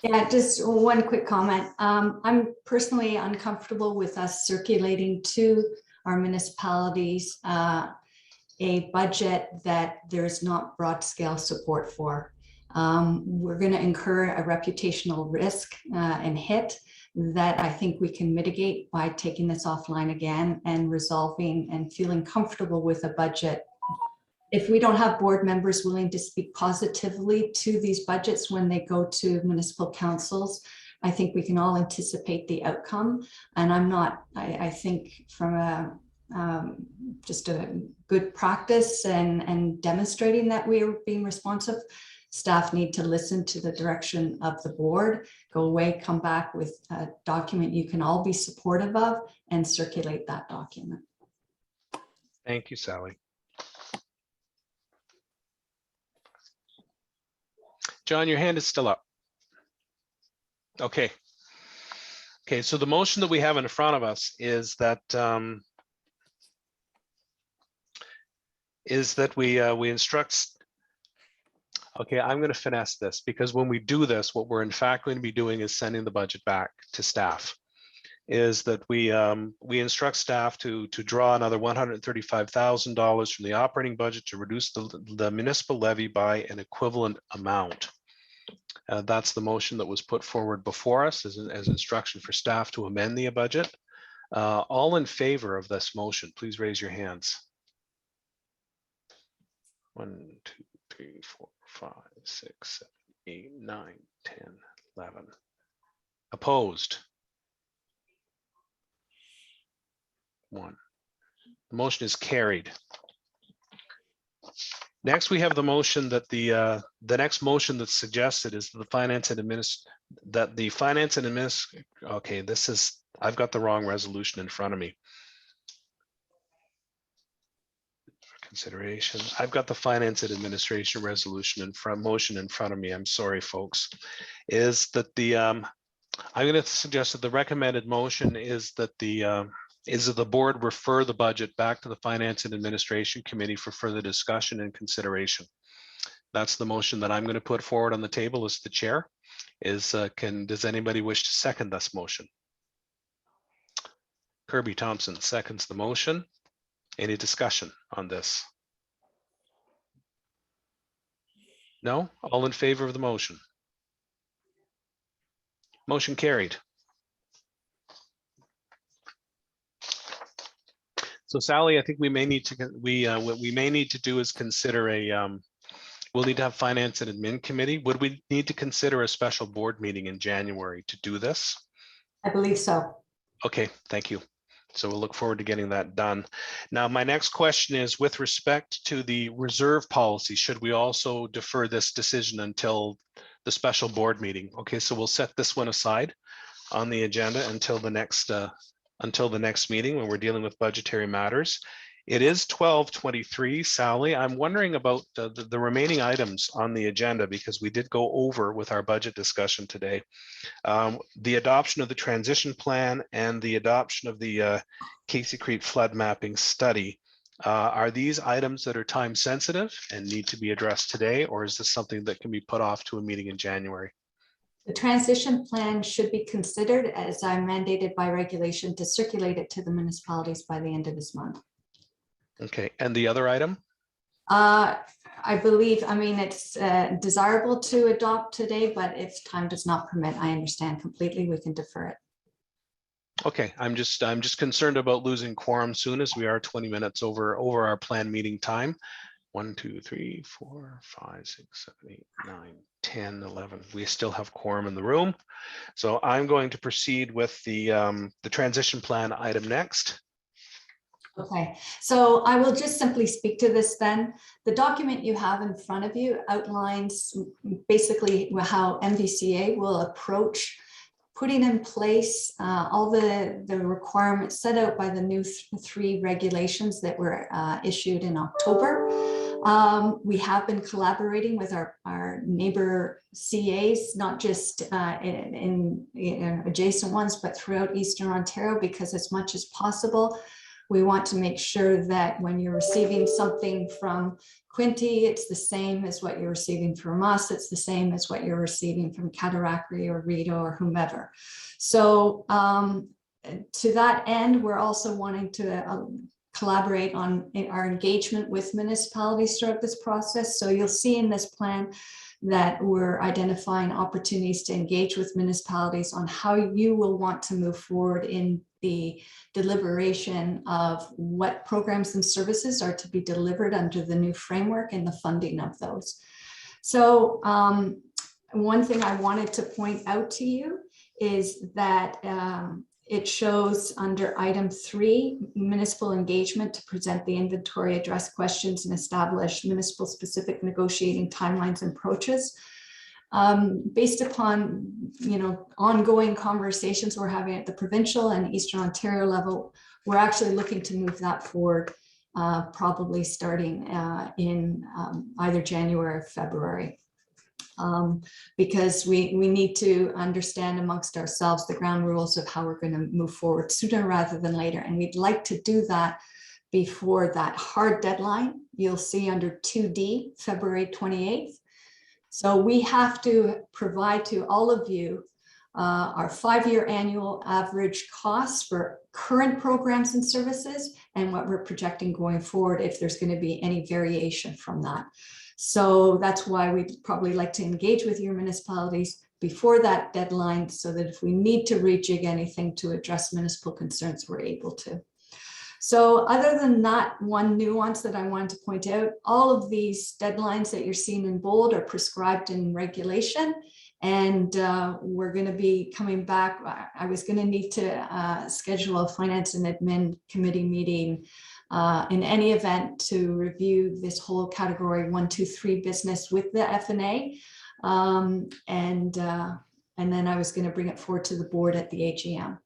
Speaker 8: Yeah, just one quick comment. I'm personally uncomfortable with us circulating to our municipalities a budget that there's not broad scale support for. We're going to incur a reputational risk and hit that I think we can mitigate by taking this offline again and resolving and feeling comfortable with a budget. If we don't have board members willing to speak positively to these budgets when they go to municipal councils, I think we can all anticipate the outcome. And I think from a just a good practice and demonstrating that we are being responsive, staff need to listen to the direction of the board, go away, come back with a document you can all be supportive of, and circulate that document.
Speaker 1: Thank you, Sally. John, your hand is still up. Okay. Okay, so the motion that we have in front of us is that we instruct. Okay, I'm going to finesse this, because when we do this, what we're in fact going to be doing is sending the budget back to staff. Is that we instruct staff to draw another $135,000 from the operating budget to reduce the municipal levy by an equivalent amount. That's the motion that was put forward before us as instruction for staff to amend the budget. All in favor of this motion, please raise your hands. 1, 2, 3, 4, 5, 6, 7, 8, 9, 10, 11. Opposed? 1. The motion is carried. Next, we have the motion that the next motion that's suggested is the finance and okay, this is, I've got the wrong resolution in front of me. Consideration. I've got the finance and administration resolution motion in front of me. I'm sorry, folks. Is that I'm going to suggest that the recommended motion is that the board refer the budget back to the Finance and Administration Committee for further discussion and consideration. That's the motion that I'm going to put forward on the table as the chair. Does anybody wish to second this motion? Kirby Thompson seconds the motion. Any discussion on this? No? All in favor of the motion? Motion carried. So Sally, I think we may need to, what we may need to do is consider we'll need to have Finance and Admin Committee. Would we need to consider a special board meeting in January to do this?
Speaker 8: I believe so.
Speaker 1: Okay, thank you. So we'll look forward to getting that done. Now, my next question is with respect to the reserve policy, should we also defer this decision until the special board meeting? Okay, so we'll set this one aside on the agenda until the next meeting when we're dealing with budgetary matters. It is 12:23, Sally. I'm wondering about the remaining items on the agenda, because we did go over with our budget discussion today. The adoption of the transition plan and the adoption of the Casey Creek flood mapping study. Are these items that are time sensitive and need to be addressed today, or is this something that can be put off to a meeting in January?
Speaker 8: The transition plan should be considered, as I'm mandated by regulation to circulate it to the municipalities by the end of this month.
Speaker 1: Okay, and the other item?
Speaker 8: I believe, I mean, it's desirable to adopt today, but if time does not permit, I understand completely, we can defer it.
Speaker 1: Okay, I'm just concerned about losing quorum soon, as we are 20 minutes over our planned meeting time. 1, 2, 3, 4, 5, 6, 7, 8, 9, 10, 11. We still have quorum in the room. So I'm going to proceed with the transition plan item next.
Speaker 8: Okay, so I will just simply speak to this then. The document you have in front of you outlines basically how MVCA will approach putting in place all the requirements set out by the new 3 regulations that were issued in October. We have been collaborating with our neighbor CAs, not just in adjacent ones, but throughout Eastern Ontario, because as much as possible, We want to make sure that when you're receiving something from Quinty, it's the same as what you're receiving from us. It's the same as what you're receiving from Cataraqui or Rito or whomever. So to that end, we're also wanting to collaborate on our engagement with municipalities throughout this process. So you'll see in this plan that we're identifying opportunities to engage with municipalities on how you will want to move forward in the deliberation of what programs and services are to be delivered under the new framework and the funding of those. So one thing I wanted to point out to you is that it shows under item 3, municipal engagement to present the inventory, address questions, and establish municipal specific negotiating timelines and approaches. Based upon, ongoing conversations we're having at the provincial and Eastern Ontario level, we're actually looking to move that forward, probably starting in either January or February. Because we need to understand amongst ourselves the ground rules of how we're going to move forward sooner rather than later. And we'd like to do that before that hard deadline you'll see under 2D, February 28th. So we have to provide to all of you our 5-year annual average costs for current programs and services and what we're projecting going forward if there's going to be any variation from that. So that's why we'd probably like to engage with your municipalities before that deadline so that if we need to rejig anything to address municipal concerns, we're able to. So other than that one nuance that I wanted to point out, all of these deadlines that you're seeing in bold are prescribed in regulation. And we're going to be coming back. I was going to need to schedule a finance and admin committee meeting in any event to review this whole category 1, 2, 3 business with the FNA. And then I was going to bring it forward to the board at the AGM.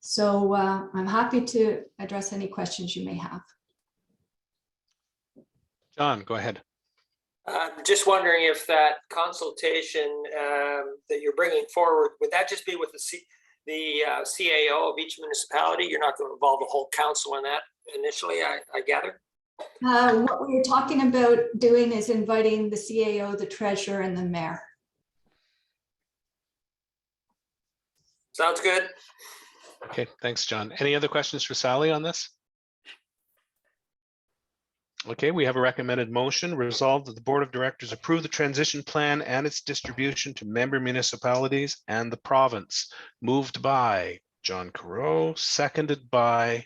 Speaker 8: So I'm happy to address any questions you may have.
Speaker 1: John, go ahead.
Speaker 4: Just wondering if that consultation that you're bringing forward, would that just be with the CAO of each municipality? You're not going to involve the whole council in that initially, I gather?
Speaker 8: What we were talking about doing is inviting the CAO, the treasurer, and the mayor.
Speaker 4: Sounds good.
Speaker 1: Okay, thanks, John. Any other questions for Sally on this? Okay, we have a recommended motion. Resolved that the Board of Directors approve the transition plan and its distribution to member municipalities and the province. Moved by John Carreau, seconded by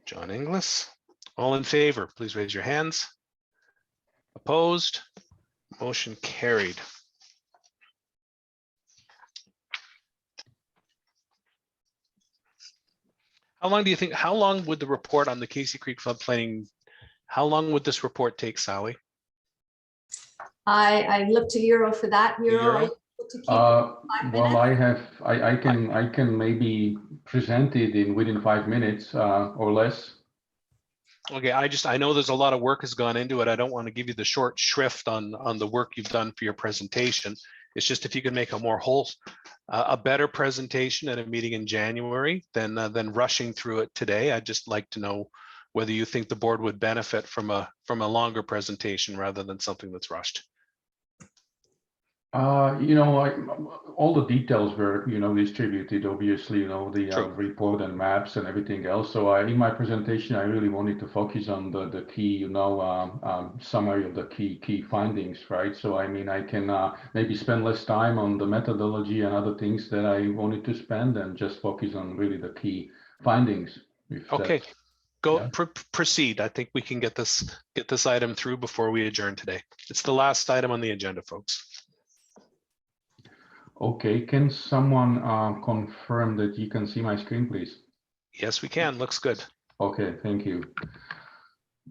Speaker 1: John Inglis. All in favor, please raise your hands. Opposed? Motion carried. How long would the report on the Casey Creek floodplain, how long would this report take, Sally?
Speaker 8: I look to Euro for that. Euro.
Speaker 11: Well, I can maybe present it within 5 minutes or less.
Speaker 1: Okay, I know there's a lot of work has gone into it. I don't want to give you the short shrift on the work you've done for your presentation. It's just if you can make a better presentation at a meeting in January than rushing through it today. I'd just like to know whether you think the board would benefit from a longer presentation rather than something that's rushed.
Speaker 11: All the details were, distributed, obviously, the report and maps and everything else. So in my presentation, I really wanted to focus on the key, summary of the key findings, right? So, I mean, I can maybe spend less time on the methodology and other things that I wanted to spend and just focus on really the key findings.
Speaker 1: Okay, proceed. I think we can get this item through before we adjourn today. It's the last item on the agenda, folks.
Speaker 11: Okay, can someone confirm that you can see my screen, please?
Speaker 1: Yes, we can. Looks good.
Speaker 11: Okay, thank you.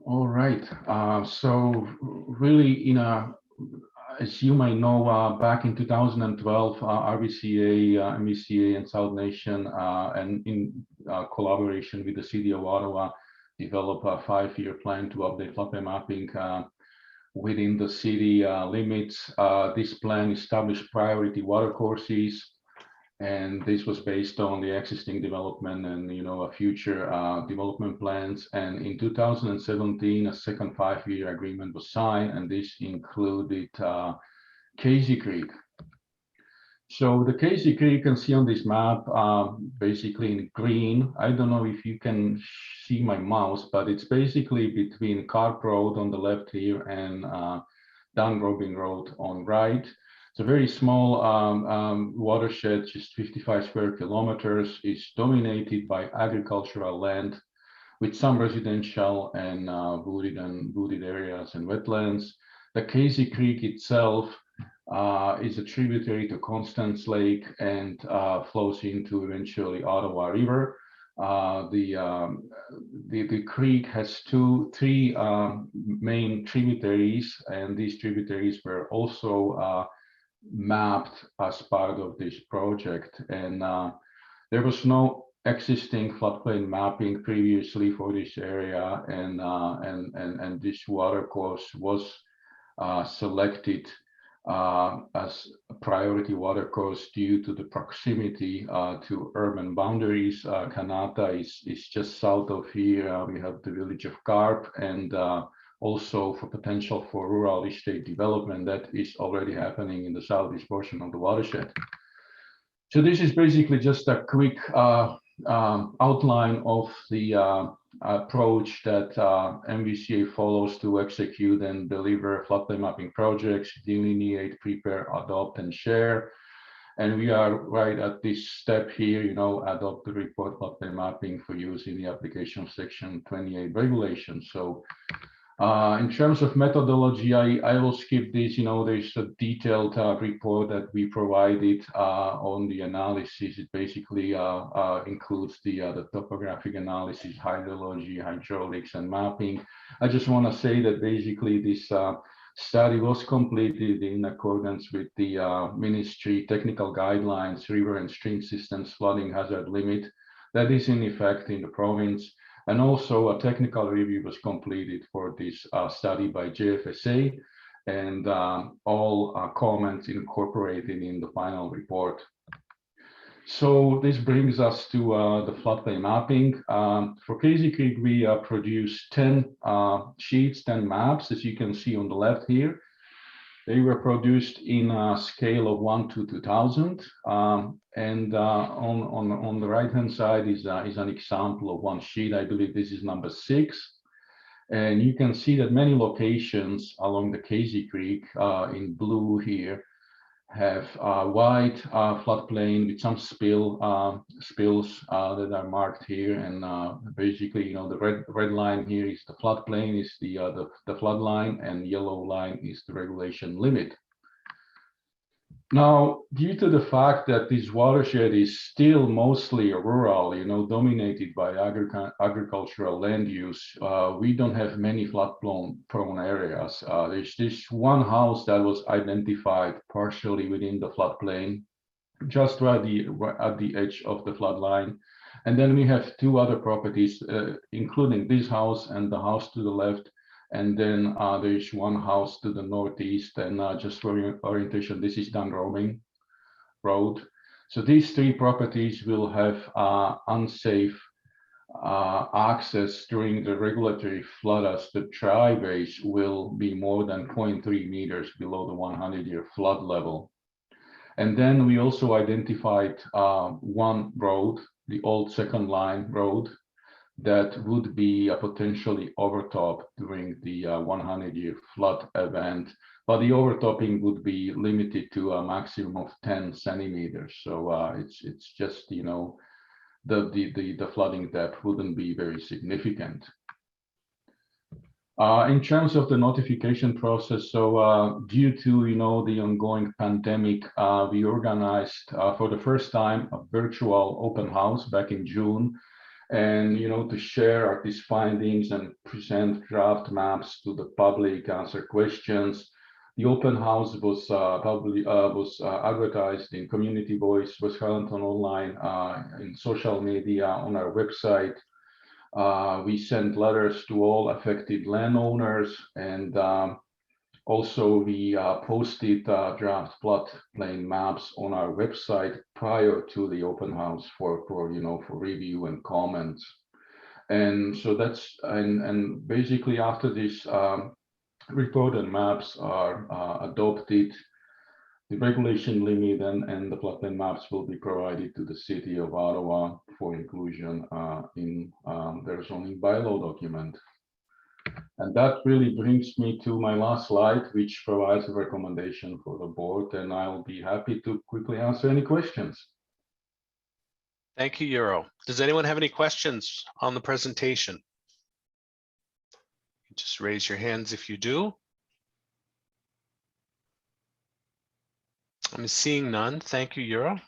Speaker 11: All right. So really, as you might know, back in 2012, RBCA, MBCA, and South Nation, and in collaboration with the City of Ottawa, developed a 5-year plan to update floodplain mapping within the city limits. This plan established priority water courses And this was based on the existing development and, a future development plans. And in 2017, a second 5-year agreement was signed, and this included Casey Creek. So the Casey Creek you can see on this map, basically in green. I don't know if you can see my mouse, but it's basically between Carp Road on the left here and Dan Robin Road on right. It's a very small watershed, just 55 square kilometers. It's dominated by agricultural land with some residential and wooded areas and wetlands. The Casey Creek itself is a tributary to Constance Lake and flows into eventually Ottawa River. The creek has three main tributaries, and these tributaries were also mapped as part of this project. And there was no existing floodplain mapping previously for this area, and this watercourse was selected as a priority watercourse due to the proximity to urban boundaries. Kanata is just south of here. We have the village of Carp, and also for potential for rural estate development that is already happening in the southeast portion of the watershed. So this is basically just a quick outline of the approach that MVCA follows to execute and deliver floodplain mapping projects: delineate, prepare, adopt, and share. And we are right at this step here, adopt the report floodplain mapping for use in the application section 28 regulations. So in terms of methodology, I will skip this. There's a detailed report that we provided on the analysis. It basically includes the topographic analysis, hydrology, hydraulics, and mapping. I just want to say that basically this study was completed in accordance with the ministry technical guidelines, river and stream systems flooding hazard limit that is in effect in the province. And also a technical review was completed for this study by JFSA, and all comments incorporated in the final report. So this brings us to the floodplain mapping. For Casey Creek, we produced 10 sheets, 10 maps, as you can see on the left here. They were produced in a scale of 1 to 2000. And on the right-hand side is an example of one sheet. I believe this is number 6. And you can see that many locations along the Casey Creek in blue here have wide floodplain with some spills that are marked here. And basically, the red line here is the floodplain, is the flood line, and yellow line is the regulation limit. Now, due to the fact that this watershed is still mostly rural, dominated by agricultural land use, we don't have many flood-prone areas. There's this one house that was identified partially within the floodplain, just right at the edge of the flood line. And then we have 2 other properties, including this house and the house to the left. And then there's one house to the northeast, and just for your orientation, this is Dan Robin Road. So these 3 properties will have unsafe access during the regulatory flood, as the driveways will be more than 0.3 meters below the 100-year flood level. And then we also identified one road, the old second line road, that would be potentially overtopped during the 100-year flood event, but the overtopping would be limited to a maximum of 10 centimeters. So it's just, the flooding depth wouldn't be very significant. In terms of the notification process, so due to the ongoing pandemic, we organized for the first time a virtual open house back in June. And to share these findings and present draft maps to the public, answer questions. The open house was advertised in Community Voice, West Carleton Online, in social media, on our website. We sent letters to all affected landowners, and Also, we posted draft floodplain maps on our website prior to the open house for review and comments. And so that's and basically after this report and maps are adopted, the regulation limit and the floodplain maps will be provided to the city of Ottawa for inclusion in their zoning bylaw document. And that really brings me to my last slide, which provides a recommendation for the board, and I'll be happy to quickly answer any questions.
Speaker 1: Thank you, Euro. Does anyone have any questions on the presentation? Just raise your hands if you do. I'm seeing none. Thank you, Euro.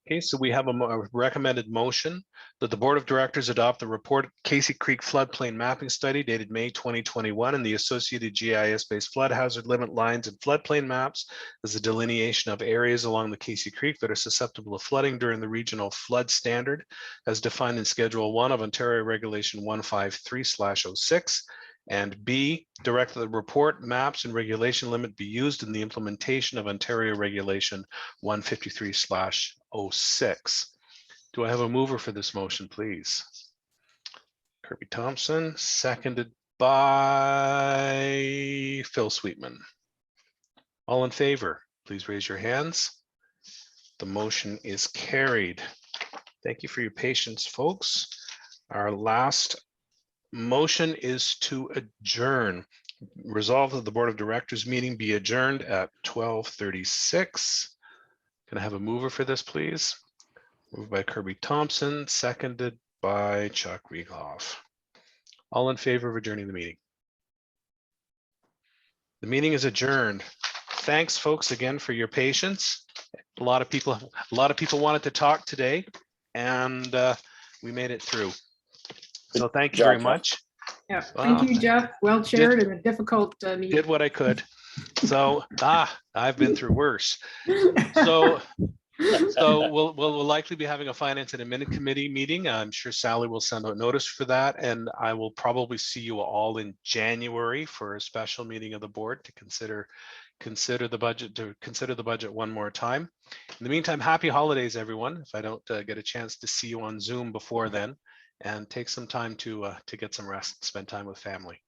Speaker 1: Okay, so we have a recommended motion that the Board of Directors adopt the report Casey Creek floodplain mapping study dated May 2021 and the associated GIS-based flood hazard limit lines and floodplain maps as a delineation of areas along the Casey Creek that are susceptible to flooding during the regional flood standard as defined in Schedule 1 of Ontario Regulation 153/06. And B, direct that the report, maps, and regulation limit be used in the implementation of Ontario Regulation 153/06. Do I have a mover for this motion, please? Kirby Thompson, seconded by Phil Sweetman. All in favor, please raise your hands. The motion is carried. Thank you for your patience, folks. Our last motion is to adjourn. Resolved that the Board of Directors meeting be adjourned at 12:36. Can I have a mover for this, please? Moved by Kirby Thompson, seconded by Chuck Rieghoff. All in favor of adjourning the meeting? The meeting is adjourned. Thanks, folks, again for your patience. A lot of people wanted to talk today, and we made it through. So thank you very much.
Speaker 2: Yeah, thank you, Jeff. Well chaired and a difficult meeting.
Speaker 1: Did what I could. So, I've been through worse. So we'll likely be having a finance and admin committee meeting. I'm sure Sally will send out notice for that, and I will probably see you all in January for a special meeting of the board to consider the budget one more time. In the meantime, happy holidays, everyone. If I don't get a chance to see you on Zoom before then, and take some time to get some rest, spend time with family.